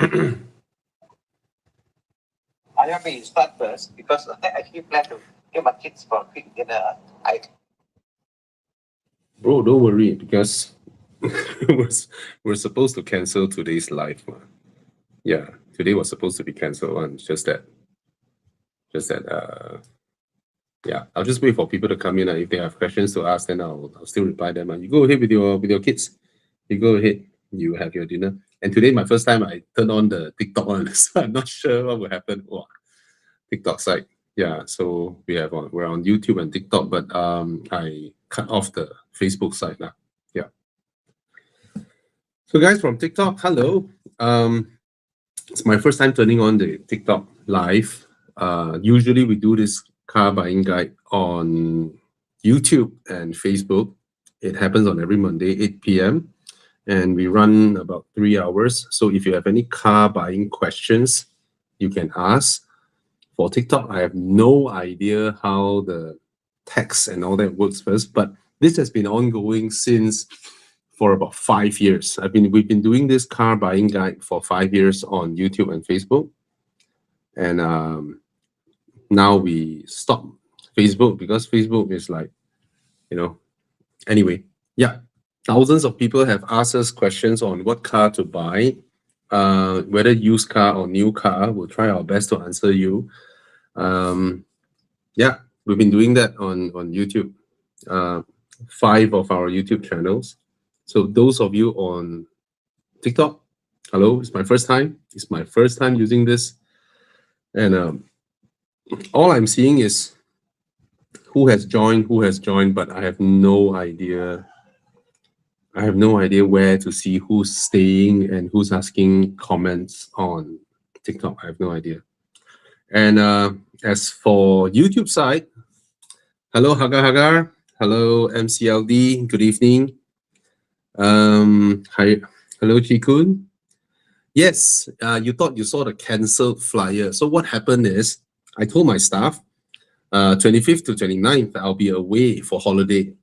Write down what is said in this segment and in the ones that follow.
I want me to start first because I actually plan to get my kids for a quick dinner. Bro, don't worry because we're, we're supposed to cancel today's live. Yeah, today was supposed to be cancelled. And just that, yeah, I'll just wait for people to come in. If they have questions to ask, then I'll still reply them. You go ahead with your kids. You go ahead. You have your dinner. And today, my first time, I turned on the TikTok one, so I'm not sure what will happen. Oh, TikTok site. Yeah, so we're on YouTube and TikTok, but I cut off the Facebook site now. Yeah. So guys from TikTok, hello. It's my first time turning on the TikTok live. Usually we do this car buying guide on YouTube and Facebook. It happens on every Monday, 8 p.m. And we run about 3 hours. So if you have any car buying questions, you can ask. For TikTok, I have no idea how the text and all that works first, but this has been ongoing since for about 5 years. We've been doing this car buying guide for 5 years on YouTube and Facebook. And now we stop Facebook because Facebook is like, anyway, yeah. Thousands of people have asked us questions on what car to buy, whether used car or new car. We'll try our best to answer you. Yeah, we've been doing that on YouTube, 5 of our YouTube channels. So those of you on TikTok, hello, it's my first time. It's my first time using this. And all I'm seeing is who has joined, but I have no idea. I have no idea where to see who's staying and who's asking comments on TikTok. I have no idea. And as for YouTube side, hello Hagar. Hello MCLD. Good evening. Hi, hello Chikun. Yes, you thought you saw the cancelled flyer. So what happened is, I told my staff, 25th to 29th, I'll be away for holiday.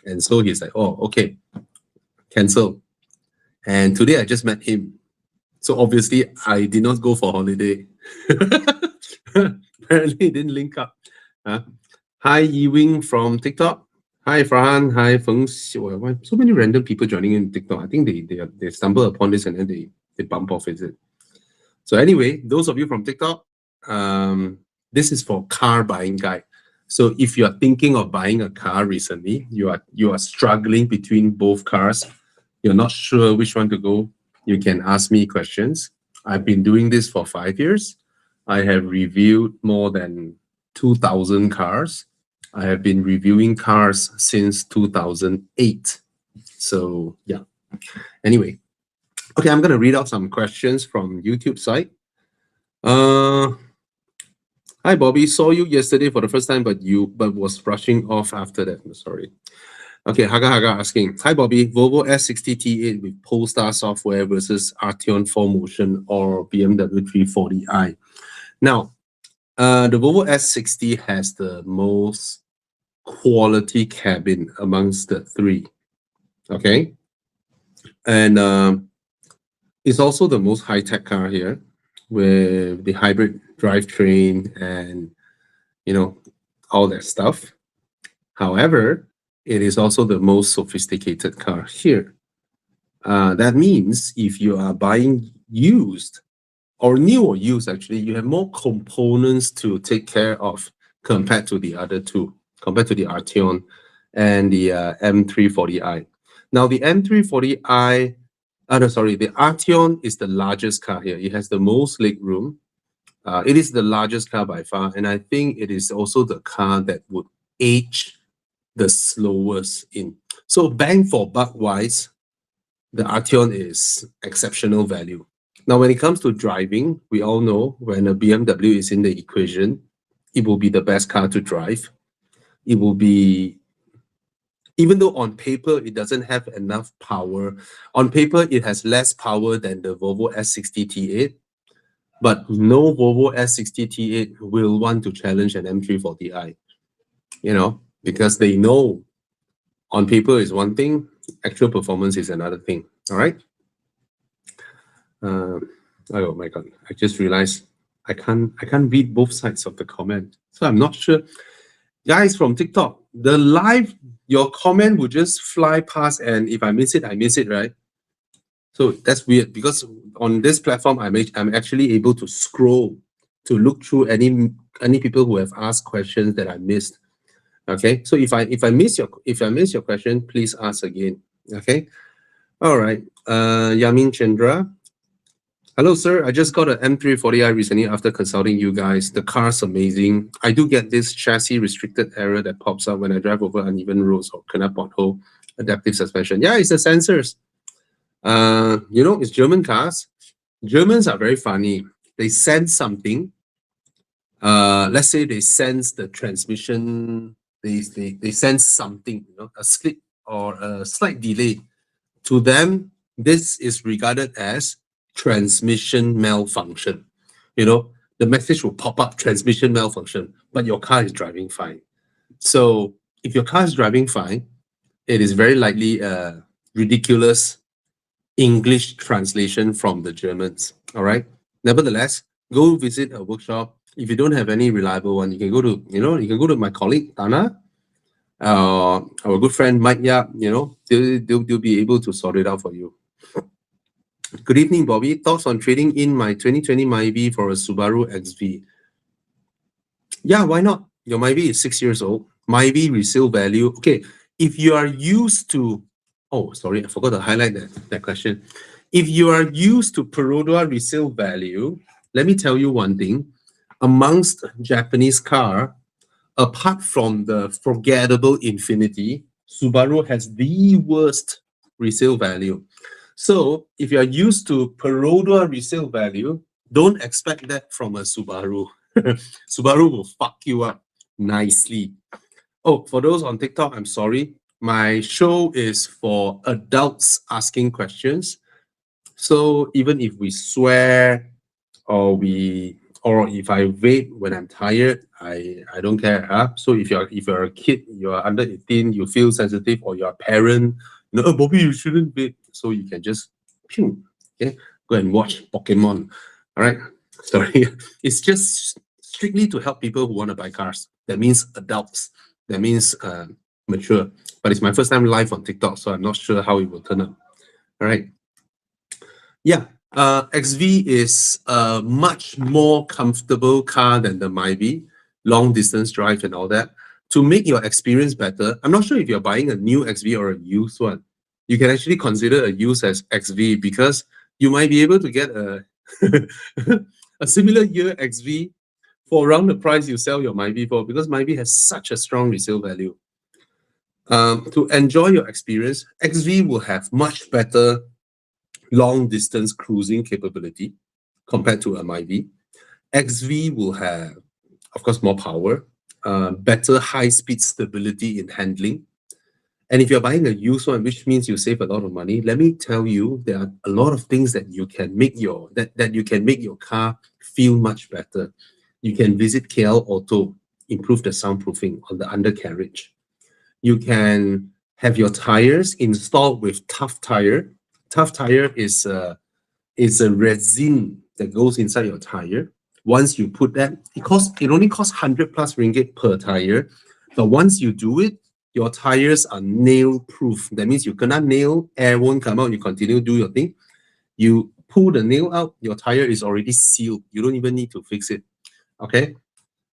And so he's like, oh, okay, cancel. And today I just met him. So obviously I did not go for holiday. Apparently it didn't link up. Hi, Yi-Wing from TikTok. Hi, Farhan. Hi, Feng Xiu. Why so many random people joining in TikTok? I think they stumble upon this and then they bump off, is it? So anyway, those of you from TikTok, this is for car buying guide. So if you are thinking of buying a car recently, you are struggling between both cars, you're not sure which one to go, you can ask me questions. I've been doing this for 5 years. I have reviewed more than 2,000 cars. I have been reviewing cars since 2008. So yeah. Anyway, okay, I'm gonna read out some questions from YouTube site. Hi Bobby, saw you yesterday for the first time, but was rushing off after that. Sorry. Okay, Haga asking, hi Bobby, Volvo S60 T8 with Polestar software versus Arteon 4Motion or BMW 340i. Now, the Volvo S60 has the most quality cabin amongst the 3. Okay, and it's also the most high-tech car here with the hybrid drivetrain and all that stuff. However, it is also the most sophisticated car here. That means if you are buying used or new or used, actually, you have more components to take care of compared to the other 2, compared to the Arteon and the M340i. Now, the M340i, the Arteon is the largest car here. It has the most leg room. It is the largest car by far, and I think it is also the car that would age the slowest in. So bang for buck wise, the Arteon is exceptional value. Now, when it comes to driving, we all know when a BMW is in the equation, it will be the best car to drive. It will be, even though on paper it doesn't have enough power, on paper it has less power than the Volvo S60 T8, but no Volvo S60 T8 will want to challenge an M340i, because they know on paper is one thing, actual performance is another thing. All right. Oh my god! I just realized I can't read both sides of the comment, so I'm not sure. Guys from TikTok, the live, your comment will just fly past, and if I miss it, I miss it, right? So that's weird because on this platform, I'm actually able to scroll to look through any people who have asked questions that I missed. Okay, so if I miss your question, please ask again. Okay, all right. Yamin Chandra. Hello, sir. I just got an M340i recently after consulting you guys. The car's amazing. I do get this chassis restricted error that pops up when I drive over uneven roads or kena pothole. Adaptive suspension. Yeah, it's the sensors. It's German cars. Germans are very funny. They sense something. Let's say they sense the transmission. They sense something. A slip or a slight delay. To them, this is regarded as transmission malfunction. The message will pop up transmission malfunction, but your car is driving fine. So if your car is driving fine, it is very likely a ridiculous English translation from the Germans. All right. Nevertheless, go visit a workshop. If you don't have any reliable one, you can go to my colleague Tana, our good friend Mike Yap. They'll be able to sort it out for you. Good evening, Bobby. Thoughts on trading in my 2020 Myvi for a Subaru XV? Yeah, why not? Your Myvi is 6 years old. Myvi resale value. Okay, if you are used to, oh, sorry, I forgot to highlight that question. If you are used to Perodua resale value, let me tell you one thing. Amongst Japanese car, apart from the forgettable Infinity, Subaru has the worst resale value. So if you are used to Perodua resale value, don't expect that from a Subaru. Subaru will fuck you up nicely. Oh, for those on TikTok, I'm sorry. My show is for adults asking questions. So even if we swear or if I vape when I'm tired, I don't care. So if you're a kid, you're under 18, you feel sensitive, or you're a parent, "Oh, Bobby, you shouldn't vape." So you can just pew, okay, go and watch Pokemon. All right. Sorry. It's just strictly to help people who want to buy cars. That means adults. That means mature. But it's my first time live on TikTok, so I'm not sure how it will turn out. All right. Yeah, XV is a much more comfortable car than the Myvi, long distance drive and all that. To make your experience better, I'm not sure if you're buying a new XV or a used one. You can actually consider a used as XV because you might be able to get a a similar year XV for around the price you sell your Myvi for, because Myvi has such a strong resale value. To enjoy your experience, XV will have much better long distance cruising capability compared to a MIV. XV will have, of course, more power, better high speed stability in handling. And if you're buying a used one, which means you save a lot of money, let me tell you, there are a lot of things that you can make your car feel much better. You can visit KL Auto, improve the soundproofing on the undercarriage. You can have your tires installed with Tough Tire. Tough Tire is a resin that goes inside your tire. Once you put that, it only costs 100 plus ringgit per tire. But once you do it, your tires are nail proof. That means you cannot nail, air won't come out, you continue do your thing. You pull the nail out, your tire is already sealed. You don't even need to fix it. Okay.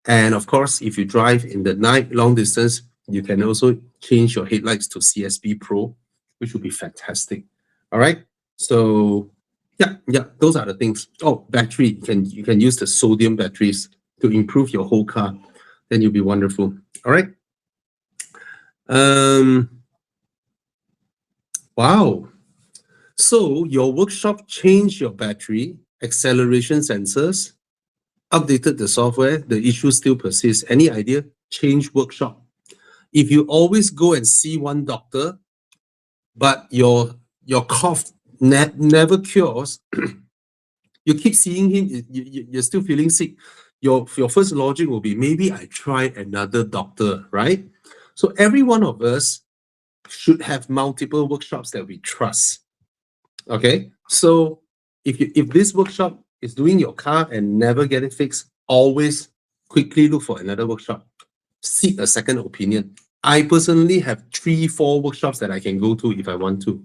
And of course, if you drive in the night, long distance, you can also change your headlights to CSP Pro, which would be fantastic. All right. So yeah, those are the things. Oh, battery. You can use the sodium batteries to improve your whole car. Then you'll be wonderful. All right. Wow. So your workshop changed your battery, acceleration sensors, updated the software, the issue still persists. Any idea? Change workshop. If you always go and see one doctor, but your cough never cures, you keep seeing him, you're still feeling sick. Your first logic will be, maybe I try another doctor, right? So every one of us should have multiple workshops that we trust. Okay, so if this workshop is doing your car and never get it fixed, always quickly look for another workshop. Seek a second opinion. I personally have 3, 4 workshops that I can go to if I want to,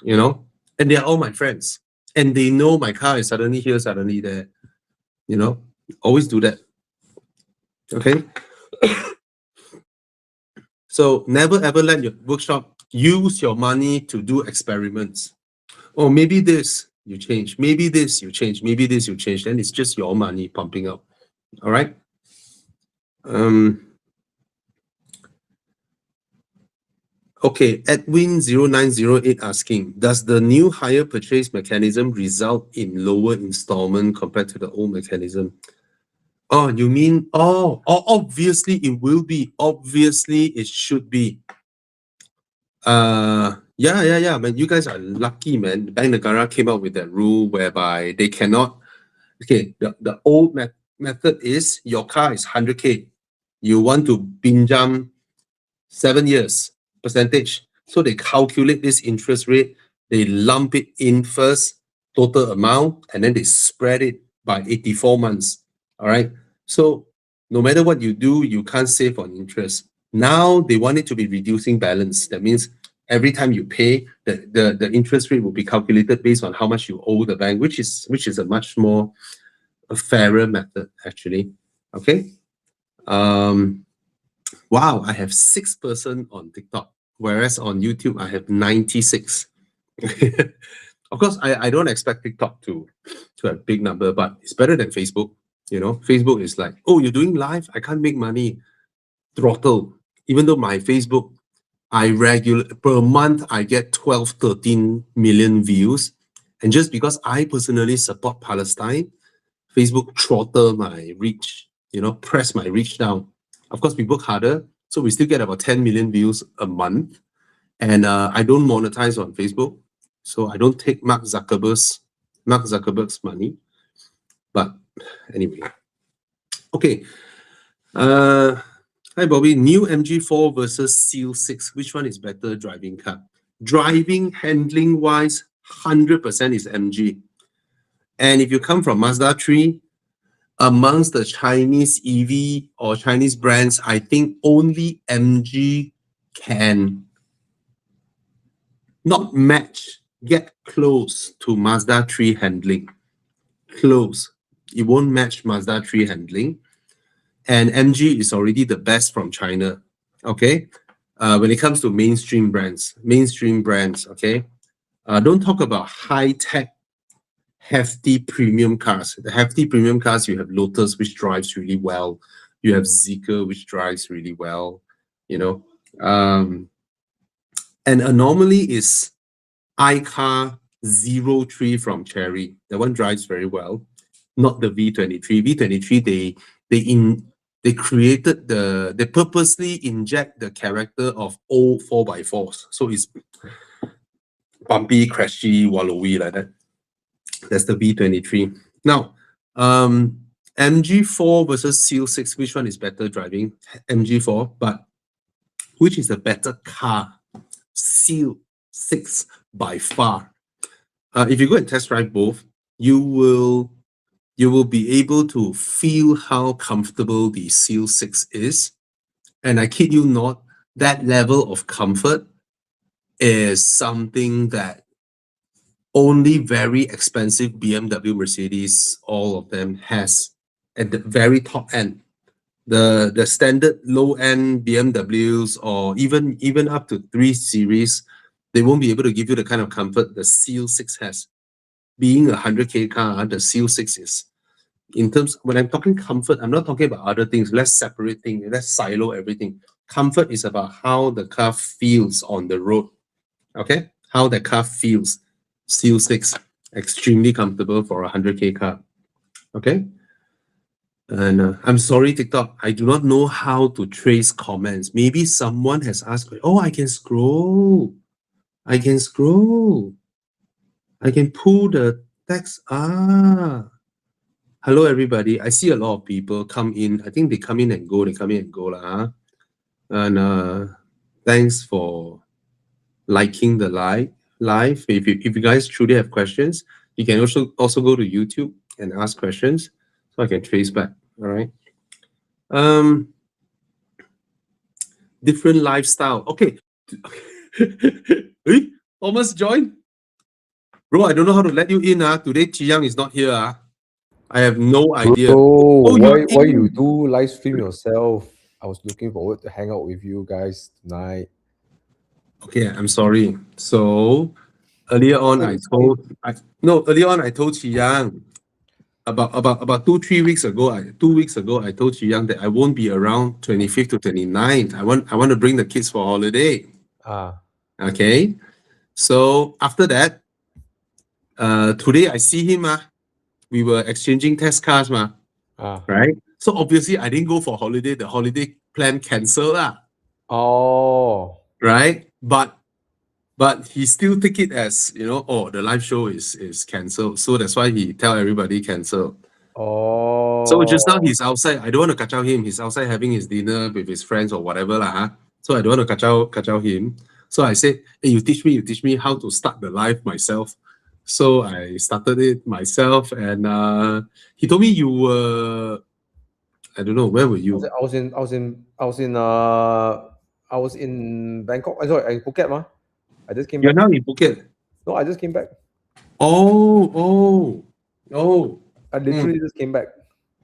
you know, and they're all my friends. And they know my car is suddenly here, suddenly there, you know. Always do that. Okay. So never ever let your workshop use your money to do experiments. Or maybe this you change, maybe this you change, maybe this you change. Then it's just your money pumping out. All right. Okay, Edwin0908 asking, does the new hire purchase mechanism result in lower installment compared to the old mechanism? Oh, you mean, obviously it will be. Obviously it should be. Yeah. Man, you guys are lucky, man. Bank Negara came out with that rule whereby they cannot. Okay, the old method is your car is 100K. You want to pinjam 7 years percentage. So they calculate this interest rate, they lump it in first, total amount, and then they spread it by 84 months. All right. So no matter what you do, you can't save on interest. Now they want it to be reducing balance. That means every time you pay, the interest rate will be calculated based on how much you owe the bank, which is a much more a fairer method, actually. Okay. Wow, I have 6 person on TikTok, whereas on YouTube I have 96. Of course, I don't expect TikTok to have big number, but it's better than Facebook. You know, Facebook is like, oh, you're doing live, I can't make money. Throttle. Even though my Facebook, per month I get 12, 13 million views. And just because I personally support Palestine, Facebook throttle my reach, press my reach down. Of course, we work harder, so we still get about 10 million views a month. And I don't monetize on Facebook, so I don't take Mark Zuckerberg's money. But anyway, okay. Hi Bobby, new MG4 versus Seal 6. Which one is better driving car? Driving, handling wise, 100% is MG. And if you come from Mazda 3, amongst the Chinese EV or Chinese brands, I think only MG can not match, get close to Mazda 3 handling. Close. It won't match Mazda 3 handling. And MG is already the best from China. Okay. When it comes to mainstream brands, okay. Don't talk about high-tech hefty premium cars. The hefty premium cars, you have Lotus, which drives really well. You have Zeekr, which drives really well. And anomaly is iCar 03 from Chery. That one drives very well. Not the V23. V23, they created they purposely inject the character of old 4x4s. So it's bumpy, crashy, wallowy like that. That's the V23. Now, MG4 versus Seal 6, which one is better driving? MG4, but which is the better car? Seal 6 by far. If you go and test drive both, you will be able to feel how comfortable the Seal 6 is. And I kid you not, that level of comfort is something that only very expensive BMW, Mercedes, all of them has at the very top end. The standard low end BMWs or even up to 3 Series, they won't be able to give you the kind of comfort the Seal 6 has. Being a 100K car, the Seal 6 is. In terms, when I'm talking comfort, I'm not talking about other things. Let's separate things. Let's silo everything. Comfort is about how the car feels on the road. Okay? How the car feels. Seal 6, extremely comfortable for a 100K car. Okay? And I'm sorry, TikTok, I do not know how to trace comments. Maybe someone has asked, oh, I can scroll. I can scroll. I can pull the text. Hello, everybody. I see a lot of people come in. I think they come in and go. And thanks for liking the live. If you guys truly have questions, You can also go to YouTube and ask questions, so I can trace back. All right. Um, different lifestyle. Okay. Hey, Thomas join. Bro, I don't know how to let you in. Today Chi Yang is not here. I have no idea. Bro, Oh, you're why you in. do live stream yourself? I was looking forward to hang out with you guys tonight. Okay, I'm sorry. So earlier on, Same, same. earlier on I told Chi Yang about 2 3 weeks ago. 2 weeks ago, I told Chi Yang that I won't be around 25th to 29th. I want to bring the kids for holiday. Ah, Okay. So after that, today I see him. We were exchanging test cards, ah. right? So obviously I didn't go for holiday. The holiday plan cancelled, Oh, right? But he still take it as, oh, the live show is cancelled. So that's why he tell everybody cancel. So just now oh. he's outside. I don't want to kacau him. He's outside having his dinner with his friends or whatever lah. So I don't want to kacau him. So I said, hey, you teach me how to start the live myself. So I started it myself, and he told me you were, I don't know, where were I was, you? I was in, I was in, I was in, I was in Bangkok. Sorry, Phuket, I just came You're back. now in Phuket. No, I just came back. Oh, oh, oh. I literally just came back.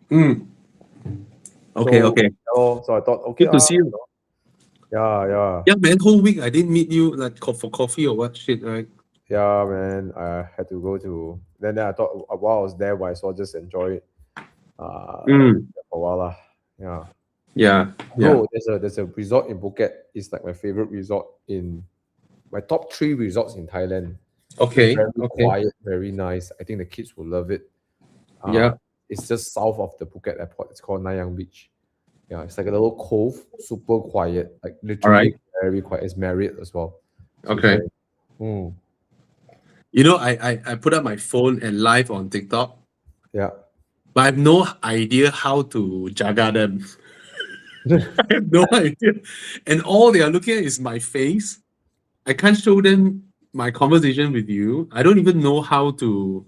Mm. Okay, So, okay. so I thought, okay, Good to see you. yeah. Yeah, man, whole week I didn't meet you like for coffee or what shit, right? Yeah, man. I had to go to. Then I thought while I was there, might as well just enjoy it. Mm. For a while, lah. Yeah. Yeah, yeah. Bro, there's a resort in Phuket. It's like my favorite resort in my top three resorts in Thailand. Okay, Very okay. quiet, very nice. I think the kids will love it. Yeah. It's just south of the Phuket airport. It's called Nayang Beach. Yeah, it's like a little cove, super quiet, like All right. literally very quiet. It's Marriott as well. So it's Okay. very, mm, I put up my phone and live on TikTok, yeah. but I have no idea how to jaga them. I have no idea. And all they are looking at is my face. I can't show them my conversation with you. I don't even know how to.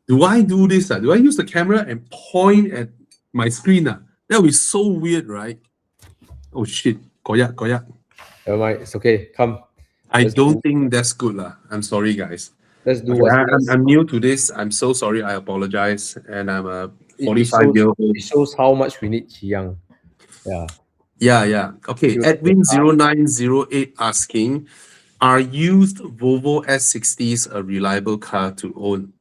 Do I do this? Do I use the camera and point at my screen? That would be so weird, right? Oh shit. Koyak, koyak. Never mind. It's okay. Come. I Let's don't do think that's good. I'm sorry, guys. let's do Okay, what's I'm best. new to this. I'm so sorry. I apologize. And I'm a It 45 shows year old. it shows how much we need Qi. Yeah. Yeah, yeah. Okay, You like the car? Edwin0908 asking, are used Volvo S60s a reliable car to own?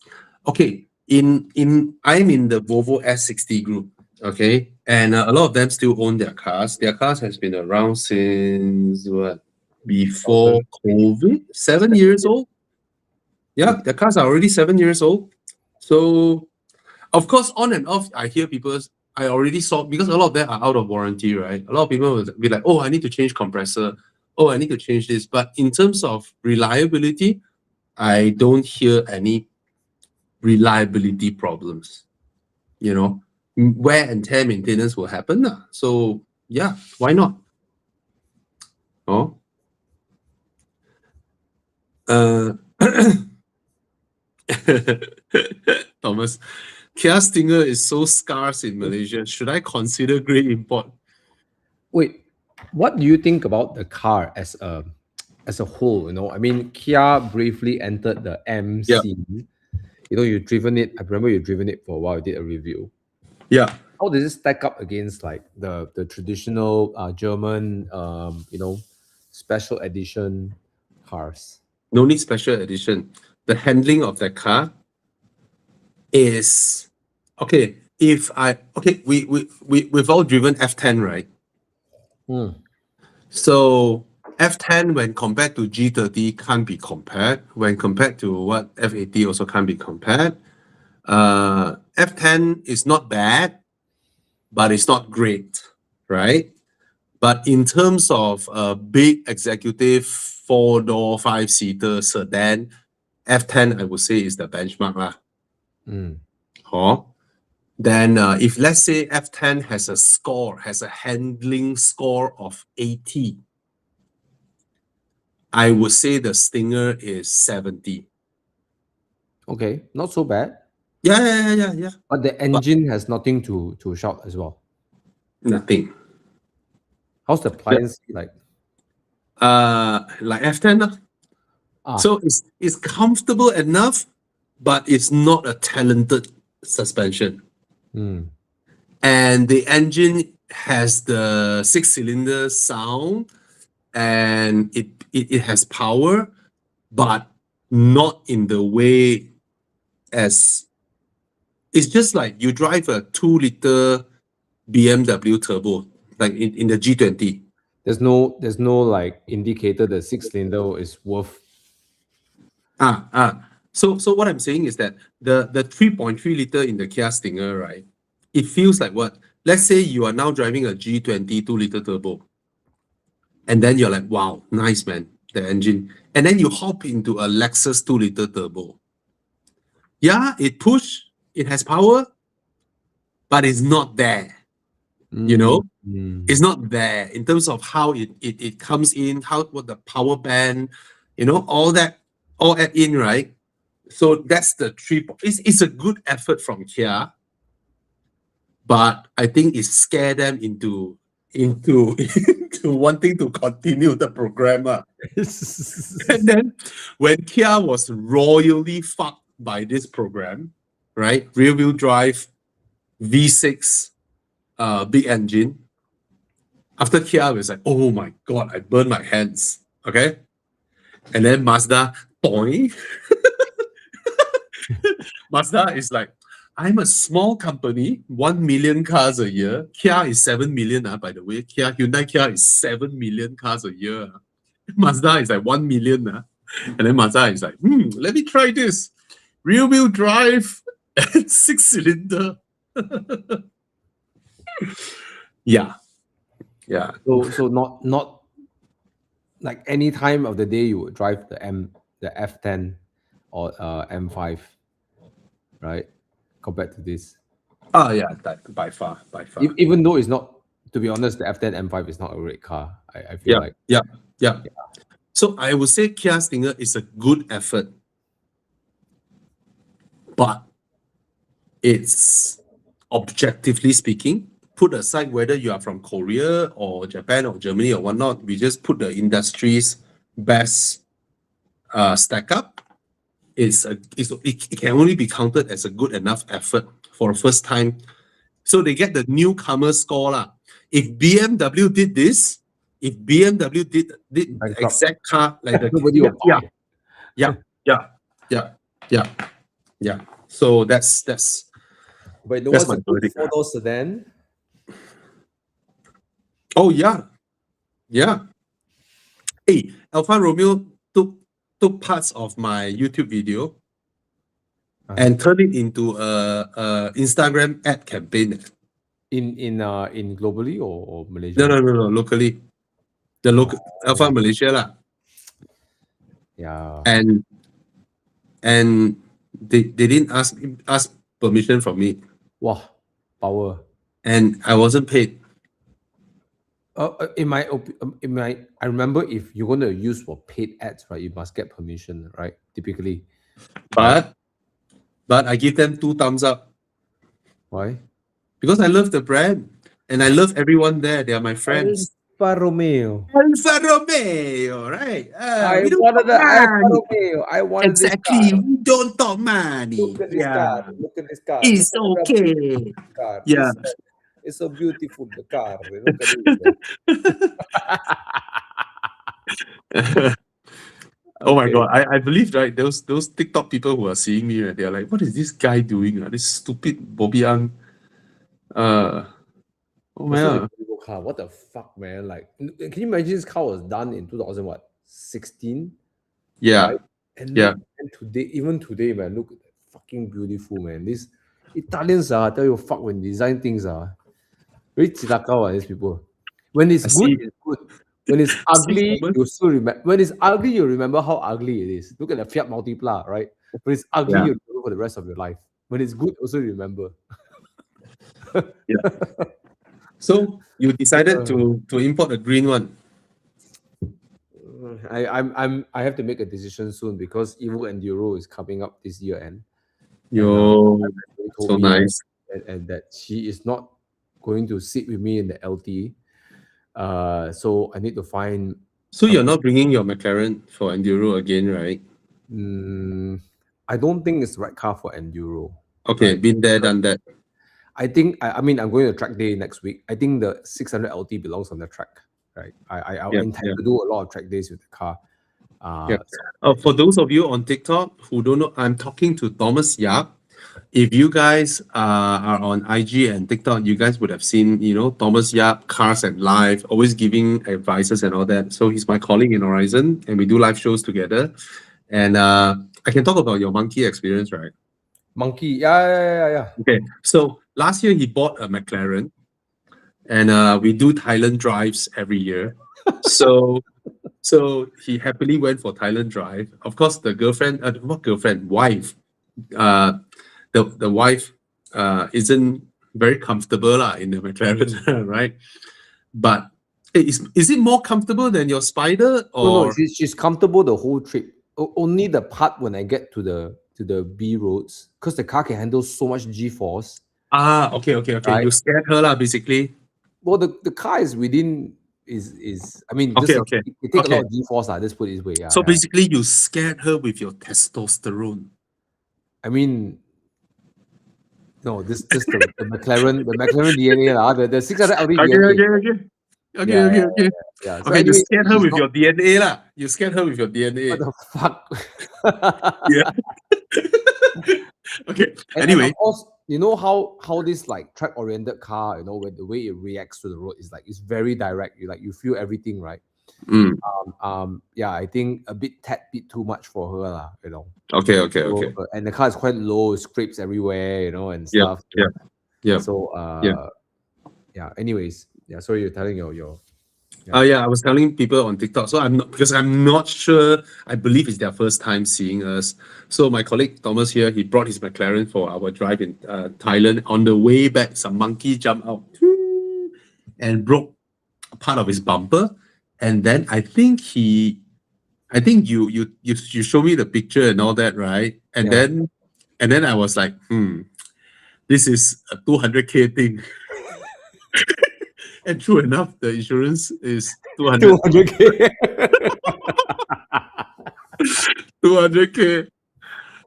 Okay, I'm in the Volvo S60 group, okay? And a lot of them still own their cars. Their cars has been around since what? Before 2000. COVID, 7 years old. Yeah, their cars are already 7 years old. So of course, on and off, I hear people. I already saw because a lot of them are out of warranty, right? A lot of people will be like, "Oh, I need to change compressor. Oh, I need to change this." But in terms of reliability, I don't hear any reliability problems. Wear and tear maintenance will happen. So yeah, why not? Oh, uh, Thomas, Kia Stinger is so scarce in Malaysia. Should I consider grey import? Wait, what do you think about the car as a whole? I mean, Kia briefly entered the M Yeah, scene. You've driven it. I remember you've driven it for a while. You did a review. yeah. How does it stack up against like the traditional German special edition cars? No need special edition. The handling of that car is okay. We've all driven F10, right? Hmm. So F10 when compared to G30 can't be compared. When compared to what F80 also can't be compared. F10 is not bad, but it's not great, right? But in terms of a big executive 4-door, 5-seater sedan, F10 I would say is the benchmark lah. Mm. Huh? Then if let's say F10 has a handling score of 80, I would say the Stinger is 70. Okay, not so bad. Yeah. But the engine has nothing to shout as well. Nothing. How's the pliancy like? Like F10 lah. Ah, So it's comfortable enough, but it's not a talented suspension. hmm. And the engine has the 6-cylinder sound, and it has power, but not in the way as it's just like you drive a 2-liter BMW turbo, like in the G20. There's no like indicator the 6-cylinder is worth. So what I'm saying is that the 3.3 liter in the Kia Stinger, right? It feels like what? Let's say you are now driving a G20 2-liter turbo, and then you're like, wow, nice man, the engine. And then you hop into a Lexus 2-liter turbo. Yeah, it has power, but it's not there. You know, it's not there in terms of how it comes in, what the power band, all that all add in, right? So that's the three. It's a good effort from Kia, but I think it scared them into into wanting to continue the program. And then when Kia was royally fucked by this program, right? Rear wheel drive, V6, big engine. After Kia was like, oh my god, I burned my hands. Okay. And then Mazda, boing. Mazda is like, I'm a small company, 1 million cars a year. Kia is 7 million, by the way. Hyundai Kia is 7 million cars a year. Mazda is like 1 million. And then Mazda is like, let me try this. Rear wheel drive and 6-cylinder. Yeah. So not like any time of the day you would drive the F10 or M5, right? Compared to this. Oh yeah, that by far. Even though it's not, to be honest, the F10 M5 is not a great car. I feel like. Yeah. So I would say Kia Stinger is a good effort, but it's objectively speaking, put aside whether you are from Korea or Japan or Germany or whatnot, we just put the industry's best stack up. It can only be counted as a good enough effort for a first time. So they get the newcomer score lah. If BMW did this, if BMW did the Bankrupt. exact car like the Nobody will buy. yeah. So that's But That's what's my a good verdict, 4-door sedan? oh yeah. Hey, Alfa Romeo took parts of my YouTube video and turned it into a Instagram ad campaign. In globally or Malaysia? No, locally. The local Alpha Malaysia lah. Yeah. And they didn't ask permission from me, Wow, power. and I wasn't paid. I remember if you're going to use for paid ads, right, you must get permission, right? Typically. But I give them 2 thumbs up Why? because I love the brand and I love everyone there. They are my friends. Alfa Romeo. Alfa Romeo, right? I We don't wanted talk the Alfa money. Romeo. I wanted Exactly. this car. We don't talk money. Look at this car. Look at this car. It's Look at okay. the car. Yeah. It's so beautiful, the car. Look at it. Oh my Okay. god, I believe, right, those TikTok people who are seeing me, right, they're like, what is this guy doing? This stupid Bobby Ang. Oh It's such a man. beautiful car. What the fuck, man? Like, can you imagine this car was done in 2016? Yeah. Right? And Yeah. even today, man, look, fucking beautiful, man. These Italians, I tell you, fuck, when design things, very chilakao, these people. When it's I good, see. it's good. When it's ugly, woman. you still remember. When it's ugly, you remember how ugly it is. Look at the Fiat Multipla, right? When it's ugly, Yeah. you remember for the rest of your life. When it's good, also remember. So you decided to import a green one. I have to make a decision soon because Evo Enduro is coming up this year end. Yo, They told so me nice. and that she is not going to sit with me in the LT. So I need to find. So you're not bringing your McLaren for Enduro again, right? I don't think it's the right car for Enduro. Okay, Right. been there, done that. I think I mean I'm going to track day next week. I think the 600 LT belongs on the track. Right. I Yeah, intend yeah. to do a lot of track days with the car. Yeah. So For those of you on TikTok who don't know, I'm talking to Thomas Yap. If you guys are on IG and TikTok, you guys would have seen, Thomas Yap, Cars and Live, always giving advices and all that. So he's my colleague in Horizon, and we do live shows together. And I can talk about your monkey experience, right? Monkey, yeah. Okay. So last year he bought a McLaren, and we do Thailand drives every year. So so he happily went for Thailand drive. Of course, the girlfriend, not girlfriend, wife, uh, the wife isn't very comfortable lah in the McLaren, right? But is it more comfortable than your Spider No, or she's comfortable the whole trip. Only the part when I get to the B roads, because the car can handle so much G-force. okay. Right. You scared her lah, basically. Well, the car is within is I mean Okay, just okay. it take a lot Okay. of G-force let's put it this way. Yeah, So yeah. basically, you scared her with your testosterone. I mean, no, this the McLaren DNA the 600 LT DNA. Yeah. So Okay, you anyway, scared her she's with not. your DNA lah. You scared her with your What DNA. the fuck? Yeah. Okay. And Anyway, of course, you know how this like track oriented car, with the way it reacts to the road is like it's very direct. You feel everything, right? mm, Yeah, I think a tad bit too much for her, okay. So, and the car is quite low, scrapes everywhere, and Yep, stuff. yep. So Yeah. yeah. Anyways, yeah. Sorry, you're telling your I was telling people on TikTok, so I'm not sure. I believe it's their first time seeing us. So my colleague Thomas here, he brought his McLaren for our drive in Thailand. On the way back, some monkey jumped out and broke part of his bumper. And then I think you show me the picture and all that, right? And Yeah. then I was like, this is a 200K thing. And true enough, the insurance is 200. 200K. 200K.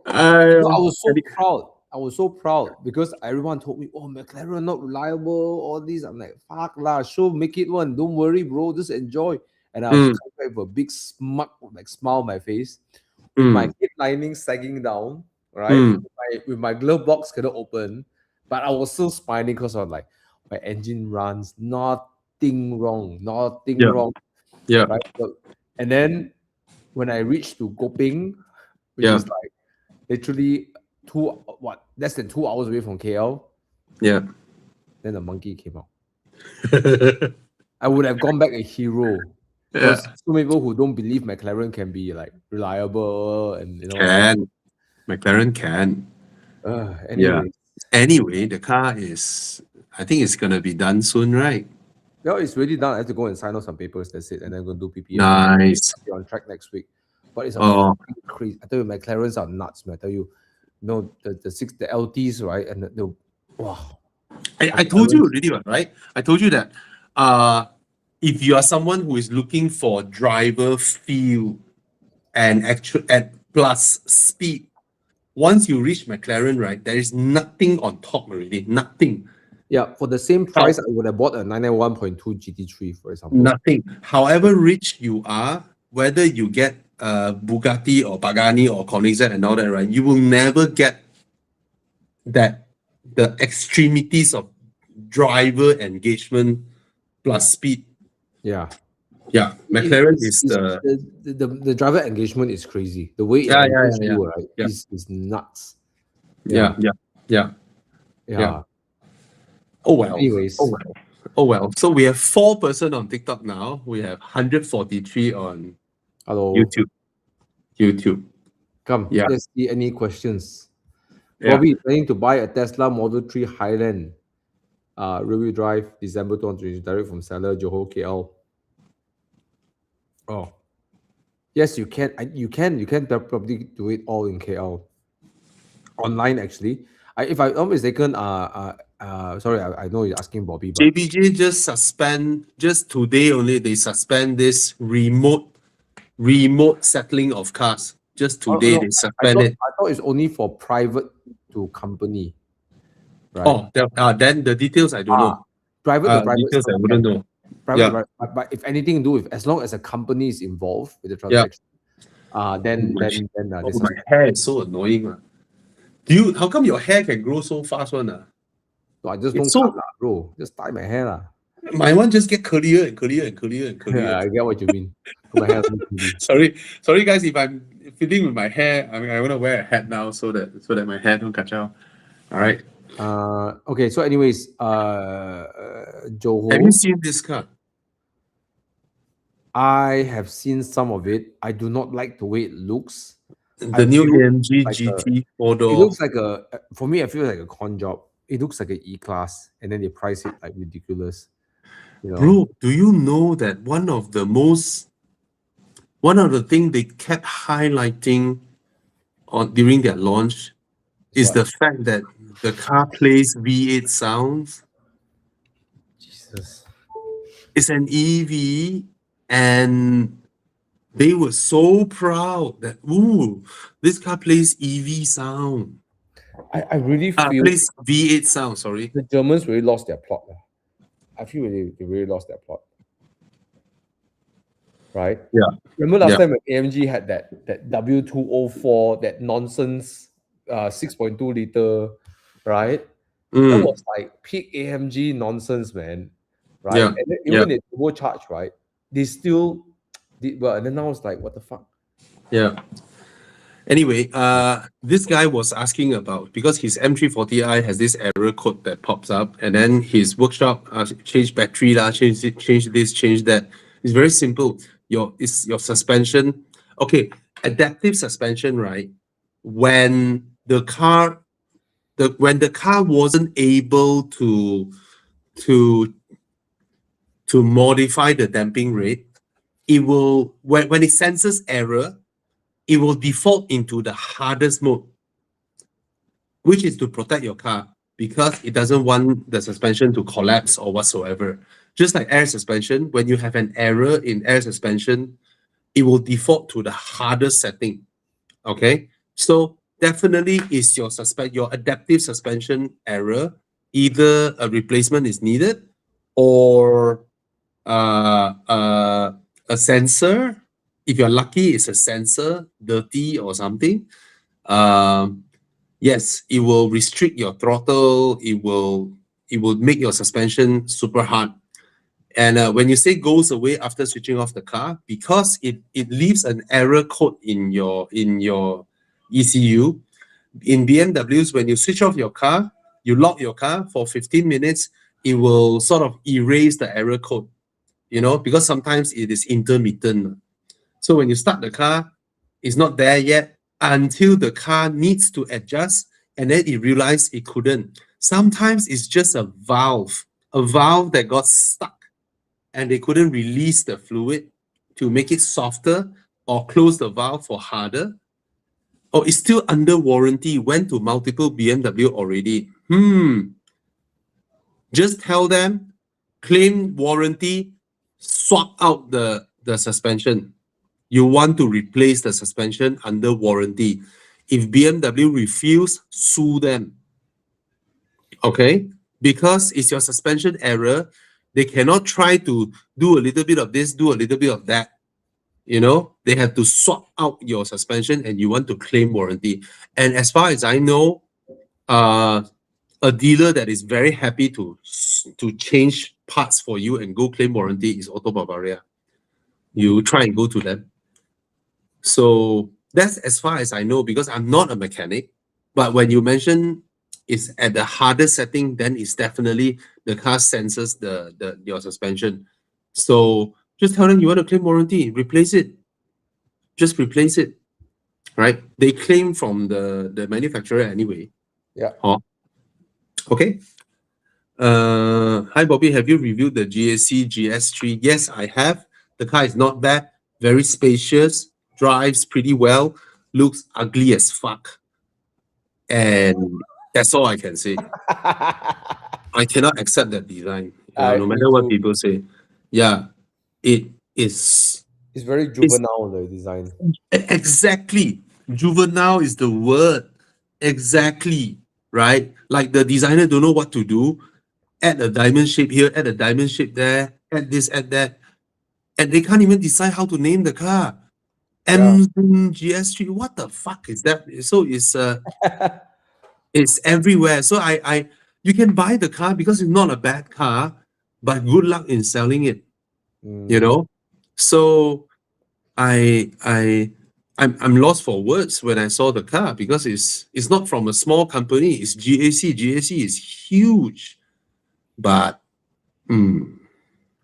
I was so proud. I was so proud because everyone told me, "Oh, McLaren not reliable." All these, I'm like, "Fuck lah, sure, make it one. Don't worry, bro. Just enjoy." And I was coming back with a big smile on my face, with my hip lining sagging down, right? With my glove box cannot open, but I was still smiling because I was like, my engine runs, nothing wrong, nothing wrong. Yeah. Right. And then when I reached to Goping, which is like literally less than 2 hours away from KL. Yeah. Then the monkey came out. I would have gone back a hero. Yeah. Because so many people who don't believe McLaren can be like reliable and McLaren can. Anyway. Anyway, the car I think it's gonna be done soon, right? Yeah, it's really done. I have to go and sign off some papers. That's it, and then go do PPF. Nice. I'll be on track next week. But it's crazy. I tell you, McLarens are nuts, man. I tell you, the LTs, right? And wow. I told you already, right? I told you that if you are someone who is looking for driver feel and plus speed, once you reach McLaren, right, there is nothing on top already. Nothing. Yeah, for the same price, I would have bought a 991.2 GT3, for example. Nothing. However rich you are, whether you get Bugatti or Pagani or Koenigsegg and all that, right, you will never get the extremities of driver engagement plus speed. Yeah. Yeah, McLaren is the driver engagement is crazy. The way right, is nuts. Yeah. Oh well. Anyways. Oh well. So we have 4 person on TikTok now. We have 143 on YouTube. Come, let's see any questions. Bobby planning to buy a Tesla Model 3 Highland, rear-wheel drive, December 2020, direct from seller, Johor, KL. Oh, Yes, you can. You can probably do it all in KL online. Actually, if I'm not mistaken, sorry, I know you're asking Bobby, but JPG just today only they suspend this remote settling of cars. Just today no, they suspend it. I thought it's only for private to company, right? Oh, then the details I don't know. Private to private Details I still wouldn't can. know. Private to Yeah, private, but if anything to do with, as long as a company is involved with the yeah. transaction, then Oh, this my is. hair is so annoying. How come your hair can grow so fast one? No, I just It's don't cut so lah, bro. Just dye my hair lah. my one just get curlier and curlier and curlier and curlier. Yeah, I get what you mean. So my hair is curly. Sorry guys, if I'm fiddling with my hair, I mean I wanna wear a hat now so that my hair don't catch out. All right. Okay. So, anyways, Have you Johor, seen this car? I have seen some of it. I do not like the way it looks. The new feel AMG like GT four it door. looks like for me, I feel like a con job. It looks like an E-class, and then they price it like ridiculous. You know, Bro, do you know that one of the thing they kept highlighting on during their launch is what? the fact that the car plays V8 sounds. Jesus. It's an EV, and they were so proud that this car plays EV sound. I really feel Plays V8 sound. Sorry. the Germans really lost their plot. I feel they really lost their plot. Right? Yeah. Remember last Yeah. time when AMG had that W204, that nonsense 6.2 liter, right? That was like peak AMG nonsense, man. Right? Yeah. And then even the turbocharged, right? They still did well. And then now it's like, what the fuck? Yeah. Anyway, this guy was asking about, because his M340i has this error code that pops up, and then his workshop change battery lah, change this, change that. It's very simple. Your suspension. Okay, adaptive suspension, right? When the car wasn't able to modify the damping rate, it will when it senses error, it will default into the hardest mode, which is to protect your car because it doesn't want the suspension to collapse or whatsoever. Just like air suspension, when you have an error in air suspension, it will default to the hardest setting. Okay, so definitely is your adaptive suspension error. Either a replacement is needed, or a sensor. If you're lucky, it's a sensor dirty or something. Yes, it will restrict your throttle. It will make your suspension super hard. And when you say goes away after switching off the car, because it leaves an error code in your ECU. In BMWs, when you switch off your car, you lock your car for 15 minutes, it will sort of erase the error code, because sometimes it is intermittent. So when you start the car, it's not there yet until the car needs to adjust, and then it realized it couldn't. Sometimes it's just a valve that got stuck, and they couldn't release the fluid to make it softer or close the valve for harder. Or it's still under warranty, went to multiple BMW already. Just tell them, claim warranty, swap out the suspension. You want to replace the suspension under warranty. If BMW refuse, sue them. Okay? Because it's your suspension error. They cannot try to do a little bit of this, do a little bit of that. They have to swap out your suspension, and you want to claim warranty. And as far as I know, a dealer that is very happy to change parts for you and go claim warranty is Auto Bavaria. You try and go to them. So that's as far as I know, because I'm not a mechanic. But when you mention it's at the hardest setting, then it's definitely the car senses your suspension. So just tell them you want to claim warranty, replace it. Just replace it, right? They claim from the manufacturer anyway. Yeah. Okay. Hi Bobby, have you reviewed the GSC GS3? Yes, I have. The car is not bad, very spacious, drives pretty well, looks ugly as fuck. And that's all I can say. I cannot accept that design, no Me matter what too. people say. Yeah, it is. It's very It's juvenile, the design. exactly juvenile is the word. Exactly, right? Like the designer don't know what to do. Add a diamond shape here, add a diamond shape there, add this, add that, and they can't even decide how to name the car. Yeah. MGS3, what the fuck is that? So it's everywhere. So you can buy the car because it's not a bad car, but good luck in selling it, you Mm. know? So I I'm lost for words when I saw the car because it's not from a small company, it's GAC. GAC is huge. But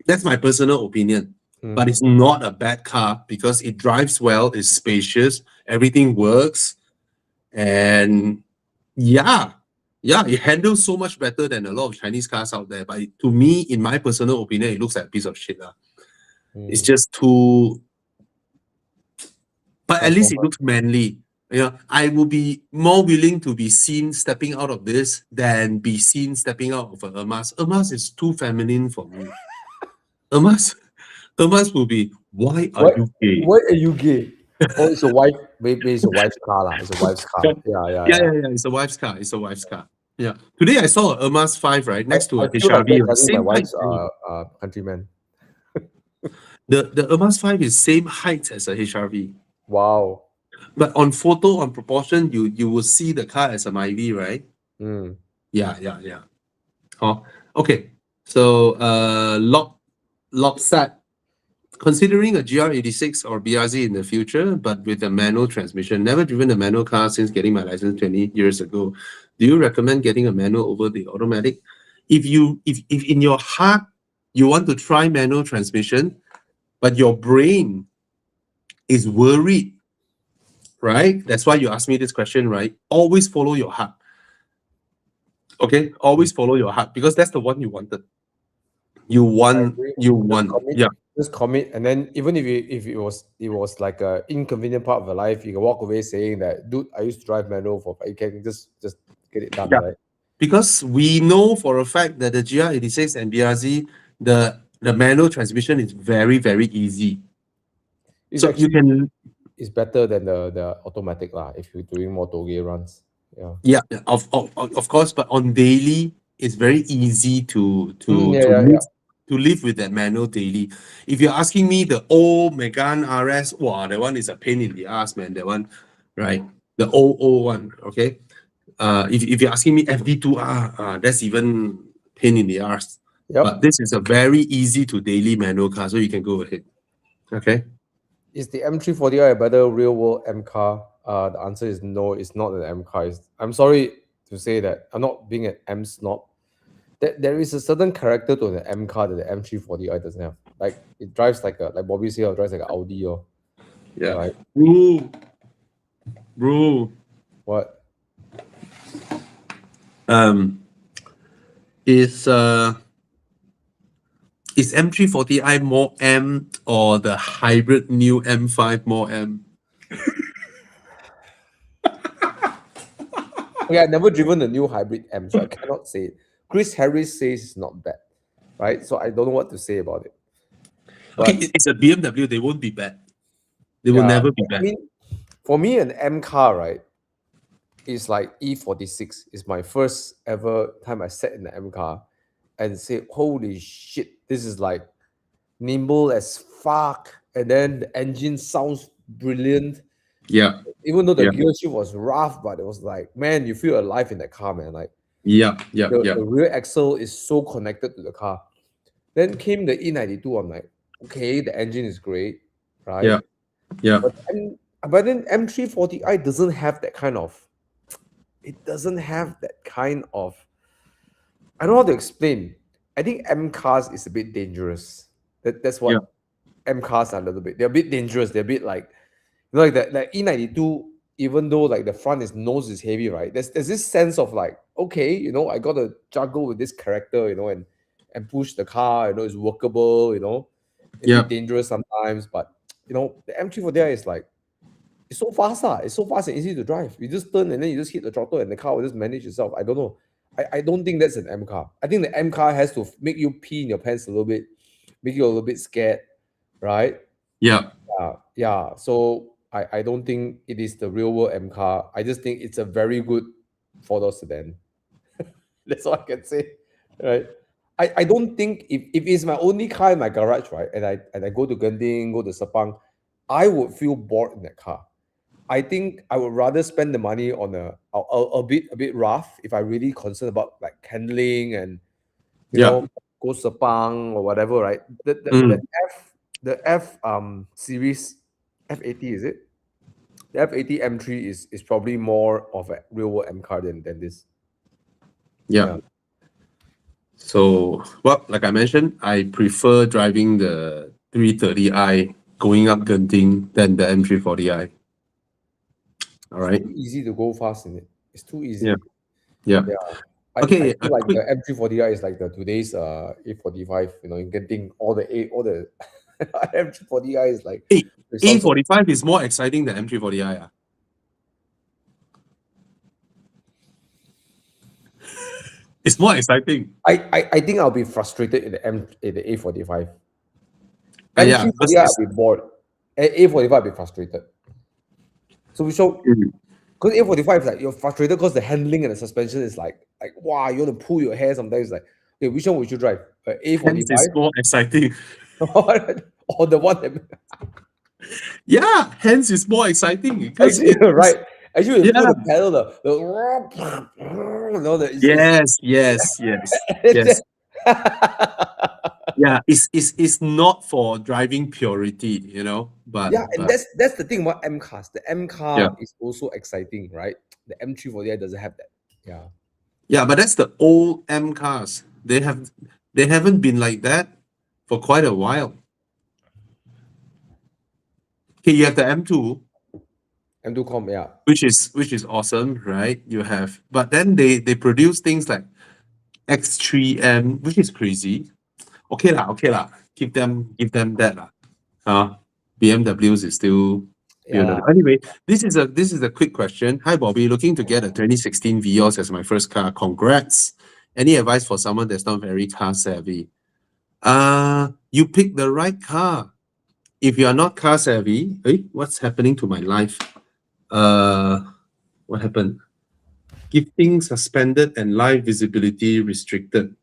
that's my personal opinion. But Mm. it's not a bad car because it drives well, it's spacious, everything works, and yeah, yeah, it handles so much better than a lot of Chinese cars out there. But to me, in my personal opinion, it looks like a piece of shit. It's Mm. just too, but at least it Transformer. looks manly. I will be more willing to be seen stepping out of this than be seen stepping out of a Hermas. Hermas is too feminine for me. Hermas, Hermas will be, why are What? you gay? What are you gay? Oh, it's your wife. Maybe it's your wife's car, lah. It's your wife's car. Yeah, yeah, Yeah, yeah. yeah, yeah. It's a wife's car. It's a wife's car. Yeah. Today I saw a Hermas 5, right? Next to I a feel like HRV, that right? driving my Same height. wife's countryman. The Hermas 5 is same height as a HRV. Wow. But on photo, on proportion, you will see the car as a Myvi, right? Mm. Yeah, yeah, yeah. Oh, okay. So Lopsat, considering a GR86 or BRZ in the future, but with a manual transmission, never driven a manual car since getting my license 20 years ago. Do you recommend getting a manual over the automatic? If in your heart you want to try manual transmission, but your brain is worried, right? That's why you asked me this question, right? Always follow your heart. Okay, always follow your heart because that's the one you wanted. You I want, agree. you Just want, commit. yeah, Just commit, and then even if it was like a inconvenient part of your life, you can walk away saying that, dude, I used to drive manual for. You can just get it done, yeah. right? Because we know for a fact that the GR86 and BRZ, the manual transmission is very, very easy. It's So you actually can, it's better than the automatic lah. If you're doing more toge runs, yeah. yeah, of course, but on daily, it's very easy Yeah, yeah, yeah. to live with that manual daily. If you're asking me the old Megane RS, wow, that one is a pain in the ass, man. That one, right? The old one, okay? If you're asking me FD2R, that's even pain in the ass. Yep. But this is a very easy to daily manual car, so you can go ahead. Okay. Is the M340i a better real world M car? The answer is no. It's not an M car. I'm sorry to say that. I'm not being an M snob. There is a certain character to the M car that the M340i doesn't have. Like it drives like Bobby said, it drives like an Audi or Yeah. right. Bro. What? Is M340i more M or the hybrid new M5 more M? Okay, I've never driven the new hybrid M, so I cannot say it. Chris Harris says it's not bad, right? So I don't know what to say about it. Okay, But it's a BMW. They won't be bad. They will yeah, never be I bad. mean, for me, an M car, right, is like E46. It's my first ever time I sat in the M car and say, holy shit, this is like nimble as fuck. And then the engine sounds brilliant. Yeah. Even though the Yeah. gear shift was rough, but it was like, man, you feel alive in that car, man. Like Yeah. Yeah. the, Yeah. the rear axle is so connected to the car. Then came the E92. I'm like, okay, the engine is great, right? Yeah. Yeah. But then M340i doesn't have that kind of. It doesn't have that kind of. I don't know how to explain. I think M cars is a bit dangerous. That's what Yeah. M cars are a little bit. They're a bit dangerous. They're a bit like, like that E92. Even though like the front is nose is heavy, right? There's this sense of like, okay, I gotta juggle with this character, and push the car. It's workable. A Yeah. bit dangerous sometimes, but the M340i is like it's so fast. It's so fast and easy to drive. You just turn and then you just hit the throttle and the car will just manage itself. I don't know. I don't think that's an M car. I think the M car has to make you pee in your pants a little bit, make you a little bit scared, right? Yeah. Yeah. So I don't think it is the real world M car. I just think it's a very good four-door sedan. That's all I can say, right? I don't think if it's my only car in my garage, right, and I go to Genting, go to Sepang, I would feel bored in that car. I think I would rather spend the money on a bit rough if I really concerned about like handling and Yeah. go Sepang or whatever, right? Mm. The F series F80 is it? The F80 M3 is probably more of a real world M car than this. Yeah. So, well, like I mentioned, I prefer driving the 330i going up Genting than the M340i. All right. Too easy to go fast in it. It's too easy. Yeah. Yeah. Yeah. I Okay. A feel like quick the M340i is like the today's A45, in getting all the M340i is like Hey, it sounds so A45 is more exciting than M340i. It's more exciting. I think I'll be frustrated in the A45. Yeah. Because M340i I'll be bored. A45 I'll be frustrated. So we show because A45 is like you're frustrated because the handling and the suspension is like wow, you want to pull your hair sometimes like okay, which one would you drive? hence it's A45 more exciting. or the one that Yeah, hence it's more exciting because actually right. Actually, you yeah. pull the pedal, Yes, yes, yes, yes. Yeah, it's not for driving purity, but yeah, and that's the thing about M cars. The M yeah. car is also exciting, right? The M340i doesn't have that. Yeah. Yeah, but that's the old M cars. They haven't been like that for quite a while. Okay, you have the M2, M2 yeah. which is awesome, right? You have, but then they produce things like X3M, which is crazy. Okay lah. Give them that lah. BMWs is still Yeah. BMW. Anyway, this is a quick question. Hi Bobby, looking to get a 2016 Vios as my first car. Congrats. Any advice for someone that's not very car savvy? You picked the right car. If you are not car savvy, what's happening to my life? What happened? Gifting suspended and live visibility restricted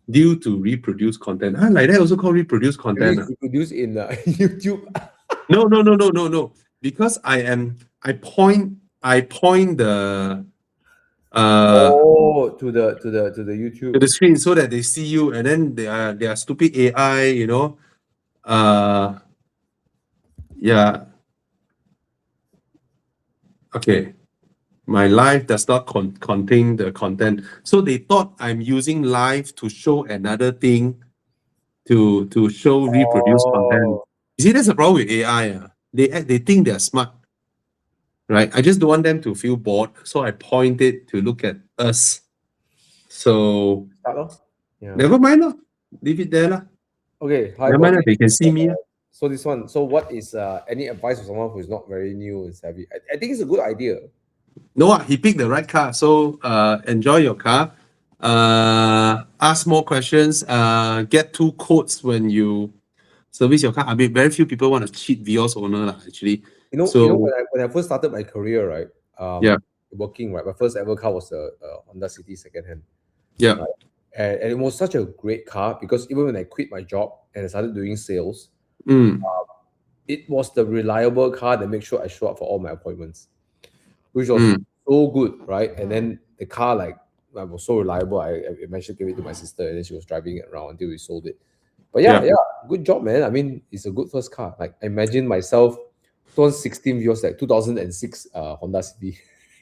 due to reproduce content. Like that also called reproduce content. Maybe it's produced in YouTube. No. Because I point the To the YouTube. to the screen so that they see you, and then they are stupid AI, yeah. Okay. My live does not contain the content. So they thought I'm using live to show another thing to show reproduce content. You see, that's a problem with AI. They think they're smart. Right? I just don't want them to feel bored. So I point it to look at us. So Yeah. never mind. Leave it there. Okay. Hi, Never mind. Bobby. They can see me. So this one. So what is any advice for someone who is not very new and savvy? I think it's a good idea. No, he picked the right car. So enjoy your car. Ask more questions. Get 2 quotes when you service your car. I mean, very few people want to cheat Vios owner actually. When I first started my career, right? Yeah. Working, right? My first ever car was a Honda City secondhand. Yeah. Right? And it was such a great car because even when I quit my job and I started doing sales, it was the reliable car that made sure I show up for all my appointments, which was so good, right? And then the car was so reliable. I eventually gave it to my sister, and then she was driving it around until we sold it. But yeah, good job, man. I mean, it's a good first car. Like, I imagine myself 2016 Vios, like 2006 Honda City.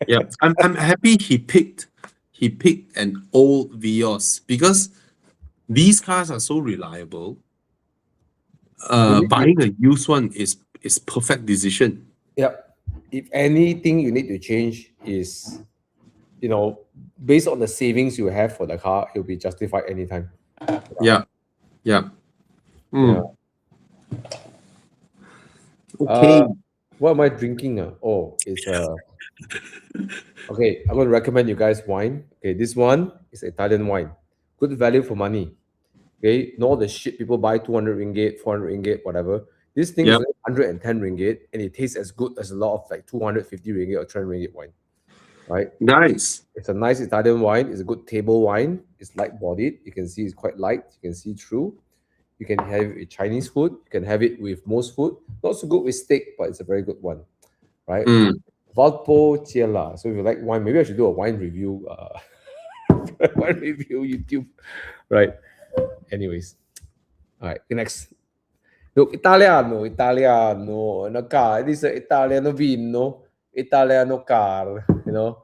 Yeah, I'm happy he picked an old Vios because these cars are so reliable. Buying a used one is perfect decision. Yeah. If anything you need to change is, based on the savings you have for the car, it'll be justified anytime. Yeah. Okay. What am I drinking? Oh, it's okay. I'm going to recommend you guys wine. Okay, this one is Italian wine. Good value for money. Okay, not all the shit people buy 200 ringgit, 400 ringgit, whatever. This thing is Yep. only 110 ringgit and it tastes as good as a lot of like 250 ringgit or 300 ringgit wine, right? Nice. It's a nice Italian wine. It's a good table wine. It's light bodied. You can see it's quite light. You can see through. You can have it with Chinese food. You can have it with most food. Not so good with steak, but it's a very good one, right? Mm. Valpo Ciela. So if you like wine, maybe I should do a wine review. Wine review YouTube, right? Anyways, all right. Next. Look, Italiano, no car. This is Italiano vino, Italiano car. You know.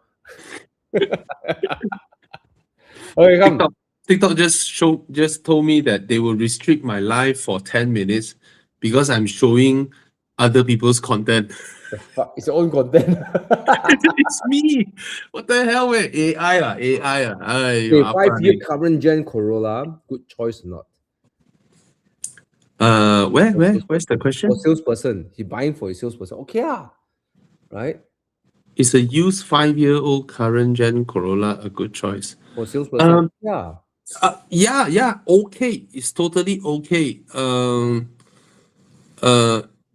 Okay, come. TikTok just told me that they will restrict my live for 10 minutes because I'm showing other people's content. The fuck? It's your own content. It's me. What the hell, man? AI lah, AI lah. Ay, Okay, apa 5-year ni? current gen Corolla, good choice or not? Where's the For question? salesperson, he buying for his salesperson. Okay, right? Is a used 5-year-old current gen Corolla a good choice? For salesperson, Yeah, okay. It's totally okay.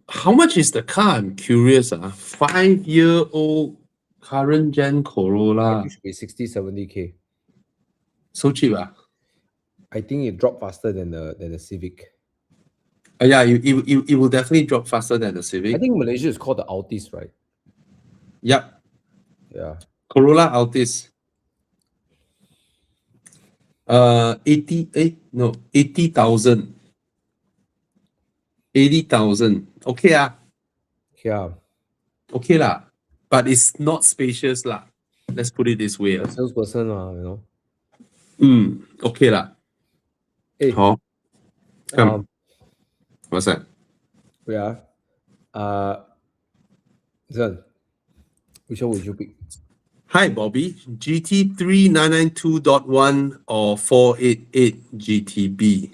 How much is the car? I'm curious. 5-year-old current gen I Corolla. think it should be 60, 70K. So cheap, I think it dropped faster than the Civic. Yeah, it will definitely drop faster than the I Civic. think Malaysia is called the Altis, right? Yep, Yeah. Corolla Altis. 80,000. 80,000. Okay, Yeah. okay lah. But it's not spacious lah. Let's put it this way. A salesperson, you know. Okay lah. Hey, Come. What's that? yeah. This one. Which one would you pick? Hi, Bobby. GT3 992.1 or 488 GTB.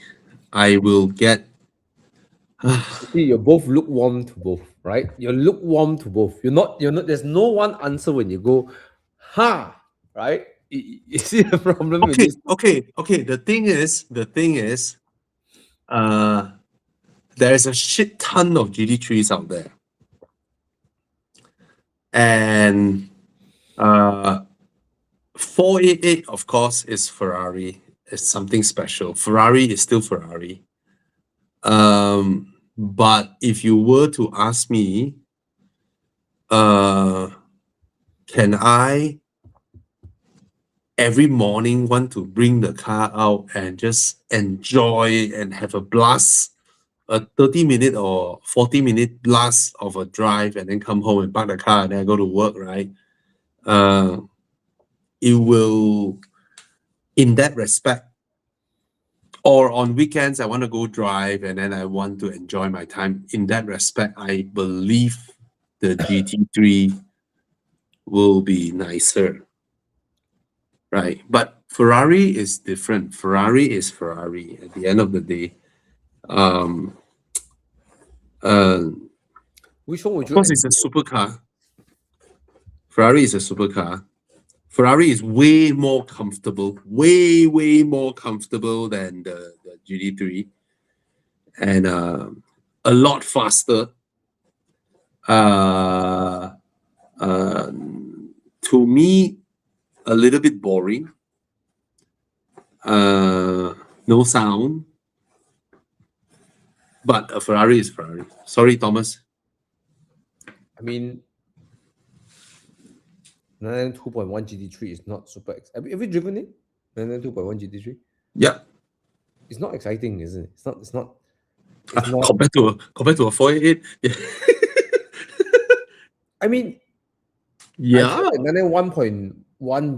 I will get. See, you're both lukewarm to both, right? You're lukewarm to both. You're not, there's no one answer when you go, right? You see the problem with this? Okay. The thing is, there's a shit ton of GT3s out there. And 488, of course, is Ferrari. It's something special. Ferrari is still Ferrari. But if you were to ask me, can I every morning want to bring the car out and just enjoy and have a blast, a 30-minute or 40-minute blast of a drive, and then come home and park the car and then go to work, right? It will, in that respect, or on weekends, I want to go drive and then I want to enjoy my time. In that respect, I believe the GT3 will be nicer, right? But Ferrari is different. Ferrari is Ferrari at the end of the day. Which one would Of you? course, it's a supercar. Ferrari is a supercar. Ferrari is way more comfortable, way more comfortable than the GT3, and a lot faster. To me, a little bit boring. No sound. But a Ferrari is Ferrari. Sorry, Thomas. I mean, 992.1 GT3 is not super. Have you driven it? 992.1 GT3. Yeah. It's not exciting, isn't it? It's not. It's not. Compared to a 488. Yeah. I mean, Yeah. 991.1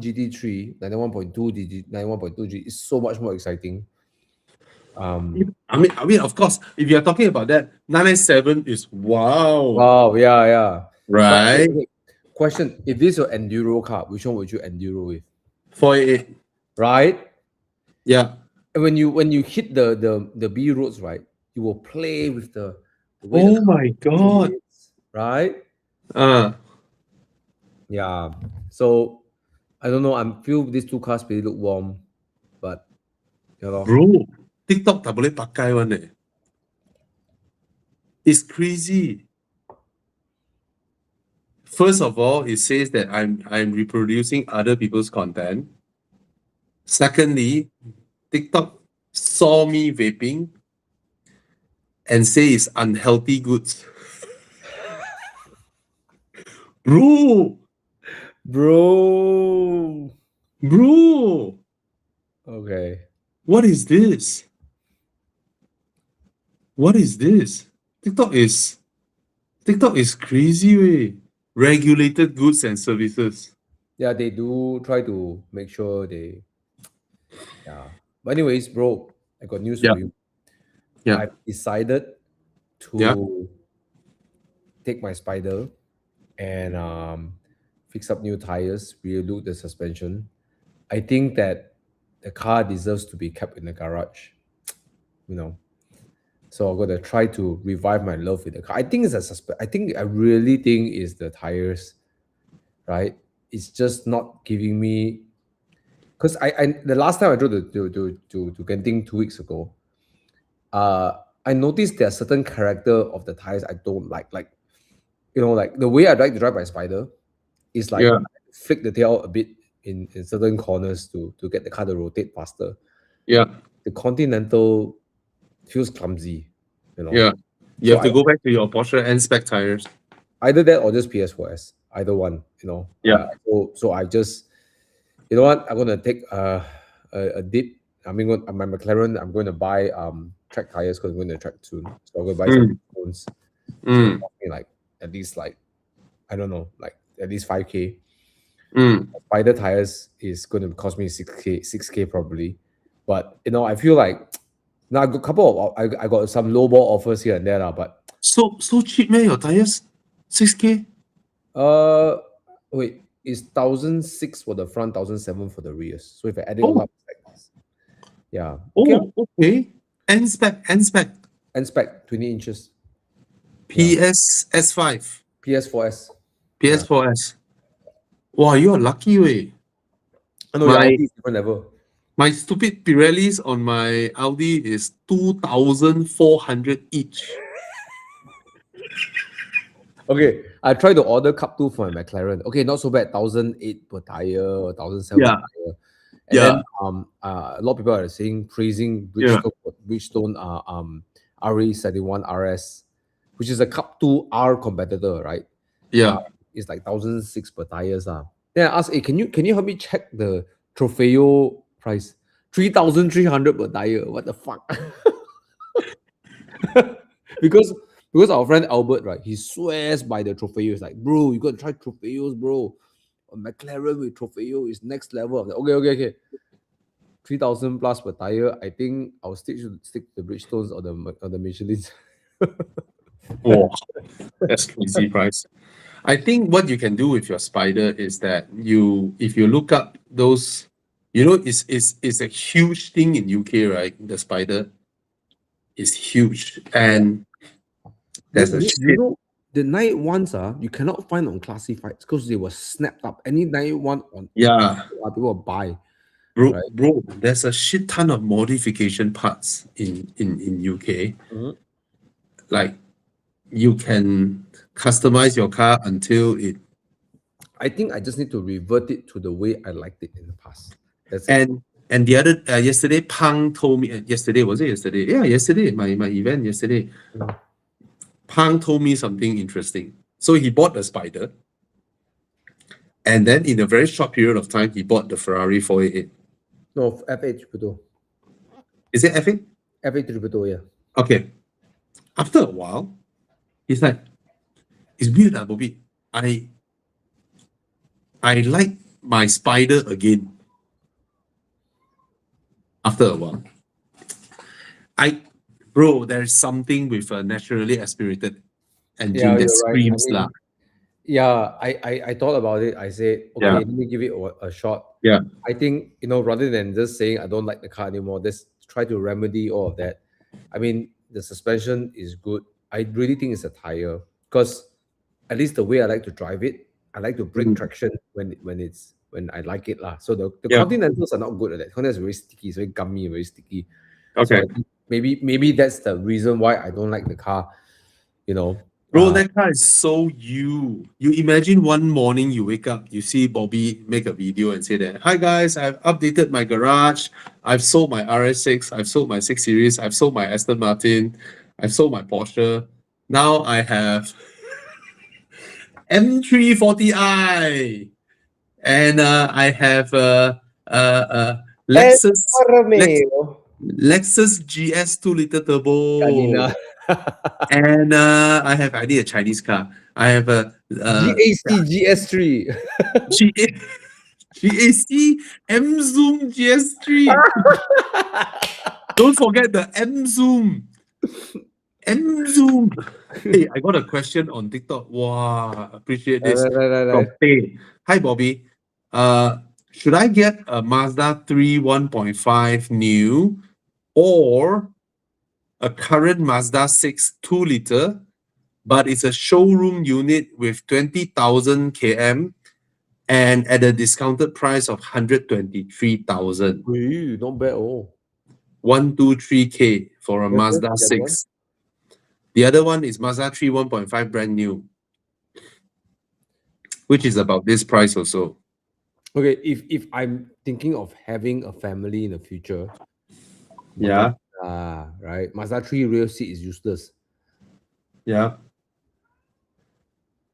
GT3, 91.2 GT, 91.2 G is so much more exciting. I mean, of course, if you're talking about that, 997 is wow. Wow, yeah. Right? But, okay, question: if this is your enduro car, which one would you enduro with? 488. Right? Yeah. And when you hit the B roads, right, you will play with the way Oh the car my god. is, right? Ah, Yeah. So I don't know. I feel these two cars pretty look warm, but you know, bro, TikTok tak boleh pakai one eh. It's crazy. First of all, it says that I'm reproducing other people's content. Secondly, TikTok saw me vaping and say it's unhealthy goods. Bro, bro. bro, Okay. what is this? What is this? TikTok is crazy way. Regulated goods and services. Yeah, they do try to make sure they. Yeah. But anyways, bro, I got news Yeah, for you. yeah, I've decided yeah. to take my spider and fix up new tires, reload the suspension. I think that the car deserves to be kept in the garage, you know. So I'm gonna try to revive my love with the car. I think I really think is the tires, right? It's just not giving me because I the last time I drove to Genting 2 weeks ago, uh I noticed there are certain character of the tires I don't like. Like, like the way I like to drive my spider is like Yeah, flick the tail a bit in certain corners to get the car to rotate faster. yeah, The Continental feels clumsy, you know. yeah. You So have I to go back to your Porsche N spec tires. either that or just PS4S, either one, you know. Yeah. So I just, you know what, I'm gonna take a dip. I mean, my McLaren, I'm going to buy track tires because I'm going to track soon. So I'm going to buy some Mm, phones. It's going to mm, cost me like at least like I don't know, like at least 5K. mm. Spider tires is going to cost me 6K probably. But I feel like now I got a couple of I got some lowball offers here and there lah, but So cheap, man, your tires? 6K? uh wait, it's 1,006 for the front, 1,007 for the rears. So if I add it all Oh, up, it's like, yeah, okay. oh, okay. N spec. And spec 20 inches. Yeah. PS S5. PS4S. Yeah. PS4S. Wow, you're lucky way. I know your My Audi is different level. my stupid Pirellis on my Audi is 2,400 each. Okay, I tried to order Cup 2 for my McLaren. Okay, not so bad. 1,008 per tire, 1,007 Yeah, per tire. And yeah, then a lot of people are saying praising yeah, Bridgestone RE71 RS, which is a Cup 2 R competitor, right? yeah. It's like 1,006 per tires. Then I asked, hey, can you help me check the Trofeo price? 3,300 per tire. What the fuck? because because our friend Albert, right, he swears by the Trofeos. Like, bro, you gotta try Trofeos, bro. A McLaren with Trofeo is next level. I'm like, okay. 3,000 plus per tire. I think I'll stick to the Bridgestones or the Michelins. Wow, that's crazy price. I think what you can do with your spider is that if you look up those, it's a huge thing in UK, right? The spider is huge, and there's a shit. The night ones you cannot find on classifieds because they were snapped up. Any night one on Yeah, people will buy. bro, Right. bro, there's a shit ton of modification parts in UK. Mhm. Like you can customize your car until it. I think I just need to revert it to the way I liked it in the past. That's it. And the other yesterday, Pang told me. Yesterday was it yesterday? Yeah, yesterday. My event yesterday. Mm. Pang told me something interesting. So he bought a Spider, and then in a very short period of time, he bought the Ferrari 488. No, F8 Triple. Is it F8? F8 Triple, yeah. Okay. After a while, he's like, it's weird, Bobby. I like my Spider again. After a while, bro, there's something with a naturally aspirated engine Yeah, that you're right. screams lah. Yeah, I thought about it. I said, okay, Yeah, let me give it a shot. yeah, I think, rather than just saying I don't like the car anymore, let's try to remedy all of that. I mean, the suspension is good. I really think it's a tire because at least the way I like to drive it, I like to break Mm. traction when I like it lah. So the Yeah. Continentals are not good at that. Continentals are very sticky, it's very gummy, very sticky. So Okay. I think maybe that's the reason why I don't like the car. You know, Bro, that car is so you. You imagine one morning you wake up, you see Bobby make a video and say that, "Hi guys, I've updated my garage. I've sold my RS6, I've sold my 6 Series, I've sold my Aston Martin, I've sold my Porsche. Now I have M340i, and I have Lexus Lex, Lexus GS 2-liter turbo, Canina. and I need a Chinese car. I have a GAC GS3. GA, GAC M Zoom GS3. Don't forget the M Zoom. M Zoom. Hey, I got a question on TikTok. Wow, appreciate this. From Right. Tay. Hi Bobby. Should I get a Mazda 3 1.5 new or a current Mazda 6 2-liter, but it's a showroom unit with 20,000 km and at a discounted price of 123,000. Ooh, not bad. Oh, 123K for a yes, Mazda the other one. 6. The other one is Mazda 3 1.5 brand new, which is about this price also. Okay, if I'm thinking of having a family in the future, Yeah, right, Mazda 3 rear seat is useless. yeah.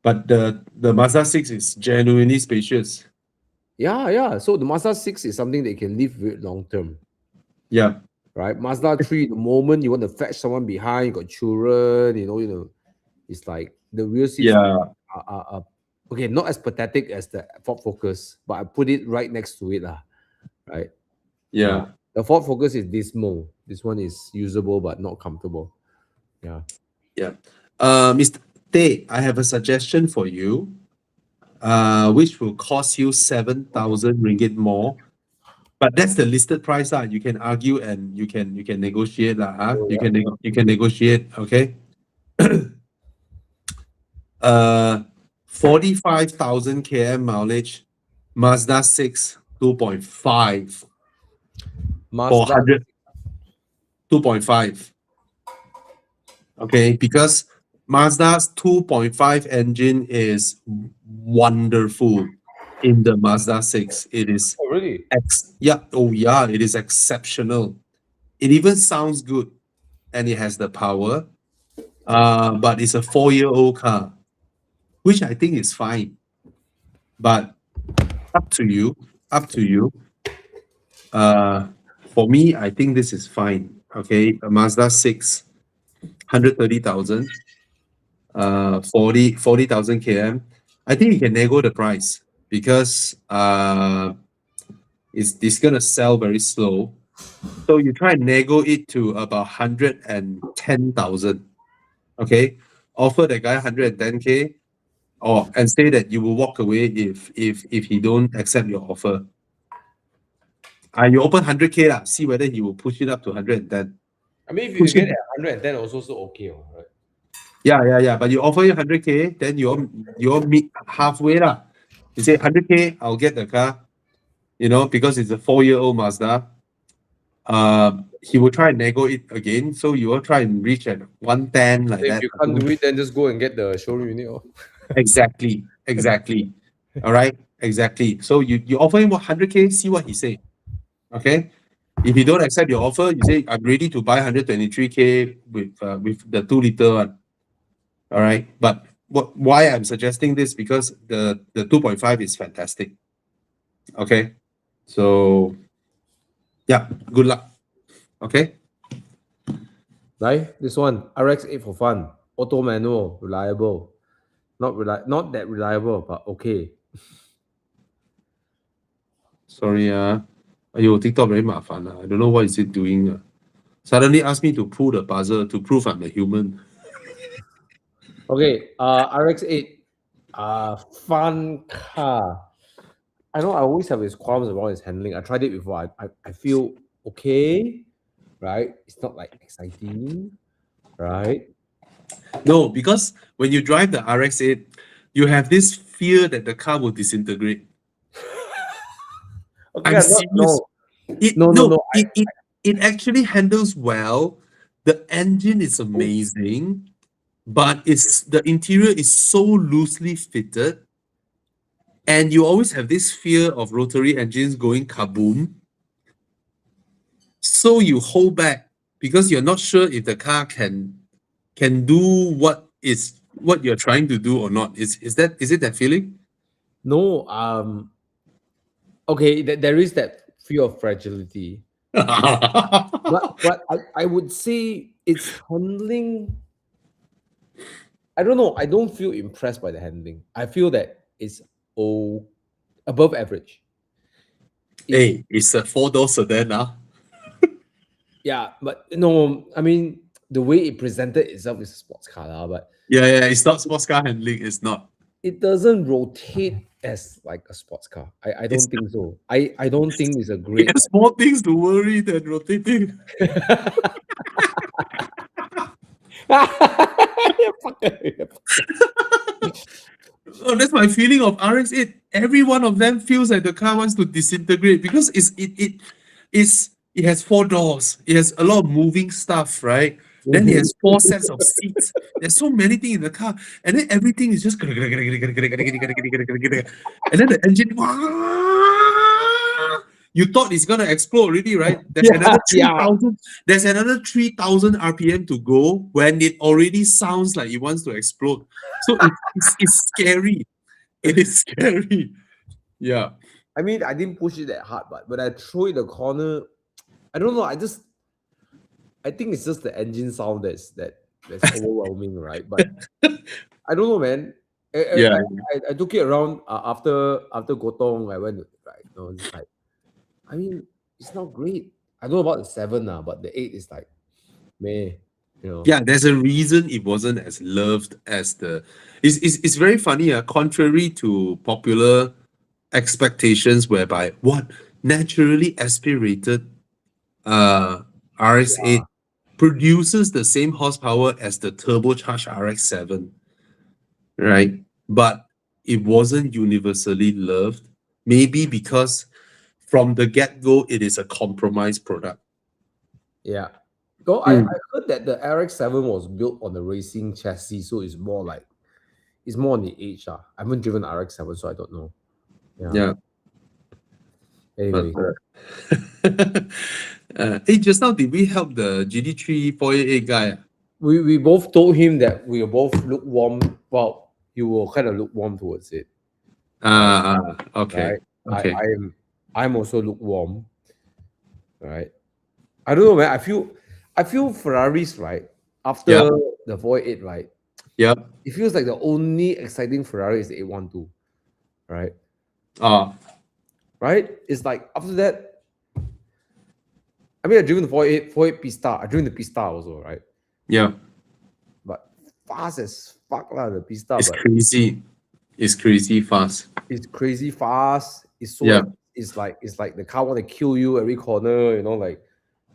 But the Mazda 6 is genuinely spacious. Yeah. So the Mazda 6 is something that can live with long term, Yeah, right? Mazda 3, the moment you want to fetch someone behind, you got children, it's like the rear seats yeah, are okay, not as pathetic as the Ford Focus, but I put it right next to it, right? yeah. The Ford Focus is dismal. This one is usable but not comfortable. Yeah. Yeah. Mr. Tay, I have a suggestion for you, which will cost you 7,000 ringgit more. But that's the listed price. You can argue and you can negotiate. Oh, You yeah. you can negotiate, okay? 45,000 km mileage, Mazda 6 2.5 for Mazda 100 2.5. Okay, because Mazda's 2.5 engine is wonderful in the Mazda 6. It is Oh, really? it is exceptional. It even sounds good and it has the power. But it's a 4-year-old car, which I think is fine. But up to you. Up to you. For me, I think this is fine. Okay, a Mazda 6, 130,000. 40,000 km. I think you can nego the price because it's gonna sell very slow. So you try and nego it to about 110,000. Okay, offer the guy 110K, and say that you will walk away if he don't accept your offer. You open 100K lah, see whether he will push it up to 110. I mean, if you Push can it. get at 110, also so okay, right? Yeah. But you offer him 100K, then you all meet halfway lah. You say 100K, I'll get the car. Because it's a 4-year-old Mazda. He will try and nego it again. So you will try and reach at 110 like If that. you can't do it, then just go and get the showroom unit. Oh. Exactly. All right. Exactly. So you offer him 100K, see what he say. Okay. If he don't accept your offer, you say I'm ready to buy 123K with the 2-liter one. All right. But why I'm suggesting this, because the 2.5 is fantastic. Okay. So yeah, good luck. Okay. Right? This one, RX-8 for fun. Auto manual, reliable. Not that reliable, but okay. Sorry, TikTok very 麻烦 I don't know what is it doing. Suddenly ask me to pull the puzzle to prove I'm a human. Okay, RX-8, fun car. I know I always have these qualms around its handling. I tried it before. I feel okay, right? It's not like exciting, right? No, because when you drive the RX-8, you have this fear that the car will disintegrate. Okay, I'm serious. no, It actually handles well. The engine is amazing, but it's the interior is so loosely fitted, and you always have this fear of rotary engines going kaboom. So you hold back because you're not sure if the car can do what you're trying to do or not. Is it that feeling? no. Okay, there is that fear of fragility, but I would say it's handling. I don't know. I don't feel impressed by the handling. I feel that it's above average. Hey, it's a four-door sedan now. Yeah, but no, I mean the way it presented itself is a sports car, lah, but Yeah, it's not sports car handling. It's not. it doesn't rotate as like a sports car. I It's don't think so. I don't think it's a It great. has more things to worry than rotating. You fucker. Oh, that's my feeling of RX-8. Every one of them feels like the car wants to disintegrate because it has four doors. It has a lot of moving stuff, right? Then it has four sets of seats. There's so many things in the car, and then everything is just and then the engine. You thought it's gonna explode already, right? There's another Yeah. 3,000. There's another 3,000 RPM to go when it already sounds like it wants to explode. So it's scary. It is scary. Yeah. I mean, I didn't push it that hard, but when I throw it the corner, I don't know. I think it's just the engine sound that's overwhelming, right? But I don't know, man. Yeah. I took it around after Gotong. I went to, right. No, it's like, I mean, it's not great. I don't know about the 7 now, but the 8 is like, meh, you know. Yeah, there's a reason it wasn't as loved as the. It's very funny. Contrary to popular expectations, whereby what naturally aspirated RX-8 produces the same horsepower as the turbocharged RX-7, right? But it wasn't universally loved. Maybe because from the get-go, it is a compromised product. Yeah. So I heard that the RX-7 was built on the racing chassis, so it's more on the edge. I haven't driven RX-7, so I don't know. Yeah. Anyway, Hey, just now, did we help the GD3 488 guy? we both told him that we were both lukewarm. Well, you were kind of lukewarm towards it, Okay. right? Okay. I'm also lukewarm, right? I don't know, man. I feel Ferraris, right? After Yeah. the 488, right? Yep. It feels like the only exciting Ferrari is the 812, right? Right? It's like after that, I mean, I've driven the 488 Pista. I've driven the Pista also, right? Yeah. But fast as fuck lah, the Pista. It's But crazy. It's crazy fast. it's crazy fast. It's so Yeah. it's like the car want to kill you every corner, you know, like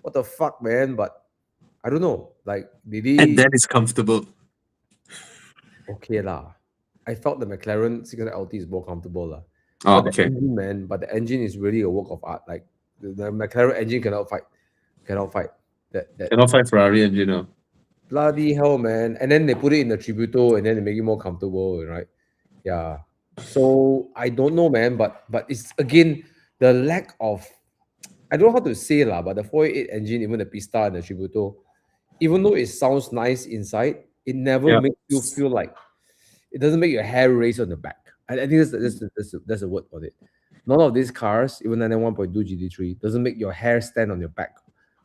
what the fuck, man? But I don't know. Like And that is comfortable. okay lah. I felt the McLaren 600 LT is more comfortable lah. Oh, But the okay. engine, man, but the engine is really a work of art. Like the McLaren engine cannot fight. That Cannot fight Ferrari engine now. bloody hell, man. And then they put it in the Tributo and then they make it more comfortable, right? Yeah. So I don't know, man, but it's again the lack of, I don't know how to say lah, but the 488 engine, even the Pista and the Tributo, even though it sounds nice inside, it never Yeah. makes you feel like, it doesn't make your hair raise on the back. I think that's a word for it. None of these cars, even 91.2 GT3, doesn't make your hair stand on your back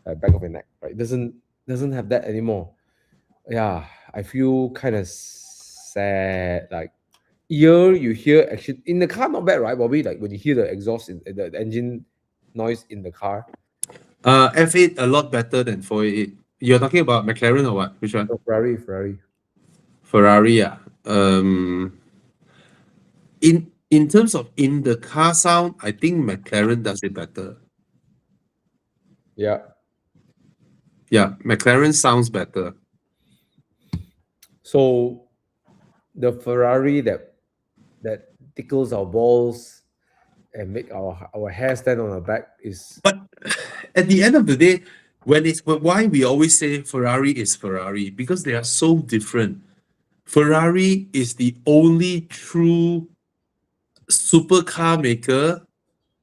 of your neck, right? It doesn't have that anymore. Yeah, I feel kind of sad. Like you hear actually in the car, not bad, right, Bobby? Like when you hear the exhaust the engine noise in the car. F8 a lot better than 488. You're talking about McLaren or what? Which one? Oh, Ferrari. Ferrari, yeah. In terms of in the car sound, I think McLaren does it better. Yeah. Yeah, McLaren sounds better. So the Ferrari that that tickles our balls and make our hair stand on our back is But at the end of the day, why we always say Ferrari is Ferrari, because they are so different. Ferrari is the only true supercar maker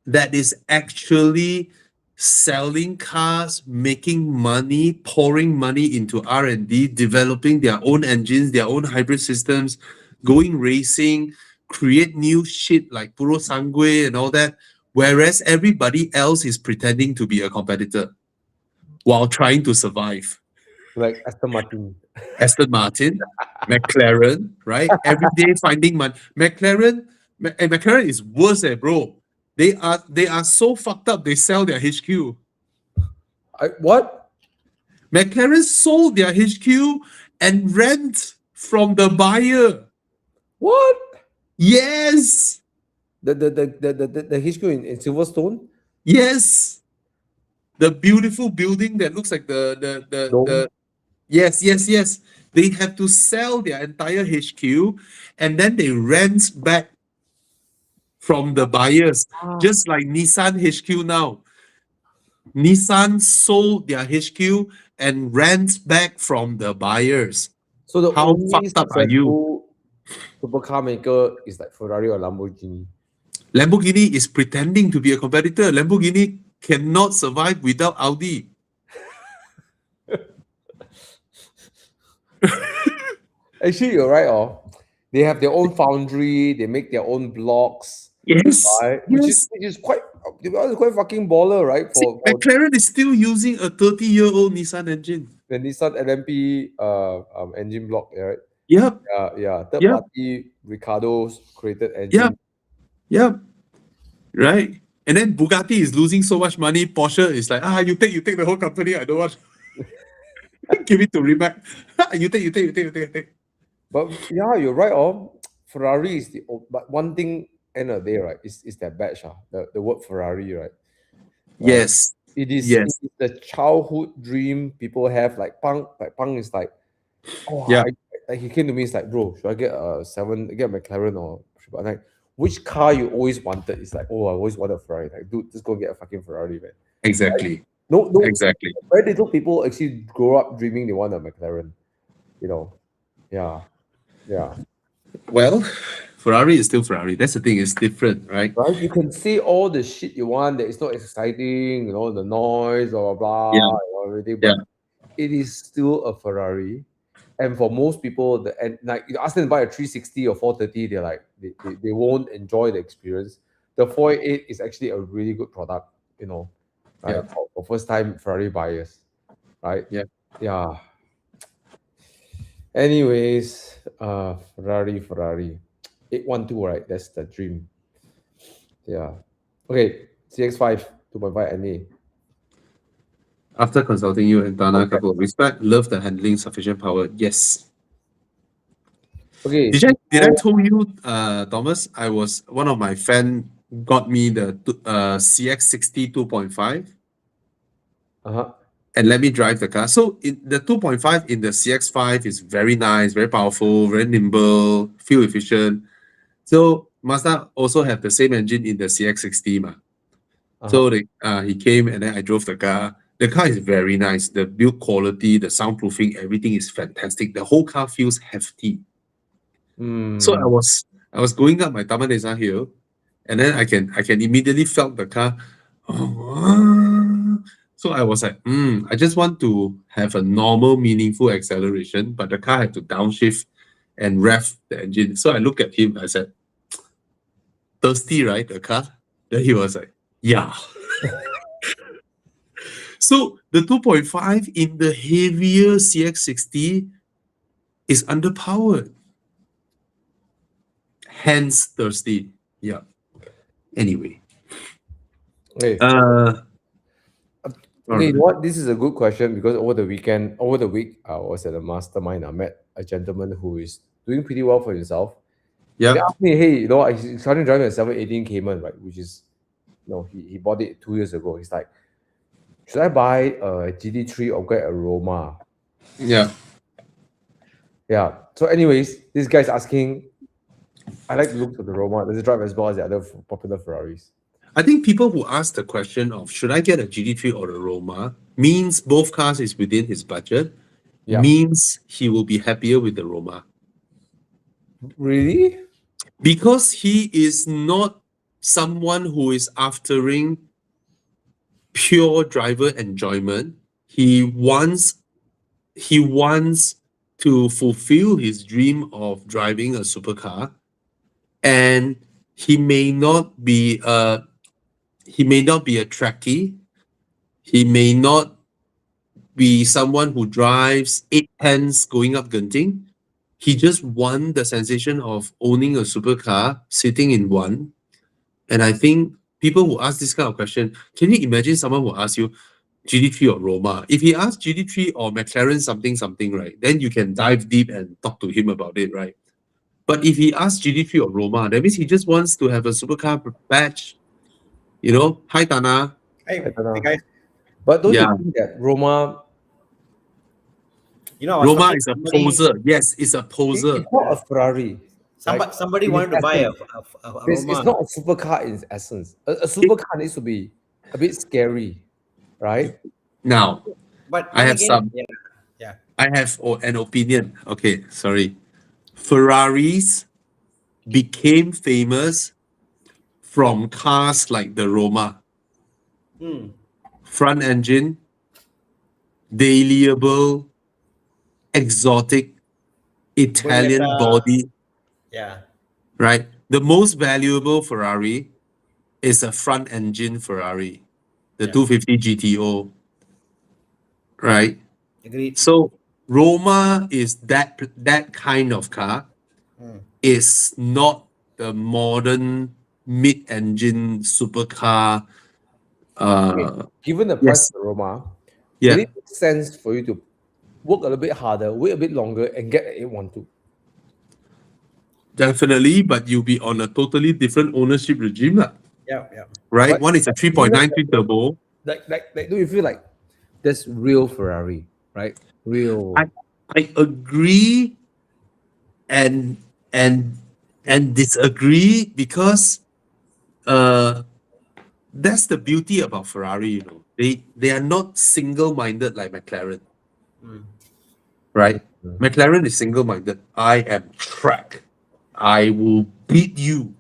that is actually selling cars, making money, pouring money into R&D, developing their own engines, their own hybrid systems, going racing, create new shit like Puro Sangue and all that, whereas everybody else is pretending to be a competitor while trying to survive. like Aston Martin. Aston Martin, McLaren, right? Every day finding money. McLaren is worse, bro. They are so fucked up. They sell their HQ. What? McLaren sold their HQ and rent from the buyer. What? Yes, The HQ in Silverstone? yes. The beautiful building that looks like the Dome? yes. They have to sell their entire HQ and then they rent back from the buyers, Ah. just like Nissan HQ now. Nissan sold their HQ and rents back from the buyers. So the How only fucked up are you? successful supercar maker is like Ferrari or Lamborghini. Lamborghini is pretending to be a competitor. Lamborghini cannot survive without Audi. Actually, you're right. They have their own foundry. They make their own blocks, Yes, right? yes. Which is quite, to be honest, quite fucking baller, right? See, For McLaren is still using a 30-year-old Nissan engine. the Nissan LMP engine block, right? Yep, Yeah. Third yep, party Ricardo's created yep, engine. yep. Right? And then Bugatti is losing so much money. Porsche is like, you take the whole company. I don't want. Give it to Rimac. You take. But yeah, you're right. Ferrari is but one thing end of the day, right? Is that badge, the word Ferrari, right? Yes, It yes, is the childhood dream people have. Like Pang is like, yeah, like he came to me. It's like, bro, should I get get a McLaren or but like which car you always wanted? It's like, oh, I always wanted a Ferrari. Like, dude, just go get a fucking Ferrari, man. exactly, No, exactly. very little people actually grow up dreaming they want a McLaren. You know, yeah. Well, Ferrari is still Ferrari. That's the thing. It's different, right? Right? You can say all the shit you want that it's not exciting, the noise, blah blah Yeah, blah, everything, yeah, but it is still a Ferrari. And for most people, like you ask them to buy a 360 or 430, they're like they won't enjoy the experience. The 488 is actually a really good product, right? Yeah. For first time Ferrari buyers, right? Yeah. Yeah. Anyways, Ferrari. 812, right? That's the dream. Yeah. Okay. CX5 2.5 NA. After consulting you and Dana a couple of weeks back, love the handling, sufficient power. Yes. Okay. Did I told you, Thomas? I was one of my friend got me the CX60 2.5 Uh-huh. and let me drive the car. So the 2.5 in the CX5 is very nice, very powerful, very nimble, fuel efficient. So Mazda also have the same engine in the CX60 ma. So he came and then I drove the car. The car is very nice. The build quality, the soundproofing, everything is fantastic. The whole car feels hefty. So I was going up my Taman Desa hill, and then I can immediately felt the car. So I was like, I just want to have a normal, meaningful acceleration, but the car had to downshift and rev the engine. So I looked at him, I said, thirsty, right, the car? Then he was like, yeah. So the 2.5 in the heavier CX60 is underpowered. Hence thirsty. Yeah. Anyway. Okay. Okay, you know what? This is a good question because over the week, I was at a mastermind. I met a gentleman who is doing pretty well for himself. Yeah. He asked me, hey, he's starting driving a 718 Cayman, right? Which is, he bought it 2 years ago. He's like, should I buy a GT3 or get a Roma? Yeah. Yeah. So, anyways, this guy's asking, I like the looks of the Roma. Does it drive as well as the other popular Ferraris? I think people who ask the question of should I get a GT3 or a Roma means both cars is within his budget, Yeah. means he will be happier with the Roma. Really? Because he is not someone who is aftering pure driver enjoyment. He wants to fulfill his dream of driving a supercar, and he may not be a trekkie. He may not be someone who drives 8 pence going up Genting. He just wants the sensation of owning a supercar, sitting in one. And I think people who ask this kind of question, can you imagine someone who asks you GT3 or Roma? If he asks GT3 or McLaren something, right, then you can dive deep and talk to him about it, right? But if he asks GT3 or Roma, that means he just wants to have a supercar badge. Hi Tana. Hey, I don't know. hey guys, But don't Yeah. you think that Roma I was Roma talking is to a somebody, poser. Yes, it's a poser. it's not a Ferrari? somebody In wanted to buy a essence, Roma. It's not a supercar in its essence. A supercar needs to be a bit scary, right? Now, But I then have again, some. yeah. I have an opinion. Okay, sorry. Ferraris became famous from cars like the Roma. Hmm. Front engine, dailyable, exotic, Italian Beretta. body, Yeah. right? The most valuable Ferrari is a front engine Ferrari, the Yeah. 250 GTO, right? Agreed. So Roma is that kind of car. Hmm. Is not the modern mid-engine supercar. Given the price Yes, of the Roma, yeah, would it make sense for you to work a little bit harder, wait a bit longer, and get an 812? definitely. But you'll be on a totally different ownership regime, lah, Yeah, yeah. right? But One is a isn't that 3.93 turbo. like do you feel like that's real Ferrari, right? Real. I agree and and disagree because that's the beauty about Ferrari. They are not single-minded like McLaren, Hmm. right? Mm. McLaren is single-minded. I am track. I will beat you.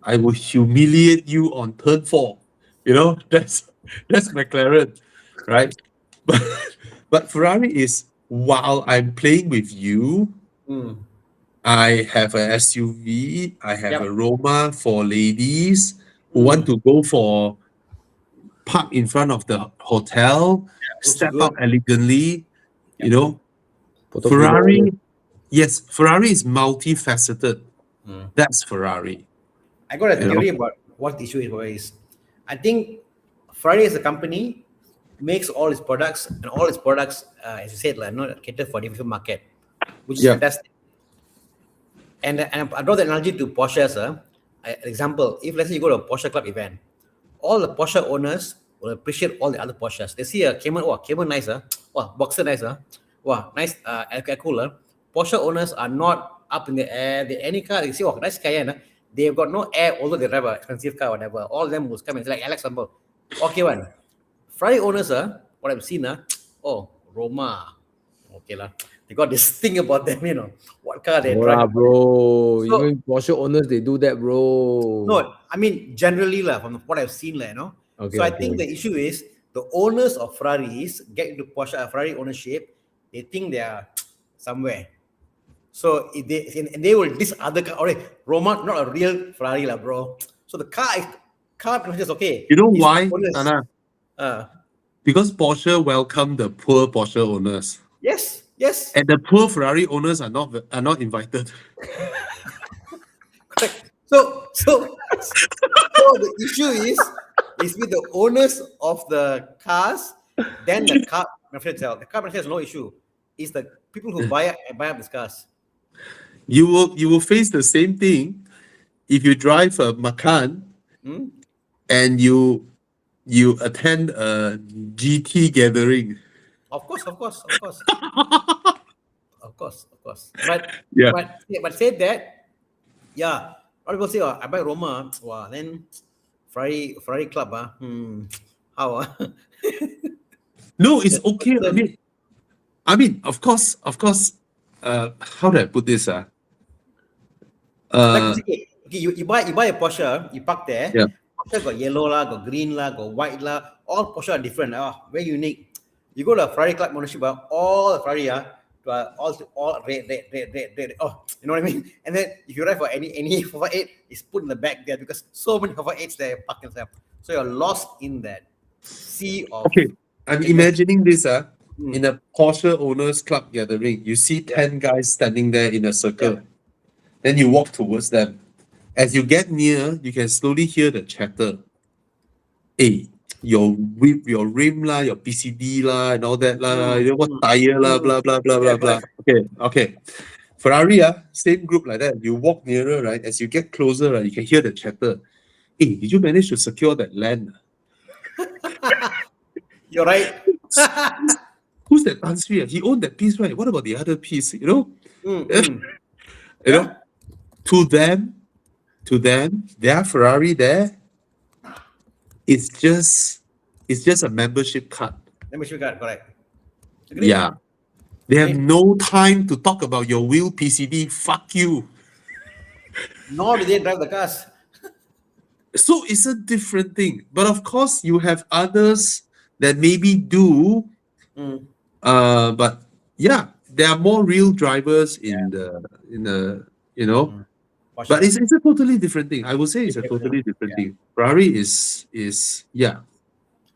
I will humiliate you on turn 4. That's McLaren, right? But Ferrari is, while I'm playing with you, Hmm. I have a SUV, I have Yep. a Roma for ladies who want to go for park in front of the hotel, looks step good. out elegantly, you know. Photo Ferrari, finish. yes, Ferrari is multifaceted. Hmm. That's Ferrari. I got a You know? theory about what the issue is. I think Ferrari as a company makes all its products, and all its products, as you said, like not cater for different market, which is Yeah. fantastic. And I draw the analogy to Porsche. Example, if let's say you go to a Porsche club event, all the Porsche owners will appreciate all the other Porsches. They see a Cayman, Cayman nice, wow, Boxer nice, wow, nice, cooler. Porsche owners are not up in the air. Any car they see, oh, nice Cayenne. They've got no air, although they drive an expensive car, whatever. All of them will come and say, like Alex Humble, okay, one. Ferrari owners, what I've seen, oh, Roma, okay lah. They got this thing about them, what car they drive. Bro. So- Even Porsche owners, they do that, bro. No, I mean generally from what I've seen, Okay, So I think the issue is the owners of Ferraris get into Porsche Ferrari ownership, they think they are somewhere. So if they will this other car, Roma not a real Ferrari lah, bro. So the car is okay. You know It's why, the owners. Tana? Because Porsche welcomed the poor Porsche owners. Yes. And the poor Ferrari owners are not invited. Correct. So the issue is with the owners of the cars, then the car manufacturer itself. The car manufacturer has no issue. It's the people who buy up these cars. You will face the same thing if you drive a Macan Hmm? and you attend a GT gathering. Of course. Of course. But Yeah. but said that, yeah, lot of people say, oh, I buy Roma. Wow, then Ferrari club. How? No, it's okay. Of course, how do I put this? Like you say, okay, you buy a Porsche, you park there. Yeah. Porsche got yellow lah, got green lah, got white lah. All Porsche are different. Very unique. You go to a Ferrari club ownership, all the Ferrari all red. Oh, you know what I mean? And then if you ride for any 448, it's put in the back there because so many 448s there parked themselves. So you're lost in that sea of. Okay, I'm imagining this in a Porsche owners club gathering. You see 10 guys standing there in a circle. Then you walk towards them. As you get near, you can slowly hear the chatter. Hey, your whip, your rim lah, your PCD lah, and all that lah. You know what tire lah, blah blah blah blah blah. Okay. Ferrari same group like that. You walk nearer, right? As you get closer, right, you can hear the chatter. Hey, did you manage to secure that land? You're right. Who's that Tan Sri? He owned that piece, right? What about the other piece? You know? You know? To them, their Ferrari there, it's just a membership card. Membership card, correct. Agree? Yeah. They have no time to talk about your wheel PCD. Fuck you. Nor do they drive the cars. So it's a different thing. But of course, you have others that maybe do. But yeah, there are more real drivers in the you know. But it's a totally different thing. I would say it's a totally different thing. Ferrari is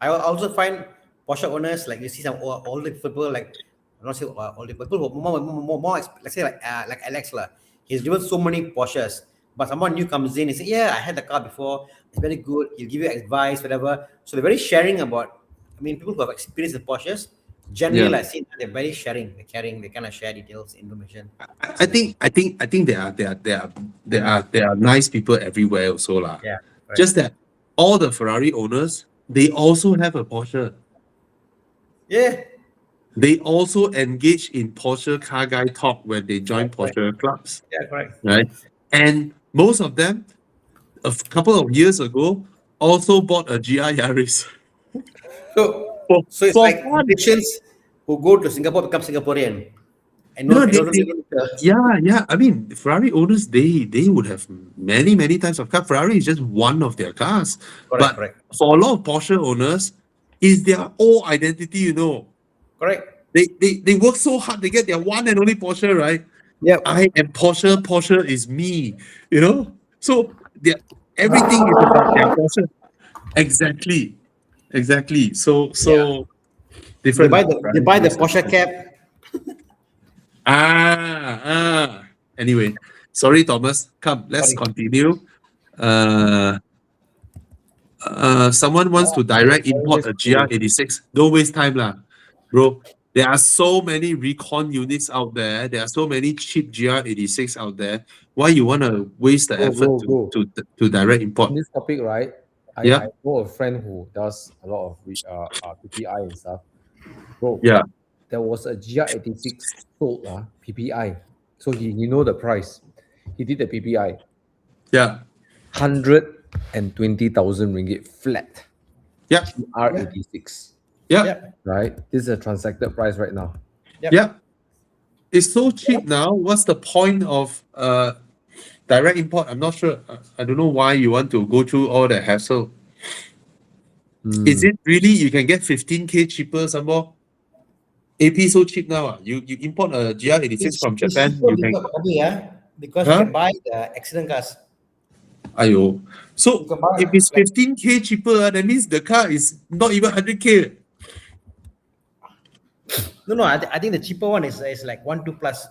I also find Porsche owners, like you see some older people, like I'm not saying older people, more let's say like Alex lah. He's driven so many Porsches, but someone new comes in and say, yeah, I had the car before. It's very good. He'll give you advice, whatever. So they're very sharing about. I mean, people who have experienced the Porsches, generally, I see they're very sharing. They're caring. They kind of share details, information. I think there are nice people everywhere also lah. Yeah. Right. Just that all the Ferrari owners, they also have a Porsche. Yeah. They also engage in Porsche car guy talk when they join Porsche clubs. Yeah, correct. Right? And most of them, a couple of years ago, also bought a GR Yaris. So it's like politicians who go to Singapore become Singaporean. And yeah. I mean, Ferrari owners, they would have many types of cars. Ferrari is just one of their cars. Correct. For a lot of Porsche owners, it's their whole identity, you know. Correct. They work so hard, they get their one and only Porsche, right? Yeah. I am Porsche, Porsche is me, you know? So everything is about their Porsche. Exactly. So different. They buy the Porsche cap. Anyway, sorry, Thomas. Come, let's continue. Someone wants to direct import a GR86. Don't waste time, lah, bro. There are so many recon units out there. There are so many cheap GR86 out there. Why you want to waste the effort to direct import? On this topic, right? I know a friend who does a lot of PPI and stuff. Bro, yeah, there was a GR86 sold PPI. So he know the price. He did the PPI. Yeah. 120,000 ringgit flat. Yeah. GR86. Yeah. Right? This is a transacted price right now. Yeah. It's so cheap now. What's the point of direct import? I'm not sure. I don't know why you want to go through all the hassle. Is it really you can get 15K cheaper some more? AP so cheap now. You import a GR86 from Japan. Because you can buy the accident cars. Ayo. So if it's 15K cheaper, that means the car is not even 100K. No. I think the cheaper one is like 1-2 plus.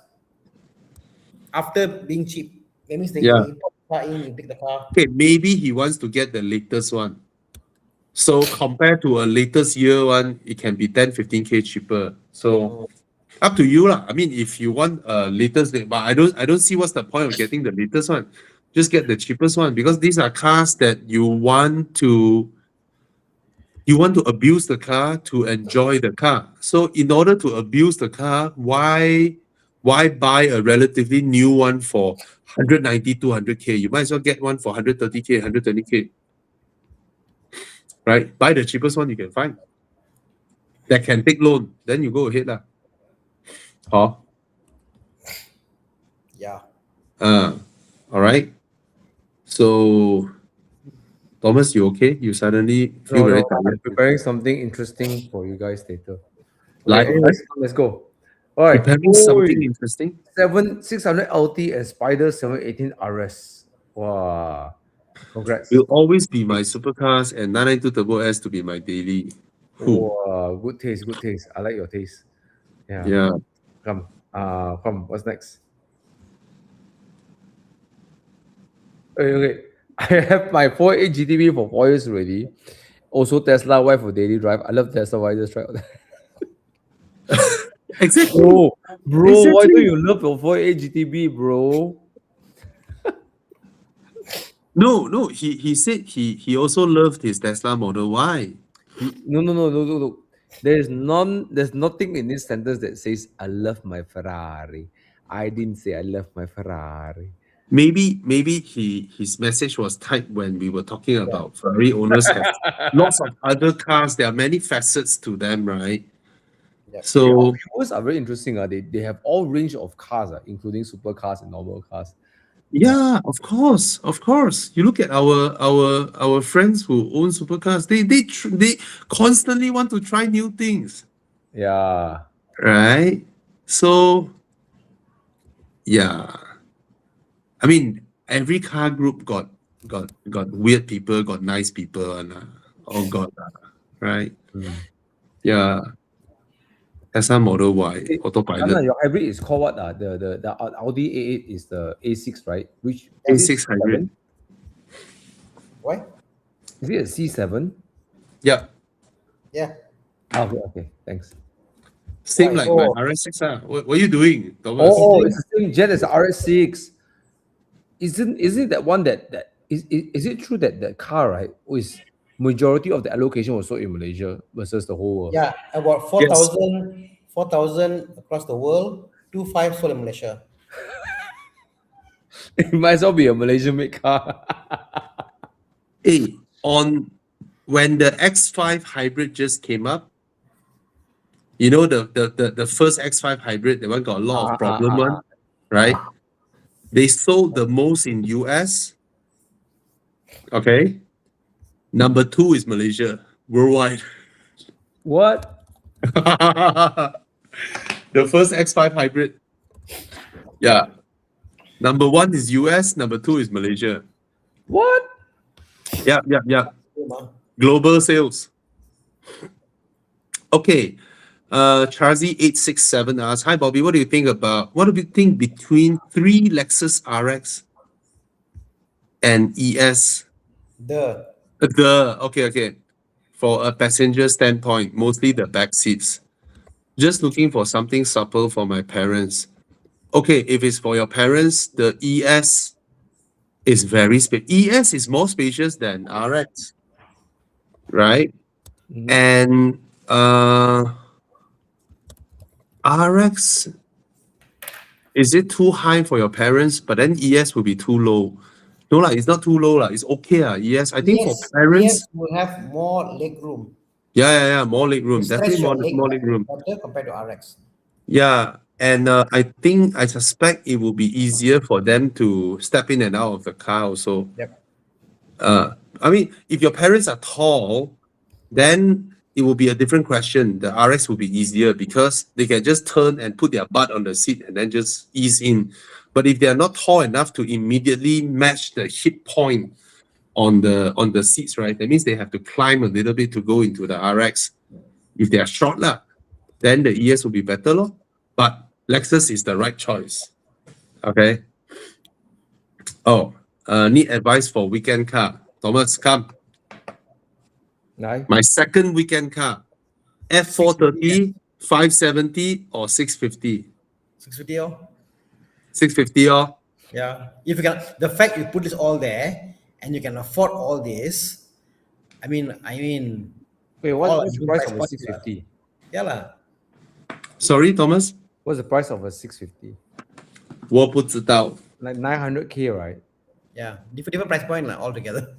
After being cheap, that means they import the car in, you take the car. Okay, maybe he wants to get the latest one. So compared to a latest year one, it can be 10-15K cheaper. So up to you lah. I mean, if you want a latest, but I don't see what's the point of getting the latest one. Just get the cheapest one because these are cars that you want to abuse the car to enjoy the car. So in order to abuse the car, why Why buy a relatively new one for 190, 200K? You might as well get one for 130K, 120K. Right? Buy the cheapest one you can find. That can take loan. Then you go ahead lah. Huh? Yeah. All right. So, Thomas, you okay? You suddenly feel very I'm tired. preparing something interesting for you guys later. Like Okay, what? anyways, let's go. All right. Preparing something interesting? 600 LT and Spider 718 RS. Wow. Congrats. Will always be my supercars and 992 Turbo S to be my daily. Wow, good taste, good taste. I like your taste. Yeah. Come. What's next? Okay. I have my 48 GTB for 4 years already. Also Tesla, wife for daily drive. I love Tesla. Why just try out? Exactly. Bro, why Exactly. do you love your 48 GTB, bro? No. He said he also loved his Tesla Model Y. No. There's nothing in this sentence that says I love my Ferrari. I didn't say I love my Ferrari. Maybe his message was typed when we were talking about Ferrari owners have lots of other cars. There are many facets to them, right? Yep. So Viewers are very interesting. They have all range of cars, including supercars and normal cars. yeah, of course. You look at our friends who own supercars. They constantly want to try new things, Yeah. right? So yeah, I mean every car group got weird people, got nice people, and all got right. Yeah, Tesla Model Y Anna, autopilot your hybrid is called what? The Audi A8 is the A6, right? Which A6 hybrid. Why? Is it a C7? Yeah, Yeah. Okay, thanks. same Why? like my RS6. What are you doing, Thomas? It's the same jet as the RS6. Isn't it that one that is it true that the car, right, is majority of the allocation was sold in Malaysia versus the whole world? Yeah, about 4,000 across the world, 2,500 sold in Malaysia. It might as well be a Malaysian made car. Hey, when the X5 hybrid just came up, you know the first X5 hybrid, the one got a lot of problem one, right? They sold the most in US. Okay. Number 2 is Malaysia worldwide. What? The first X5 hybrid. Yeah. Number 1 is US, number 2 is Malaysia. What? Yeah. Global sales. Okay. Charzy 867 asks, hi Bobby, what do you think between 3 Lexus RX and ES? Okay. For a passenger standpoint, mostly the back seats. Just looking for something supple for my parents. Okay, if it's for your parents, the ES is very ES is more spacious than RX, right? And RX, is it too high for your parents? But then ES will be too low. No, it's not too low. It's okay. ES, I think for parents, will have more leg room. Yeah, more leg room. Stretch Definitely your more leg leg room. better compared to RX. Yeah, and I suspect it will be easier for them to step in and out of the car also. Yep. I mean, if your parents are tall, then it will be a different question. The RX will be easier because they can just turn and put their butt on the seat and then just ease in. But if they are not tall enough to immediately match the hip point on the seats, right? That means they have to climb a little bit to go into the RX. If they are short, then the ES will be better, lor. But Lexus is the right choice. Okay. Oh, need advice for weekend car. Thomas, come. My second weekend car. F430, 570 or 650? 650 oh. 650 or? Yeah. If you can, the fact you put this all there and you can afford all this, I mean. Wait, what's the price of the 650? Yeah lah. Sorry, Thomas? What's the price of a 650? 我不知道。 Like 900K, right? Yeah, different price point lah altogether.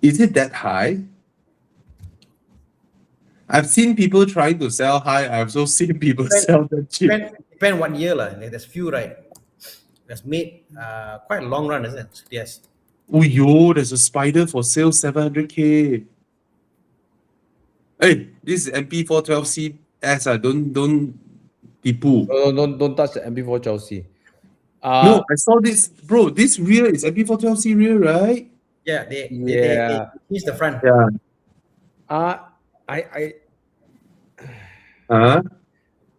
Is it that high? I've seen people trying to sell high. I've also seen people sell that cheap. Depend what year lah. There's few right. That's made quite a long run, isn't it? Yes. Oh yo, there's a spider for sale 700K. Hey, this is MP412CS. Don't tipu. Don't touch the MP4 Chelsea. No, I saw this, bro. This rear is MP412C rear, right? Yeah, they Yeah. change the front. Yeah. I Uh,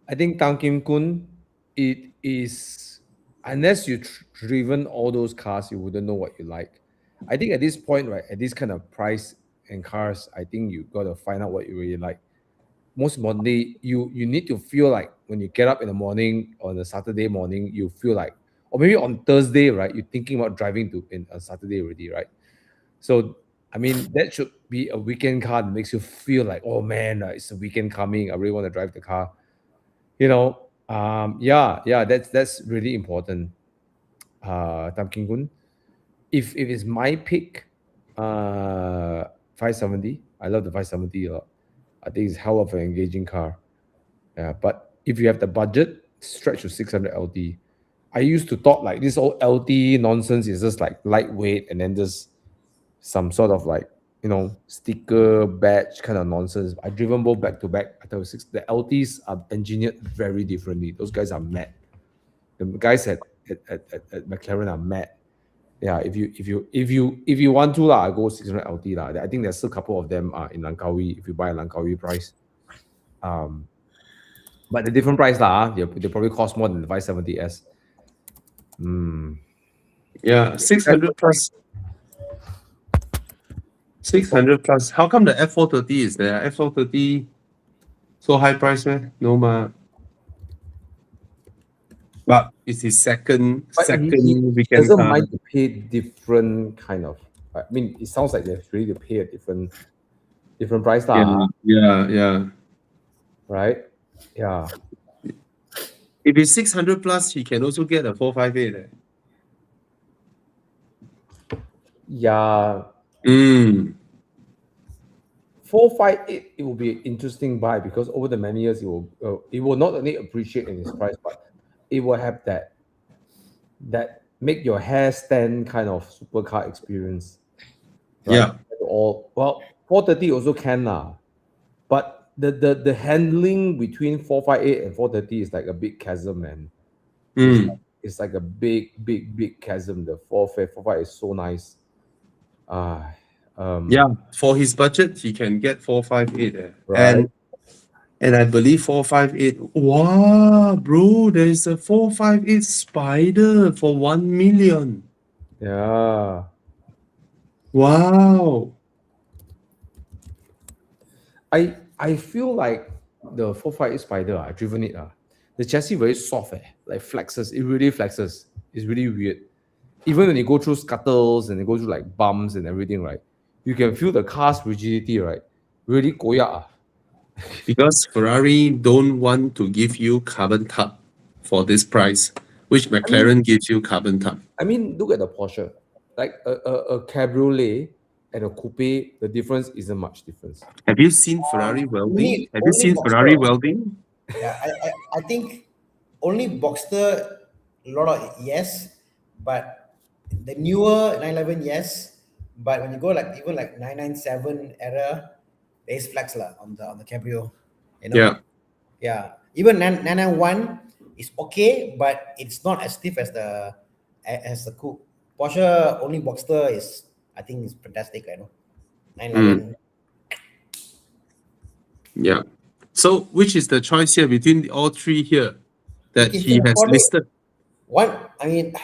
I think Tang Kim Kun, it is, unless you driven all those cars, you wouldn't know what you like. I think at this point, right, at this kind of price and cars, I think you got to find out what you really like. Most importantly, you need to feel like when you get up in the morning on a Saturday morning, you feel like, or maybe on Thursday, right, you're thinking about driving to in a Saturday already, right? So I mean, that should be a weekend car that makes you feel like, oh man, it's a weekend coming. I really want to drive the car. You know, yeah, that's really important. Tam King Kun. If it's my pick, 570. I love the 570 a lot. I think it's hell of an engaging car. Yeah, but if you have the budget, stretch to 600 LT. I used to thought like this old LT nonsense is just like lightweight and then just some sort of like, you know, sticker badge kind of nonsense. I driven both back to back. I thought the LTs are engineered very differently. Those guys are mad. The guys at McLaren are mad. Yeah, if you want to I go 600 LT lah. I think there's still a couple of them in Langkawi if you buy a Langkawi price. But the different price lah. They probably cost more than the 570S. yeah, 600 plus. 600 plus. How come the F430 is there? F430 so high price, man? No ma. But it's his second weekend doesn't car. mind to pay different kind of. I mean, it sounds like they're ready to pay a different price lah. Yeah. Right? Yeah. If it's 600 plus, he can also get a 458. Yeah. 458, it will be an interesting buy because over the many years, it will not only appreciate in its price, but it will have that make your hair stand kind of supercar experience. Right? Yeah. Well, 430 also can lah, but the handling between 458 and 430 is like a big chasm, man. It's like a big chasm. The 458 is so nice. Yeah, for his budget, he can get 458. Right. And I believe 458. Wow, bro, there's a 458 Spider for 1 million. Yeah. Wow. I feel like the 458 Spider, I've driven it. The chassis very soft, like flexes. It really flexes. It's really weird. Even when you go through scuttles and you go through like bumps and everything, right? You can feel the car's rigidity, right? Really koyak. Because Ferrari don't want to give you carbon tub for this price, which McLaren gives you carbon tub. I mean, look at the Porsche. Like a cabriolet and a coupe, the difference isn't much difference. Have you seen Ferrari welding? Have you only seen Boxster. Ferrari welding? Yeah, I think only Boxster, a lot of yes, but the newer 911 yes, but when you go like even like 997 era, there's flex lah on the Cabrio. You know? Yeah. Even 991 is okay, but it's not as stiff as the coupe. Porsche only Boxster is, I think, is fantastic. I know 911. Yeah. So which is the choice here between all three here that If he you has afford it, listed? One, I mean,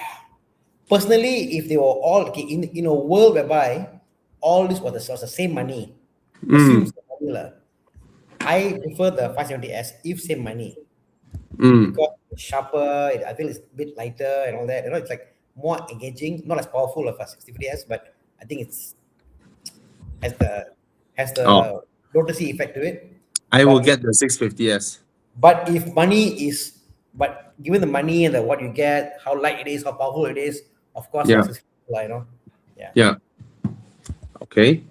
personally, if they were all in a world whereby all this was the same money, assume same money lah, I prefer the 570S if same money because it's sharper. I feel it's a bit lighter and all that. You know, it's like more engaging, not as powerful of a 650S, but I think it's has the rotacy effect to it. I will get the 650S. But if money is But given the money and what you get, how light it is, how powerful it is, of course, Yeah. Lexus, you know. Yeah. Yeah. Okay.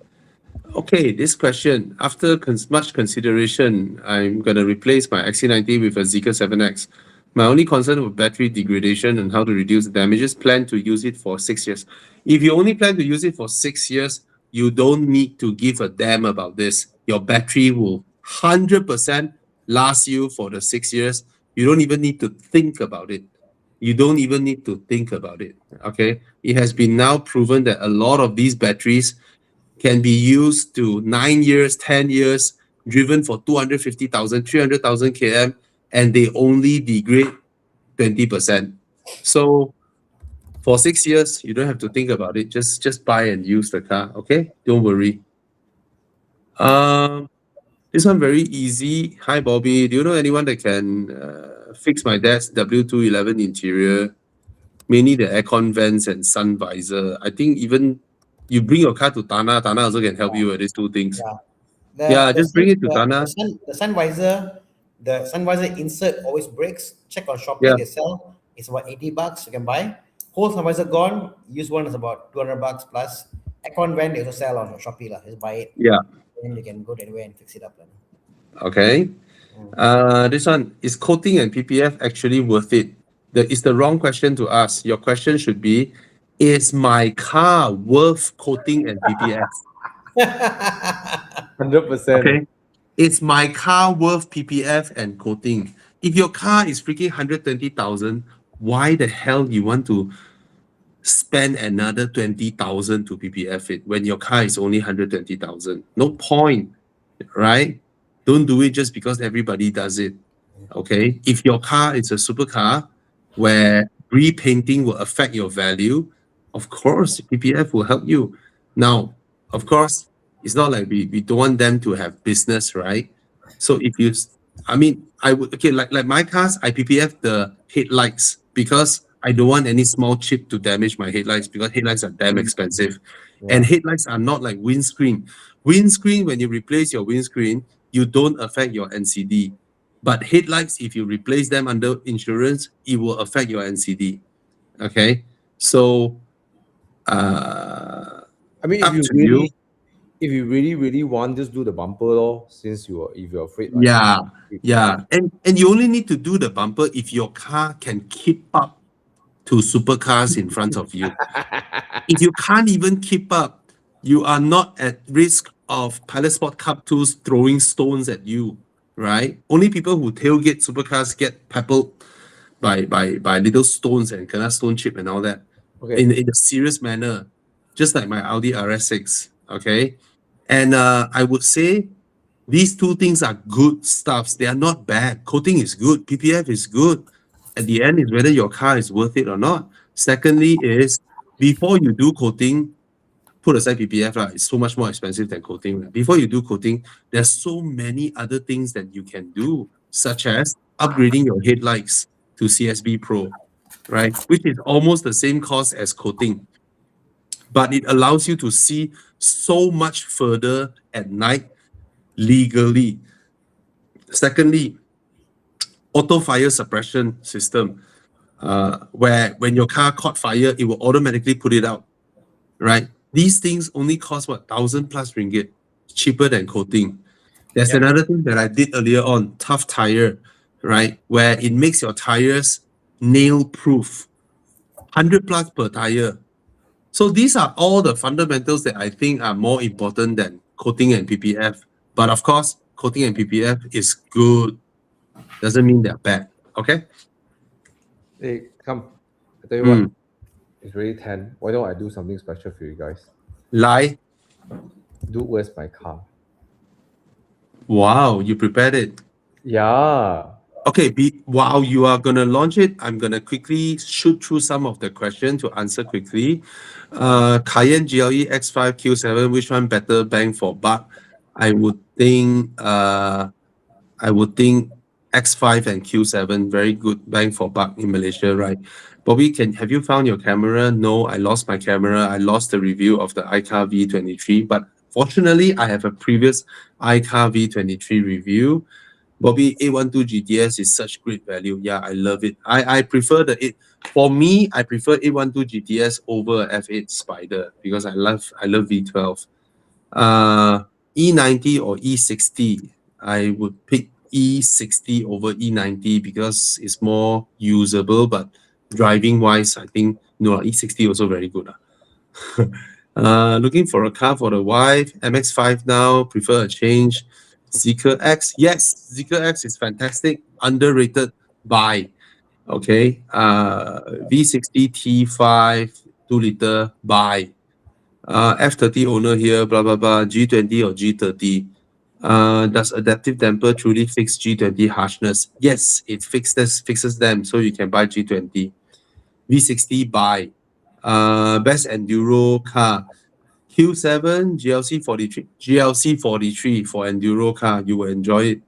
Okay, this question, after much consideration, I'm going to replace my XC90 with a Zeekr 7X. My only concern with battery degradation and how to reduce the damages, plan to use it for 6 years. If you only plan to use it for 6 years, you don't need to give a damn about this. Your battery will 100% last you for the 6 years. You don't even need to think about it. You don't even need to think about it. Okay. It has been now proven that a lot of these batteries can be used to 9 years, 10 years, driven for 250,000, 300,000 km, and they only degrade 20%. So for 6 years, you don't have to think about it. Just buy and use the car. Okay, don't worry. This one very easy. Hi Bobby, do you know anyone that can fix my dad's W211 interior? Mainly the aircon vents and sun visor. I think even you bring your car to Tana also can help you with these two things. Yeah. Yeah, just bring it to Tana. The sun visor insert always breaks. Check on Shopee, Yeah. they sell. It's about $80. You can buy. Whole sun visor gone. Use one is about $200 plus. Aircon vent they also sell on Shopee lah. Just buy it. Yeah. Then you can go anywhere and fix it up. Okay. This one, is coating and PPF actually worth it? It's the wrong question to ask. Your question should be, is my car worth coating and PPF? 100%. Okay. Is my car worth PPF and coating? If your car is freaking 120,000, why the hell you want to spend another 20,000 to PPF it when your car is only 120,000? No point, right? Don't do it just because everybody does it. Okay. If your car is a supercar where repainting will affect your value, of course, PPF will help you. Now, of course, it's not like we don't want them to have business, right? So if you, I mean, I would, okay, like my cars, I PPF the headlights because I don't want any small chip to damage my headlights because headlights are damn expensive. And headlights are not like windscreen. Windscreen, when you replace your windscreen, you don't affect your NCD. But headlights, if you replace them under insurance, it will affect your NCD. Okay, so I mean, up if you to really, you. if you really want, just do the bumper lor. Since if you're afraid, like, Yeah, and you only need to do the bumper if your car can keep up to supercars in front of you. If you can't even keep up, you are not at risk of Pilot Sport Cup 2s throwing stones at you, right? Only people who tailgate supercars get peppered by little stones and kena stone chip and all that Okay. in a serious manner, just like my Audi RS6, okay? And I would say these two things are good stuffs. They are not bad. Coating is good. PPF is good. At the end is whether your car is worth it or not. Secondly is before you do coating, put aside PPF, it's so much more expensive than coating. Before you do coating, there's so many other things that you can do, such as upgrading your headlights to CSB Pro, right? Which is almost the same cost as coating. But it allows you to see so much further at night legally. Secondly, auto fire suppression system, where when your car caught fire, it will automatically put it out, right? These things only cost what, 1,000 plus ringgit, cheaper than coating. There's another thing that I did earlier on, tough tire, right? Where it makes your tires nail proof, 100 plus per tire. So these are all the fundamentals that I think are more important than coating and PPF. But of course, coating and PPF is good. Doesn't mean they're bad. Okay? Hey, come. I tell you what. It's really 10. Why don't I do something special for you guys? Lie. Do where's my car? Wow, you prepared it. Yeah. Okay, while you are gonna launch it, I'm gonna quickly shoot through some of the questions to answer quickly. Cayenne GLE X5 Q7, which one better bang for buck? I would think X5 and Q7 very good bang for buck in Malaysia, right? Bobby, have you found your camera? No, I lost my camera. I lost the review of the iCar V23, but fortunately, I have a previous iCar V23 review. Bobby, 812 GTS is such great value. Yeah, I love it. I prefer for me, I prefer 812 GTS over F8 Spider because I love V12. E90 or E60, I would pick E60 over E90 because it's more usable, but driving wise, I think no, E60 also very good. Looking for a car for the wife, MX5 now, prefer a change. Zeekr X, yes, Zeekr X is fantastic, underrated, buy. Okay, V60 T5, 2 liter, buy. F30 owner here, blah, blah, blah, G20 or G30. Does adaptive damper truly fix G20 harshness? Yes, it fixes them, so you can buy G20. V60, buy. Best enduro car. Q7, GLC 43. GLC 43 for enduro car, you will enjoy it.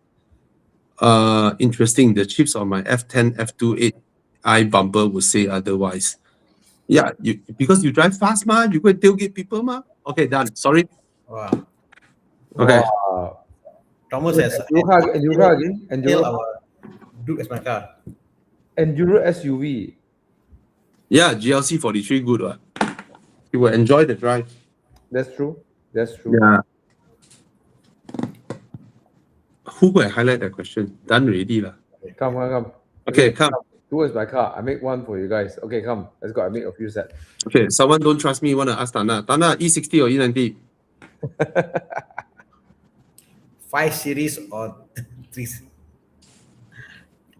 Interesting. The chips on my F10, F28i bumper would say otherwise. Yeah, because you drive fast, ma, you go and tailgate people, ma. Okay, done. Sorry. Wow. Okay. Wow. Thomas Wait, has Enduro car again? still Enduro, our Duke as my car. Enduro SUV. Yeah, GLC 43 good. You will enjoy the drive. That's true. That's true. Yeah. Who will highlight that question? Done already, lah. Come. Okay, come. Towards my car. I make one for you guys. Okay, come. Let's go. I make a few sets. Okay, someone don't trust me, want to ask Tana. Tana, E60 or E90? 5 series or 3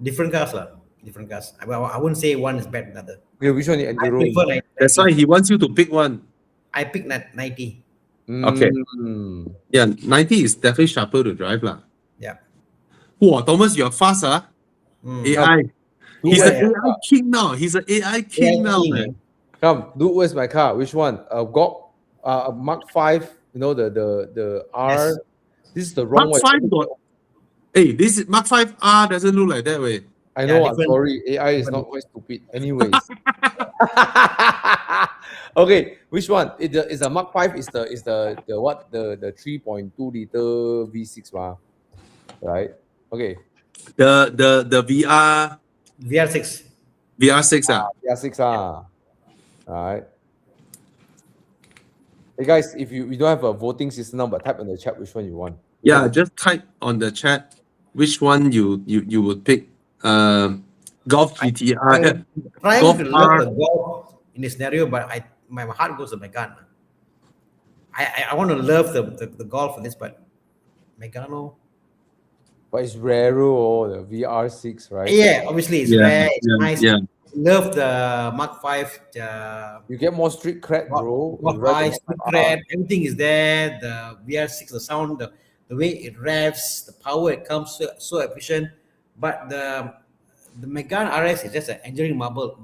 different cars lah. Different cars. I wouldn't say one is better than the other. Okay, which one is I Enduro? prefer 90. That's why he wants you to pick one. I pick 90. Okay. Mm. Yeah, 90 is definitely sharper to drive, lah. Yeah. Wow, Thomas, you're fast, huh? AI. He's Yeah, an AI king now. He's an AI king now, king, man. Come, do where's my car? Which one? Golf, Mark 5, you know, the R. Yes. This is the wrong Mark one. 5 got. Hey, this is Mark 5R doesn't look like that way. I know, I'm different- sorry. AI is not quite stupid. Anyways. Okay, which one? Is the Mark 5 is the what? The 3.2 liter V6 right? Okay. The VR VR6. VR6 Yeah, 6 Alright. Hey guys, if we don't have a voting system now, but type in the chat which one you want. Yeah, just type on the chat which one you would pick. Golf GTR. I'm trying Golf to love R. the golf in this scenario, but my heart goes to Megane. I want to love the golf for this, but Megano. But it's Raro, the VR6, right? Yeah, obviously it's Yeah, rare, it's yeah, nice. yeah. Love the Mark 5, You get more street cred, bro. Mark You ride 5, the speed Mark cred, everything is there. The VR6, the sound, the way it revs, the power it comes so efficient. But the Megane RS is just an engineering marvel.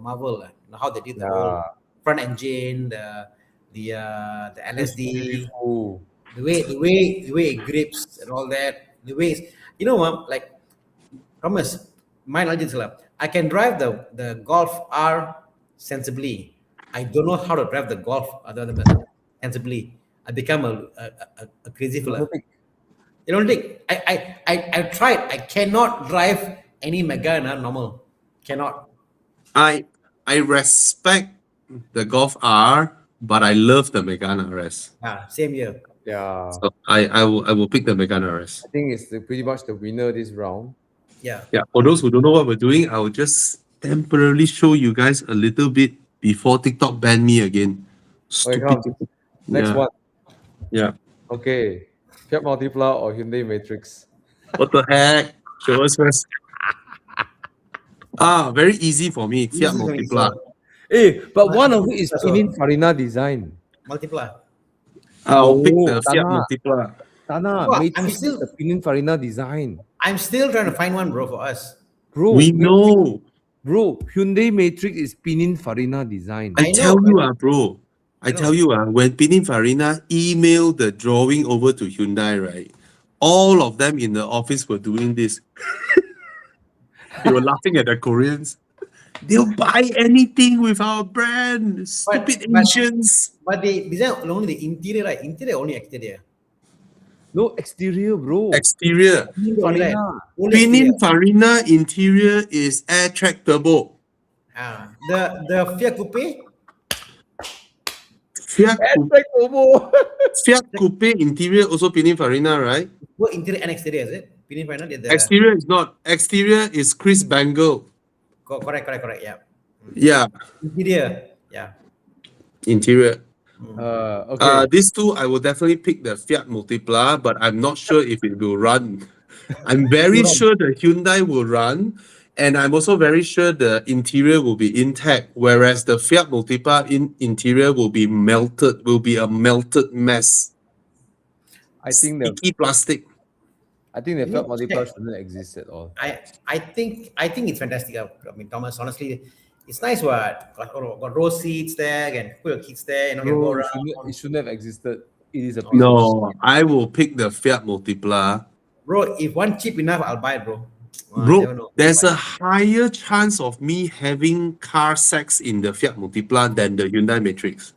How they did the whole Yeah. front engine, the It's LSD, beautiful. the way it grips and all that. The way it's, you know what, like Thomas, my knowledge is like, I can drive the Golf R sensibly. I don't know how to drive the Golf other than sensibly. I become a crazy fella. You don't think I tried. I cannot drive any Megane normal. Cannot. I respect the Golf R, but I love the Megane RS. Same here. Yeah. So I will pick the Megane RS. I think it's pretty much the winner this round. Yeah. Yeah, for those who don't know what we're doing, I will just temporarily show you guys a little bit before TikTok ban me again. come. TikTok. Next Yeah. one. Yeah. Okay. Fiat Multipla or Hyundai Matrix? What the heck? Show us first. Very easy for me. Fiat Easy for me, Multipla. Hey, but one of it is Pininfarina design. Multiply. I'll pick Oh, the Fiat Tana. Multipla. Tana, Wow, Matrix I'm is still- the Pininfarina design. I'm still trying to find one, bro, for us. Bro, We know. Bro, Hyundai Matrix is Pininfarina design. I I tell know, you, bro. I know. tell you, when Pininfarina emailed the drawing over to Hyundai, right? All of them in the office were doing this. They were laughing at the Koreans. They'll buy anything with our brand. Stupid but- Asians. But they design only the interior, right? Interior only exterior. No exterior, bro. Exterior. Farina. Only exterior. Pininfarina interior is air track turbo. The Fiat Coupe, Fiat, Airback turbo. Fiat Coupe interior also Pininfarina, right? what interior and exterior is it? Pininfarina did the Exterior is not. Exterior is Chris Bangle. correct. Yeah. Yeah, Interior. Yeah. interior. Okay. These two, I will definitely pick the Fiat Multipla, but I'm not sure if it will run. I'm very sure the Hyundai will run, and I'm also very sure the interior will be intact, whereas the Fiat Multipla interior will be melted, will be a melted mess. I think the Sticky plastic. Fiat Multipla shouldn't exist at all. I think it's fantastic. I mean, Thomas, honestly, it's nice. What got row seats there, can put your kids there. You know, can go Bro, around. it shouldn't have existed. It is a piece of No, shit. I will pick the Fiat Multipla. Bro, if one cheap enough, I'll buy it, bro. I never Bro, know. there's a higher chance of me having car sex in the Fiat Multipla than the Hyundai Matrix.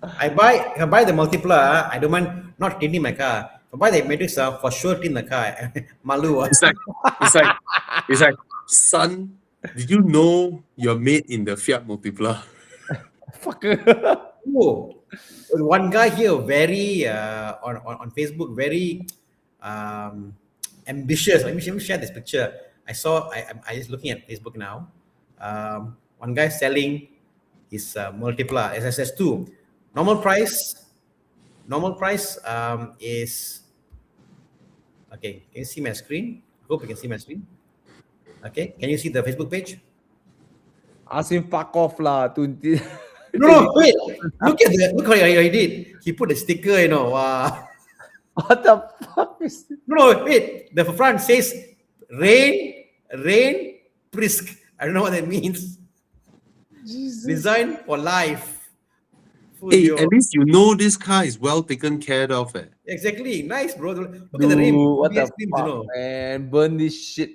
I buy the multipler. I don't mind not tinting my car. If I buy the Matrix, for sure tint the car. Malu. It's like, son, did you know you're made in the Fiat Multipla? Fucker. Oh, one guy here very on Facebook very ambitious. Let me share this picture. I just looking at Facebook now. One guy selling his multipler SSS2. Normal price is okay. Can you see my screen? Hope you can see my screen. Okay, can you see the Facebook page? Ask him fuck off lah. No, wait. Look how he did. He put a sticker, you know. What the fuck is this? No, wait. The front says rain, Prisk. I don't know what that means. Jesus. Design for life. Hey, at least you know this car is well taken care of. Exactly. Nice, bro. Look at Dude, the rim. what the ABS rims, fuck, man? Burn this shit.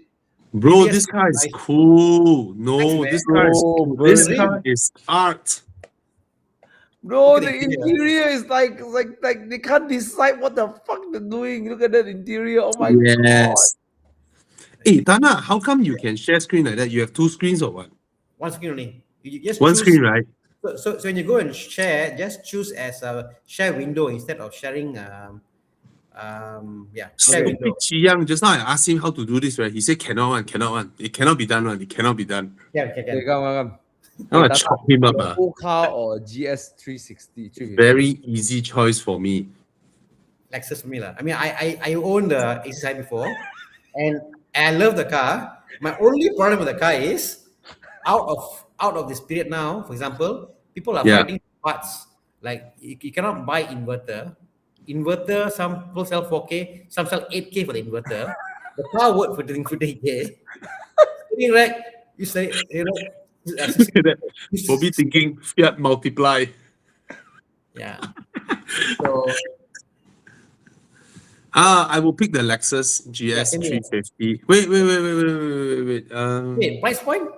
Bro, ABS this car is nice. cool. No, Nice, this man. car is Bro, cool. burn This the car rim. is art. Bro, Look at the the interior. interior is like they can't decide what the fuck they're doing. Look at that interior. Oh my god. Yes. Hey, Tana, how come you can share screen like that? You have two screens or what? One screen only. You just One choose. screen, right? So when you go and share, just choose as a share window instead of sharing. Share window. Stupid Chi Yang, just now I asked him how to do this, right? He said cannot one. It cannot be done one. It cannot be done. Okay, Can. come. I'm gonna Tata, chop him up. Volvo car or GS 360? Very easy choice for me. Lexus for me lah. I mean, I owned the ACI before, and I love the car. My only problem with the car is out of this period now. For example, people are finding parts like you cannot buy inverter. Some people sell 4K, some sell 8K for the inverter. The car work for the 8K. Steering rack, you say Look at that. Bobby thinking Fiat multiply. yeah. So I will pick the Lexus GS same here. 350. Wait. wait, price point?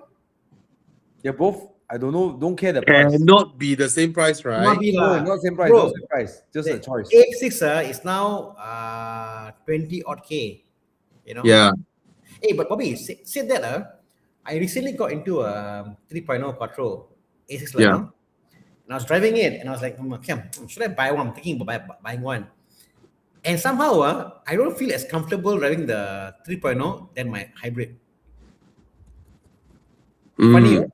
Yeah, both. I don't know. Don't care the price. Cannot be the same price, right? Not be No, lah. not same price. Bro, Not same price. Just a choice. A6 is now 20 odd K. You know? Yeah. Hey, but Bobby, said that I recently got into a 3.0 Quattro A6 level. Yeah. And I was driving it and I was like, should I buy one? I'm thinking about buying one. And somehow I don't feel as comfortable driving the 3.0 than my hybrid. Funny,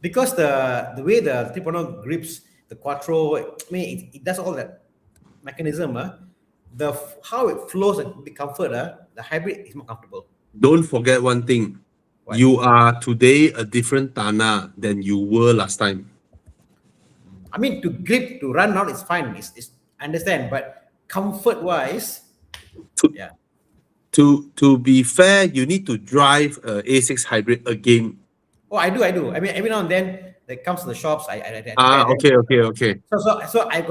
because the way the 3.0 grips the Quattro, I mean, it does all that mechanism. How it flows and the comfort, the hybrid is more comfortable. Don't forget one thing. What? You are today a different Tana than you were last time. I mean, to run out is fine. It's I understand, but comfort-wise, yeah. To be fair, you need to drive a A6 hybrid again. Oh, I do. I mean, every now and then that comes to the shops. I Okay. So I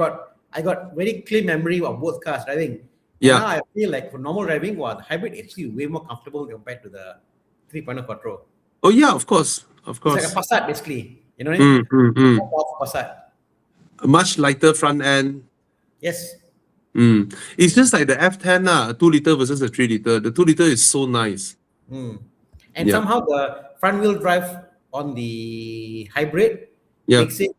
got very clear memory of both cars driving. Yeah. Now I feel like for normal driving, the hybrid is actually way more comfortable compared to the 3.0 Quattro. Oh yeah, of course. It's like a Passat basically. You know what I mean? Mm. Passat. A much lighter front end. Yes. It's just like the F10 2 liter versus the 3 liter. The 2 liter is so nice. Mm. And Yeah. somehow the front wheel drive on the hybrid Yeah. makes it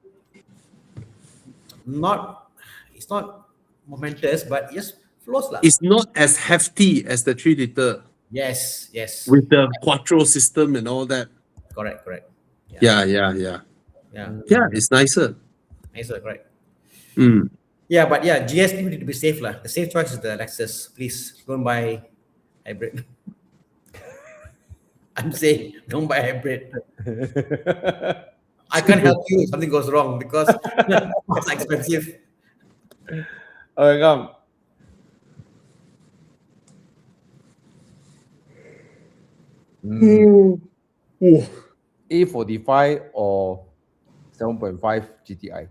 it's not momentous, but just flows lah. It's not as hefty as the 3 liter Yes. with the quattro system and all that. Correct. Yeah. Yeah. Yeah, it's nicer. Nicer, correct. Mm. Yeah, but yeah, GS need to be safe lah. The safe choice is the Lexus. Please don't buy hybrid. I'm saying don't buy hybrid. I can't help you if something goes wrong because it's expensive. Okay, come. A45 or 7.5 GTI.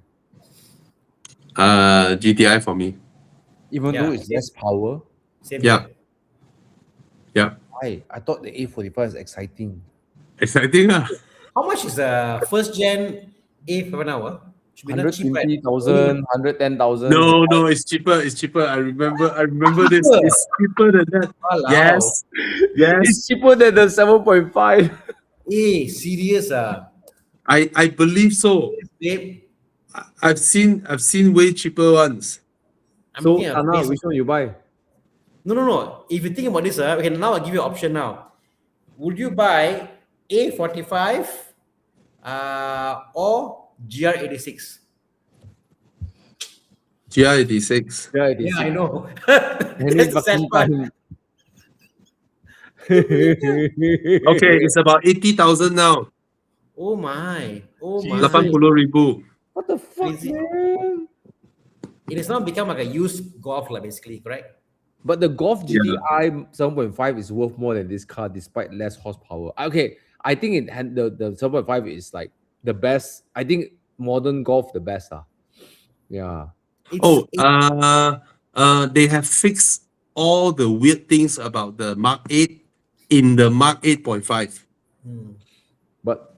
GTI for me. Even Yeah, though it's same. less power. Same Yeah. here. Yeah. Why? I thought the A45 is exciting. Exciting. How much is the first gen A5 now? Should be not cheap, right? 120,000, 110,000. No, it's cheaper. It's cheaper. I remember this. Cheaper? It's cheaper than that. Walao. Yes. It's cheaper than the 7.5. Serious I believe so. babe. I've seen way cheaper ones. I'm So, looking at Anna, base- which one you buy? No. If you think about this, okay, now I'll give you an option now. Would you buy A45 or GR86? GR86. Yeah, it is. Yeah, I know. Henry That's the sad part. Buckingham. Okay, it's about 80,000 now. Oh my. 80,000. What the fuck, Crazy. man? It has now become like a used golf, like basically, correct? But the Golf Yeah. GTI 7.5 is worth more than this car despite less horsepower. Okay, I think the 7.5 is like the best. I think modern Golf the best. Yeah. They have fixed all the weird things about the Mark 8 in the Mark 8.5. But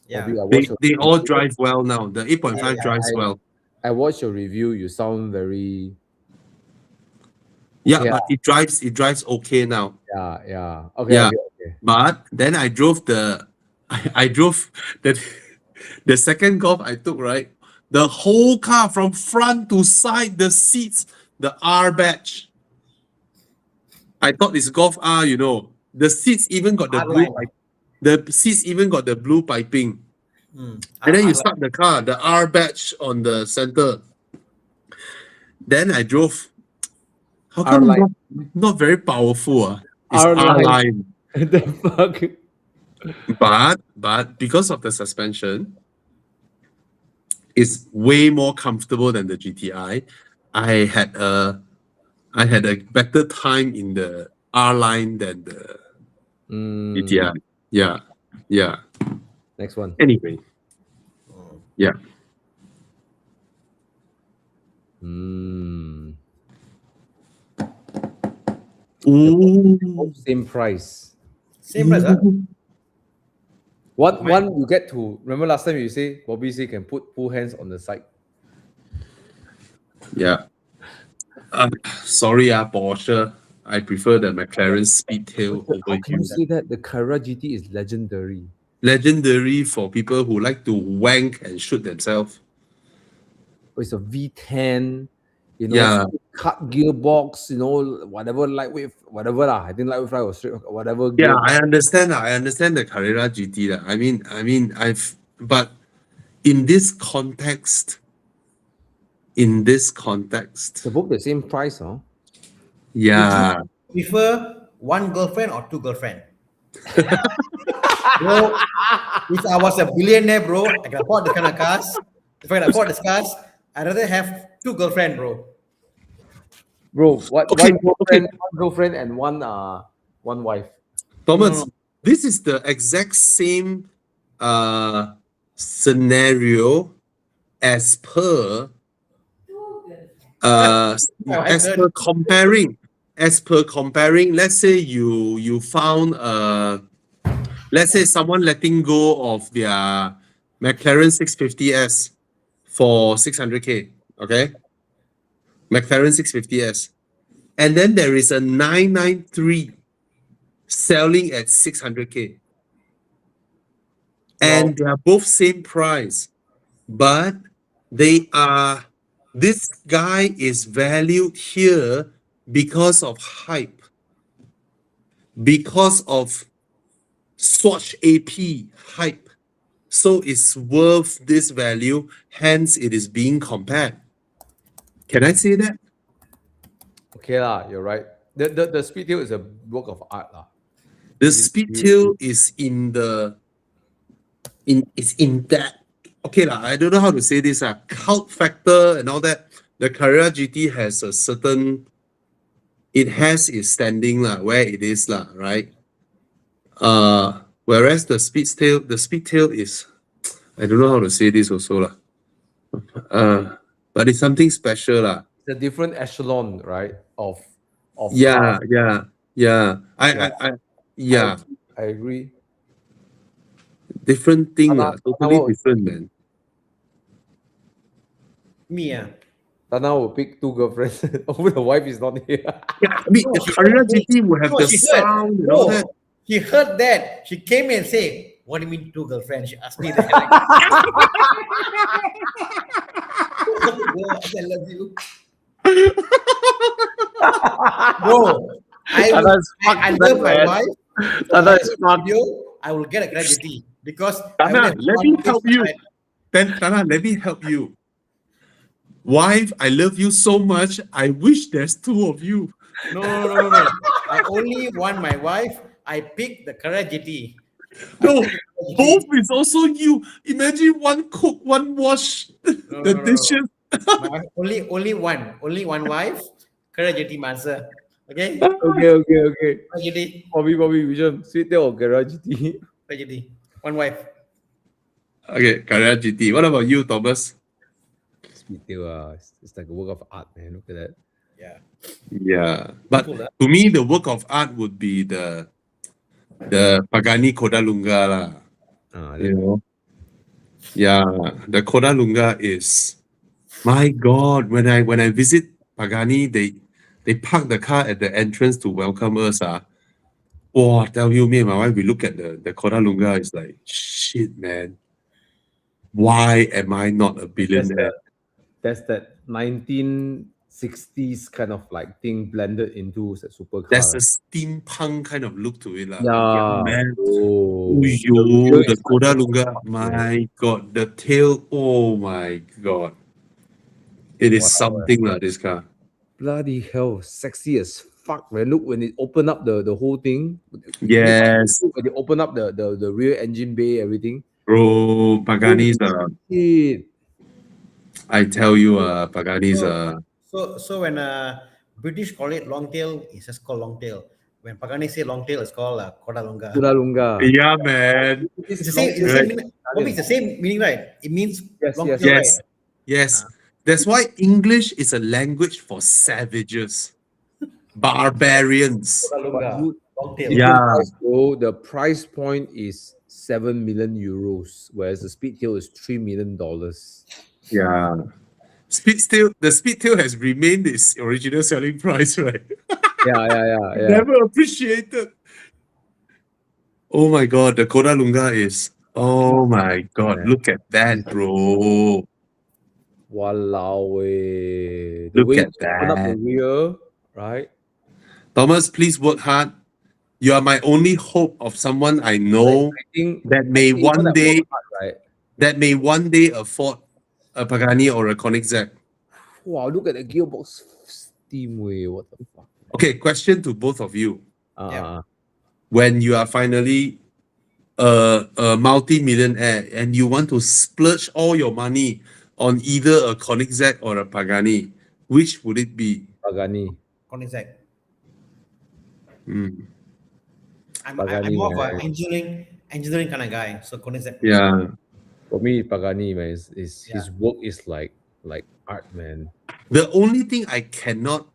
Yeah. Bobby, They all drive well now. The 8.5 drives well. I watched your review. You sound very Yeah, Yeah. but it drives okay now. yeah. Okay, Yeah. okay. But then I drove I drove the second Golf I took, right? The whole car from front to side, the seats, the R badge. I thought it's Golf R, The seats even got the R blue line. pipe. The seats even got the blue piping. Mm. And then you start the car, the R badge on the center. Then I drove. How come R-line. not very powerful? It's R-line. R-line. The fuck? But because of the suspension, it's way more comfortable than the GTI. I had a better time in the R line than the GTI. Yeah. Next one. Anyway, yeah. Ooh. Same price. Same price, huh? One you get to remember last time you say Bobby say can put hands on the side. Yeah. Sorry, Porsche. I prefer the McLaren Speedtail How over can you you. say that? The Carrera GT is legendary. Legendary for people who like to wank and shoot themselves. It's a V10, Yeah. cut gearbox, whatever lightweight, whatever lah. I think lightweight fly was straight, whatever. Yeah, gearbox. I understand. I understand the Carrera GT. But in this context, They're both the same price, huh? yeah. Prefer one girlfriend or two girlfriend? Bro, if I was a billionaire, bro, I can afford this kind of cars. If I can afford these cars, I'd rather have two girlfriend, bro. Bro, Okay, one girlfriend and one wife. Thomas, this is the exact same scenario as per comparing, let's say you found let's say someone letting go of their McLaren 650S for 600K, okay? McLaren 650S. And then there is a 993 selling at 600K. And they are both same price, but this guy is valued here because of hype, because of Swatch AP hype. So it's worth this value, hence it is being compared. Can I say that? Okay lah, you're right. The Speedtail is a work of art lah. The It is Speedtail is in that, okay lah, I don't know how to say this, cult factor and all that. The Carrera GT has a certain, it has its standing lah, where it is lah, right? Whereas the Speedtail is, I don't know how to say this also lah. But it's something special lah. It's a different echelon, right? Of Yeah, art. yeah, yeah. Yeah, I agree. different thing Tana- lah, totally Tana- different, man. Me, Tana will pick two girlfriends. Oh, the wife is not here. Yeah, I mean, No, the she Carrera heard me. GT will have No, the she heard. sound and all that. No, she heard that. She came and say, "What do you mean two girlfriends?" She asked me that. Bro, I love you. Bro, Tana's I fucked, love my man. wife. Tana is If I fucked. video, I will get a gravity because Tana, let me help you. Right. Then, Tana, let me help you. Wife, I love you so much. I wish there's two of you. No. I only want my wife. I pick the Carrera GT. No, both is also you. Imagine one cook, one wash the No. dishes. My wife, only one wife. Carrera GT answer. Okay? Okay. Carrera GT. Bobby, which one? Speedtail or Garage GT? Carrera GT. One wife. Okay, Carrera GT. What about you, Thomas? Speedtail, it's like a work of art, man. Look at that. Yeah. Yeah, but Cool, huh? to me, the work of art would be the Pagani Kodalunga lah. You know, yeah, the Kodalunga is, my God. When I visit Pagani, they park the car at the entrance to welcome us. Oh, I tell you, me and my wife, we look at the Kodalunga. It's like, shit, man. Why am I not a billionaire? That's that 1960s kind of like thing blended into a supercar. There's a steampunk kind of look to it, lah. yeah, man. Oh, Uyo, the is Kodalunga, my God, the tail, oh my God. It is Wow. something lah, this car. bloody hell, sexy as fuck, man. Look when it opened up the whole thing. Yes, When they open up the rear engine bay, everything. bro, Pagani's, Shit. I tell you, Pagani's, So when British call it long tail, it's just called long tail. When Pagani say long tail, it's called Kodalunga. Lunga. yeah, man. It's the same. It's the same meaning. Bobby, it's the same meaning, right? It means Yes, long yes, tail, Yes, right? yes. That's why English is a language for savages, barbarians. Kodalunga, long tail. Yeah. So the price point is 7 million euros, whereas the Speedtail is $3 million. Yeah. The Speedtail has remained its original selling price, right? Yeah. Never appreciated. Oh my God, the Kodalunga is. Oh my God, look at that, bro. Walao eh. The Look way at you open up the that. rear, right? Thomas, please work hard. You are my only hope of someone I know I think that may you know one that day work hard, right? afford a Pagani or a Koenigsegg. Wow, look at the gearbox steam way. What the fuck? Okay, question to both of you. Yeah. When you are finally a multi-millionaire and you want to splurge all your money on either a Koenigsegg or a Pagani, which would it be? Pagani. Koenigsegg. Hmm. I'm Pagani, more of man. an engineering kind of guy. So Koenigsegg. Yeah. For me, Pagani, man, is Yeah. his work is like art, man. The only thing I cannot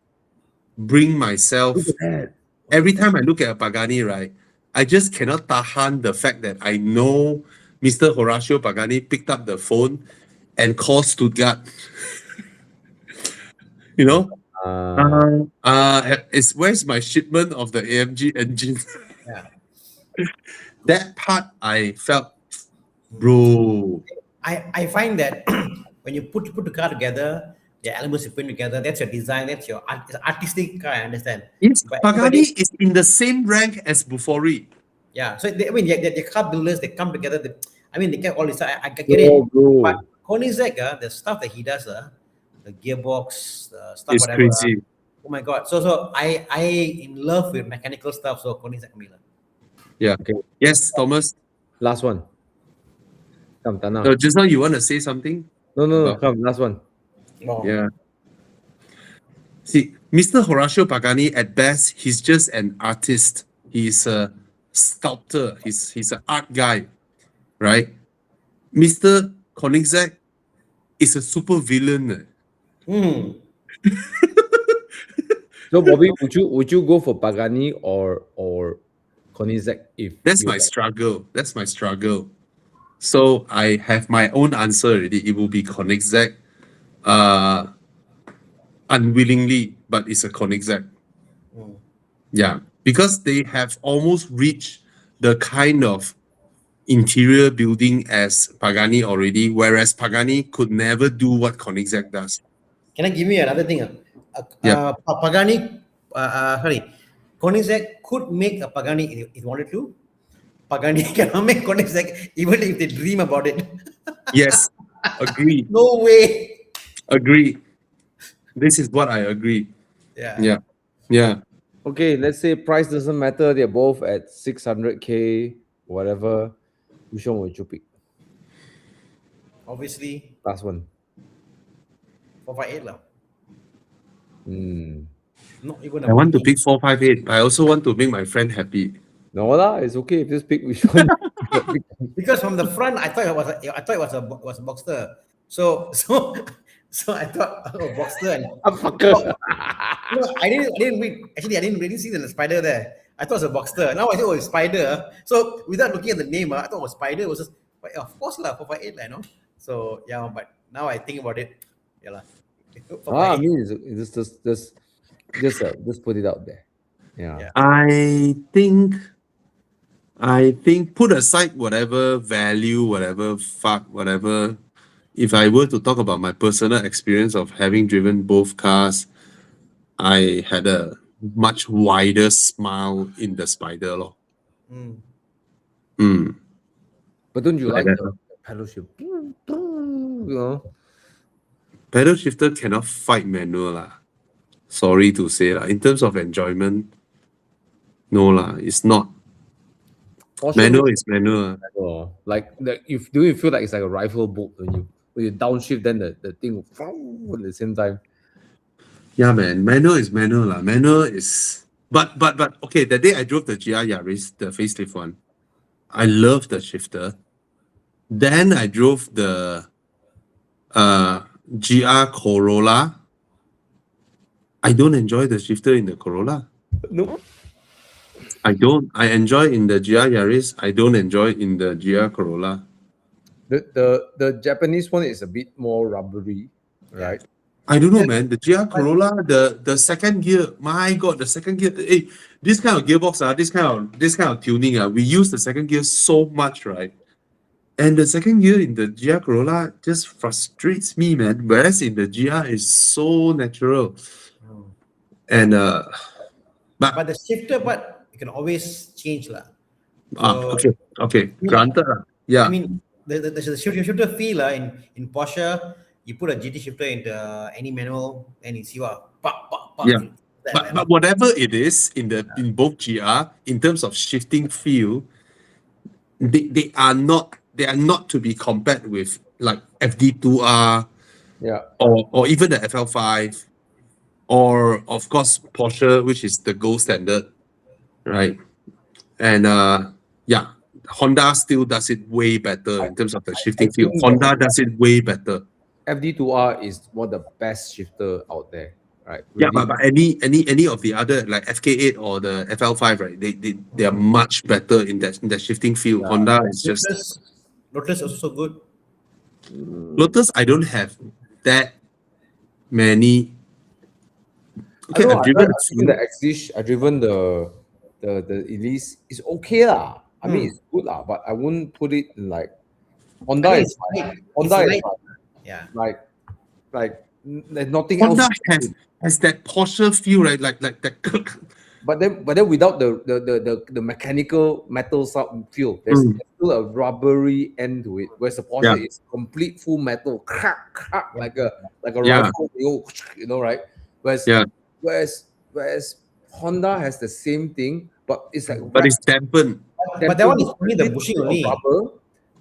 bring myself, Look at that. every time I look at a Pagani, right, I just cannot tahan the fact that I know Mr. Horacio Pagani picked up the phone and called Stuttgart. You know, Uh, it's where's my shipment of the AMG engine? Yeah. That part I felt, bro. I find that when you put the car together, the elements you put together, that's your design, that's your it's artistic car, I understand. It's But everybody, Pagani is in the same rank as Bufori. yeah. So I mean, the car builders, they come together. I mean, they get all this. I get no, it. But bro. Koenigsegg, the stuff that he does, the gearbox, the stuff, It's whatever. crazy. Oh my god! So I in love with mechanical stuff. So Koenigsegg Miller. Yeah. Okay, Yes, Thomas. last one. Come, Tana. Just now you want to say something No, about come, last one. Oh. yeah. See, Mr. Horacio Pagani, at best, he's just an artist. He's a sculptor. He's an art guy, right? Mr. Koenigsegg is a super villain. Hmm. So, Bobby, would you go for Pagani or Koenigsegg if That's you my struggle. That's my struggle. So I have my own answer already. It will be Koenigsegg. Unwillingly, but it's a Koenigsegg. Hmm. Yeah, because they have almost reached the kind of interior building as Pagani already, whereas Pagani could never do what Koenigsegg does. Can I give you another thing? Yeah. Pagani, sorry, Koenigsegg could make a Pagani if it wanted to. Pagani cannot make Koenigsegg even if they dream about it. Yes. Agree. No way. Agree. This is what I agree. Yeah. Yeah. Yeah. okay, let's say price doesn't matter, they're both at 600K, whatever. Which one would you pick? Obviously, Last one. 458 lah. Hmm. Not even a I want to blinking. pick 458. I also want to make my friend happy. No lah, it's okay. Just pick which one. Because from the front, I thought it was a Boxster. So I thought Boxster and Fucker. no, I didn't read. Actually, I didn't really see the spider there. I thought it was a Boxster. Now I thought it was spider. So without looking at the name, I thought it was spider. It was just, but of course lah, 458 lah, you know. So yeah, but now I think about it, yeah lah. I mean, it's just put it out there. Yeah. Yeah. I think put aside whatever value, whatever fuck, whatever. If I were to talk about my personal experience of having driven both cars, I had a much wider smile in the Spider lor. Mm. Mm. But don't you Like like that, the pedal shift? You know? Pedal shifter cannot fight manual lah. Sorry to say lah. In terms of enjoyment, no lah. It's not. Porsche Manual makes is manual. Oh, like if do you feel like it's like a rifle bolt when you downshift, then the thing will at the same time. Yeah, man. Manual is manual lah. Manual is. But okay. That day I drove the GR Yaris, the facelift one. I love the shifter. Then I drove the GR Corolla. I don't enjoy the shifter in the Corolla. No. I don't. I enjoy in the GR Yaris. I don't enjoy in the GR Corolla. The Japanese one is a bit more rubbery, right? I don't know, man. The GR Corolla, the second gear. My God, the second gear. Hey, this kind of gearbox, this kind of tuning, we use the second gear so much, right? And the second gear in the GR Corolla just frustrates me, man. Whereas in the GR is so natural. And But the shifter part, you can always change lah. okay, granted. Yeah. I mean, the shifter feel in Porsche, you put a GT shifter into any manual and you see what, pop, pop, pop. Yeah. That, But whatever it is in both GR, in terms of shifting feel, they are not to be compared with like FD2R Yeah. or even the FL5 or of course Porsche, which is the gold standard, right? And yeah, Honda still does it way better in terms of the shifting feel. think Honda does it way better. FD2R is one of the best shifter out there, right? Yeah, Really. but any of the other like FK8 or the FL5, right? They are much better in that shifting feel. Yeah. Honda is just Lotus also so good. Lotus. I don't have that many Okay, I've driven a I've driven the few. Exige, I've driven the Elise. It's okay lah. I mean, it's good lah, but I wouldn't put it in like Honda I mean, is it's like light. Honda It's is light. Yeah. there's nothing else. Honda has that Porsche feel, right? Like that. But then without the mechanical metal feel, there's still a rubbery end to it. Whereas the Porsche Yeah. is complete full metal, crack, crack, like a Yeah. rifle, you know, right? Whereas Yeah. whereas Honda has the same thing, but it's like But it's dampened. But that one is just only a the little bushing bit of only. rubber,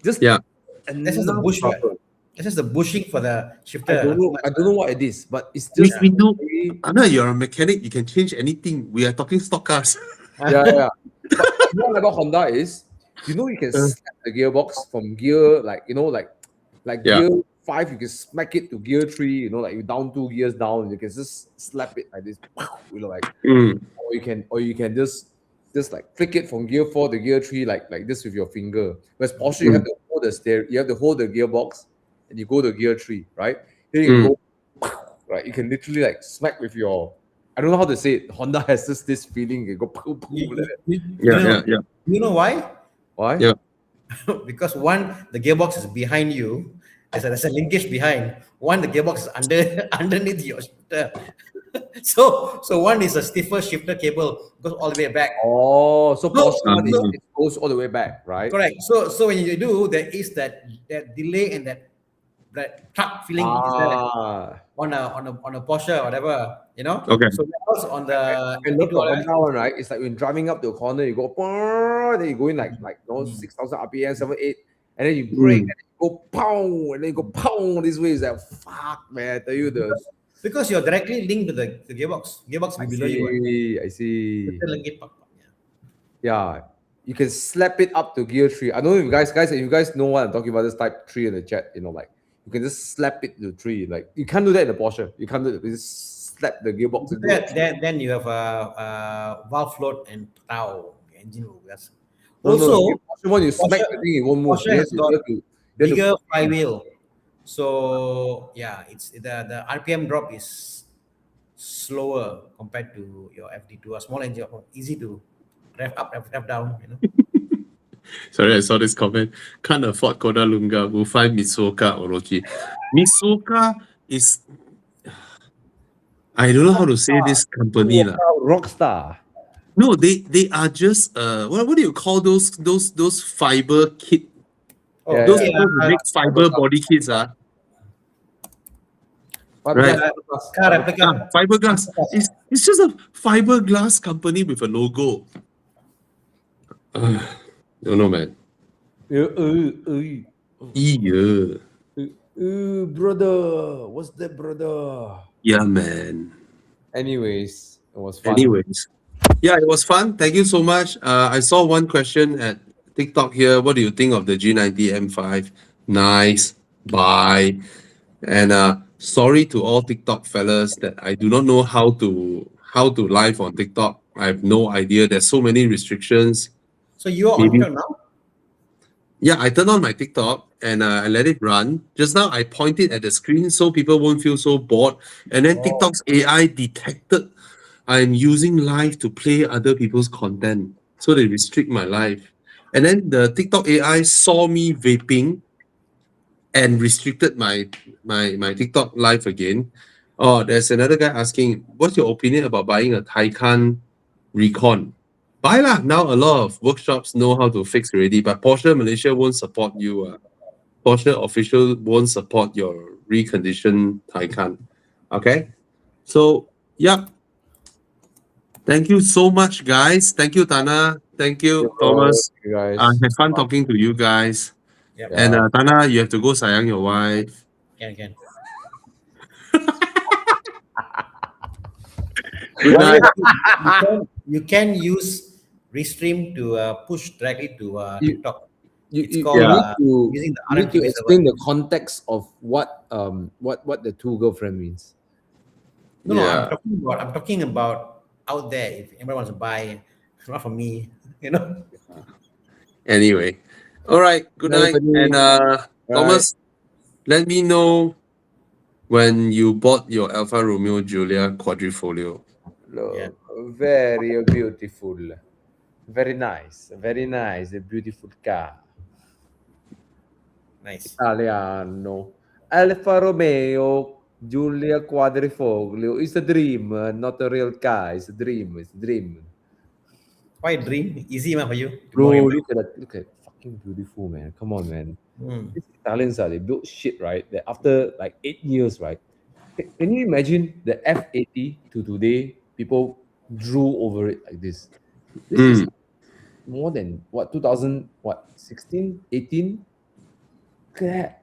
just Yeah. That's just the enough bush, right? rubber. That's just the bushing for the shifter. I don't nothing know. much. I don't know what it is, but it's We, just we know. very- Anna, you're a mechanic. You can change anything. We are talking stock cars. yeah. But what about Honda is, you can slap the gearbox from gear like Yeah. gear 5, you can smack it to gear 3. Like you down 2 gears down, you can just slap it like this. Like Mm. or you can just like flick it from gear 4 to gear 3 like this with your finger. Whereas Porsche, you have to hold the you have to hold the gearbox, and you go to gear 3, right? Then you go right. You can literally like smack with your. I don't know how to say it. Honda has this feeling. You go poo, poo, like that. Yeah. You know why? Why? Yeah. Because one, the gearbox is behind you. There's a linkage behind. One, the gearbox is underneath your shifter. So one is a stiffer shifter cable, goes all the way back. Oh, so No, Porsche one no. it goes all the way back, right? Correct. So when you do, there is that delay and that truck feeling is there on a Porsche or whatever, Okay. So that was on the I love FD2 the or Honda one, right? It's like when driving up the corner, you go, then you go in like 6,000 RPM, 7, 8, and then you brake, and then you go pow, and then you go pow this way. It's like fuck, man. I tell you because you're directly linked to the gearbox. Gearbox will be below you. I see. Better link it, Yeah, you can slap it up to gear 3. I don't know if if you guys know what I'm talking about, just type 3 in the chat. Like you can just slap it to 3. Like you can't do that in the Porsche. You can't do it. You just slap the gearbox. Then you have a valve float and engine room. That's No, also Porsche one you smack Porsche- the thing, it won't move. Porsche has got You have to- bigger flywheel. So yeah, it's the RPM drop is slower compared to your FD2. A small engine, easy to rev up, rev down. Sorry, I saw this comment. Can't afford Koda Lunga. We'll find Mitsuoka Orochi. Mitsuoka is. I don't know how to say this company. Rockstar. No, they are just what do you call those fiber kit? Yeah, Those yeah. people who make fiber body kits right. Car replica. Fiberglass. It's just a fiberglass company with a logo. Don't know, man. Brother, what's that, brother? Yeah, man. Anyways, it was fun. Yeah, it was fun. Thank you so much. I saw one question at TikTok here. What do you think of the G90 M5? Nice. Bye. And sorry to all TikTok fellas that I do not know how to live on TikTok. I have no idea. There's so many restrictions. So you're on TikTok now? Yeah, I turned on my TikTok and I let it run. Just now I pointed at the screen so people won't feel so bored. And then TikTok's AI detected I'm using live to play other people's content. So they restrict my live. And then the TikTok AI saw me vaping and restricted my TikTok live again. Oh, there's another guy asking, what's your opinion about buying a Taycan Recon? Buy lah. Now a lot of workshops know how to fix already, but Porsche Malaysia won't support you. Porsche official won't support your reconditioned Taycan. Okay? So, yeah. Thank you so much, guys. Thank you, Tana. Thank you, Thomas. You guys. I had fun talking to you guys. Yep. And Tana, you have to go sayang your wife. Can. Good night. You can use Restream to push directly to TikTok. You It's called using the need to RMQA explain the context of what the two girlfriend means. No, Yeah. I'm talking about out there. If anyone wants to buy, not for me, Anyway. All right. Good night. And Thomas, let me know when you bought your Alfa Romeo Giulia Quadrifoglio. Look, very beautiful. Very nice. Very nice. A beautiful car. Nice. Italiano. Alfa Romeo Giulia Quadrifoglio. It's a dream, not a real car. It's a dream. It's a dream. Why dream? Easy man for you. to Bro, go in. look at that. Look at fucking beautiful, man. Come on, man. Mm. These Italians they built shit, right? That after like 8 years, right? Can you imagine the F80 to today? People drew over it like this. This is more than what 2000 what 16 18. Look at that.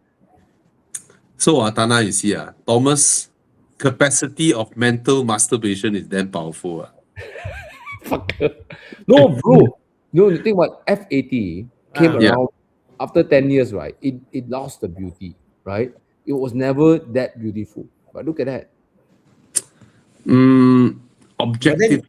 So, Tana, you see, Thomas' capacity of mental masturbation is damn powerful. Fucker. No, bro. No, you think about F80 came Ah. Yeah. around after 10 years, right? It lost the beauty, right? It was never that beautiful. But look at that. Objectively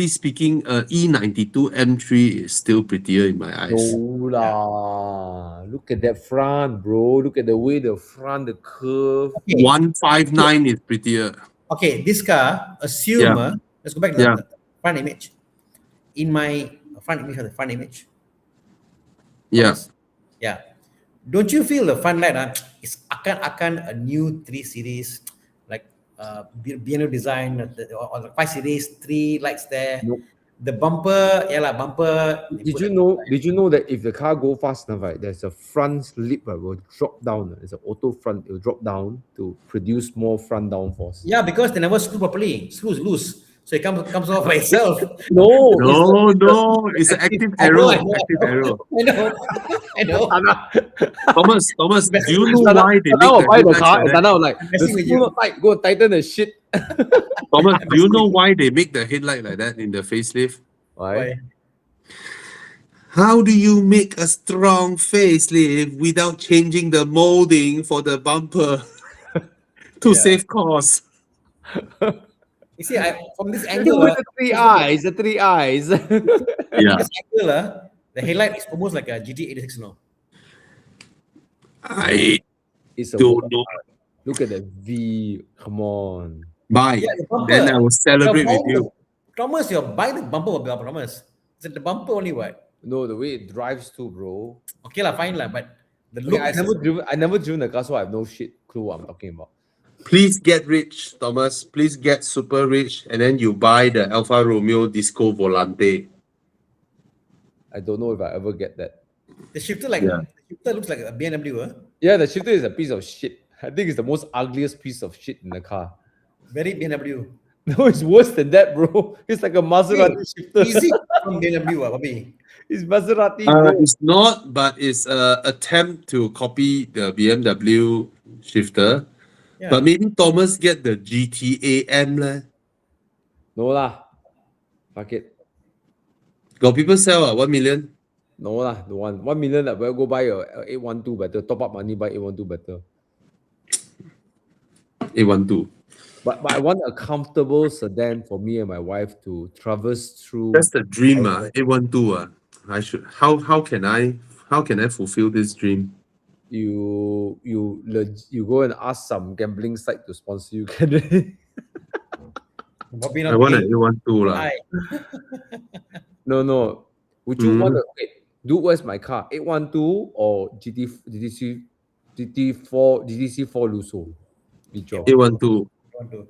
speaking, E92 M3 is still prettier in my eyes. No lah. Look at that front, bro. Look at the way the front, the curve. Okay. 159 is prettier. Okay, this car, assume, let's go back to the front image. In my front image, the front image. Yeah. Yeah. Don't you feel the front light is akan a new 3 Series, like BMW design, or the 5 Series, 3 lights there. Nope. The bumper, bumper. Did you know? Did you know that if the car go fast enough, right, there's a front lip will drop down. There's an auto front. It will drop down to produce more front downforce. Yeah, because they never screw properly. Screws loose, so it comes off by itself. No, It's an active arrow. Active arrow. I know. Thomas, do you know why they make I'll buy the headlights car like and that? then like the messing with screw you. not tight. Go tighten the shit. Thomas, do you know why they make the headlight like that in the facelift? Why? How do you make a strong facelift without changing the molding for the bumper to save costs? You see, from this Look angle, at the three eyes. The three eyes. Yeah, this angle, the headlight is almost like a GT86 now. I It's a don't know. Look at the V. Come on. Buy. Yeah, the bumper. Then I will celebrate The with you. Thomas, you're buying the bumper, Thomas. Is it the bumper only what? No, the way it drives too, bro. Okay lah, fine lah, but the Okay, look. I never driven the car, so I have no shit clue what I'm talking about. Please get rich, Thomas. Please get super rich, and then you buy the Alfa Romeo Disco Volante. I don't know if I ever get that. The shifter looks like a BMW. Yeah, the shifter is a piece of shit. I think it's the most ugliest piece of shit in the car. Very BMW. No, it's worse than that, bro. It's like a Maserati shifter. Easy from BMW, Bobby. It's Maserati, bro. It's not, but it's an attempt to copy the BMW shifter. Yeah. But maybe Thomas get the GTA M lah. No lah. Fuck it. Got people sell 1 million? No lah. The 1 million that will go buy a 812 better. Top up money buy 812 better. 812. But I want a comfortable sedan for me and my wife to traverse through. That's the dream, 812. I should. How can I fulfill this dream? You go and ask some gambling site to sponsor you. Bobby I not want an paying. 812 lah. Aye. No. Would you want to where's my car? 812 or GTC4 Lusso? Which one? 812. Want to.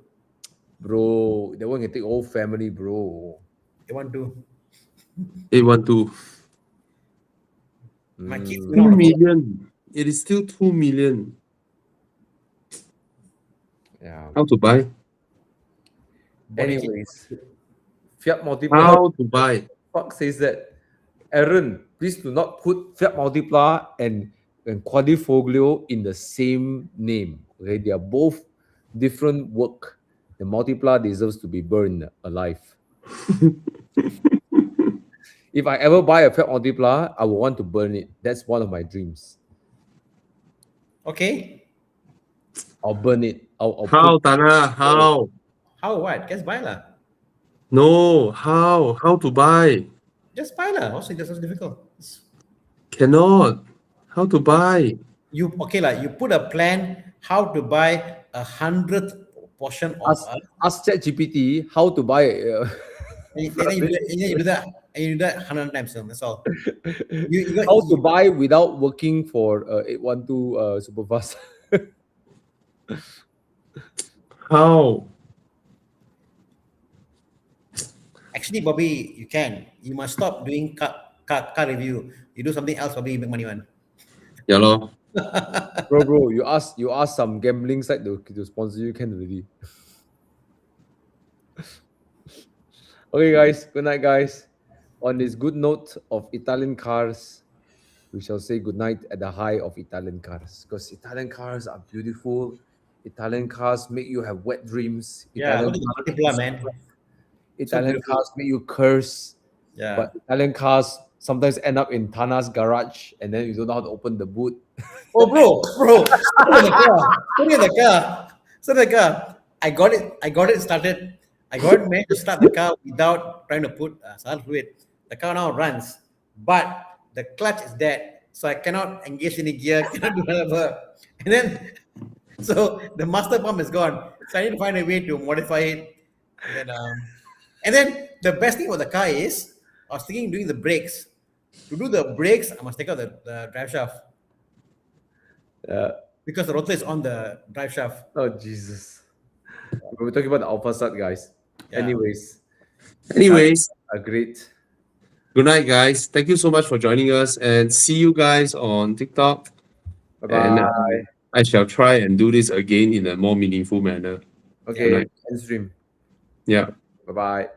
Bro, that one can take whole family, bro. They want to. 812. My kids. 2 million. It is still 2 million. Yeah. How to buy? Anyways, Fiat Multipla. How to buy? Fuck says that. Aaron, please do not put Fiat Multipla and Quadrifoglio in the same name. Okay, they are both different work. The Multipla deserves to be burned alive. If I ever buy a Fiat Multipla, I will want to burn it. That's one of my dreams. Okay. I'll burn it. How, Tana? How? How what? Just buy lah. No, how? How to buy? Just buy lah. Also, that's not difficult. Cannot. How to buy? You okay lah? You put a plan how to buy 100 portion of Ask ChatGPT how to buy. then you do that, and you do that 100 times. So that's all. You got How to buy without working for 812 Superfast. How? actually, Bobby, you can. You must stop doing car review. You do something else, Bobby, you make money one. Yeah, lor. Bro, you ask some gambling site to sponsor you, can already. Okay, guys. Good night, guys. On this good note of Italian cars, we shall say good night at the high of Italian cars. Because Italian cars are beautiful. Italian cars make you have wet dreams. Yeah, Italian look at the multiplier, man. Italian beautiful. cars make you curse. Yeah. But Italian cars sometimes end up in Tana's garage and then you don't know how to open the boot. Oh, bro, put it in the car. Put it in the car. So the car, I got it started. I got it managed to start the car without trying to put solid fluid. The car now runs, but the clutch is dead, so I cannot engage any gear, cannot do whatever. And then, so the master pump is gone. So I need to find a way to modify it. And then the best thing about the car is, I was thinking doing the brakes. To do the brakes, I must take out the drive shaft. Because the rotor is on the drive shaft. Oh, Jesus. We're talking about the Alpha Sat, guys. Yeah. Anyways, great. Good night, guys. Thank you so much for joining us, and see you guys on TikTok. Bye-bye. And I shall try and do this again in a more meaningful manner. Okay, end stream. Yeah. Bye-bye.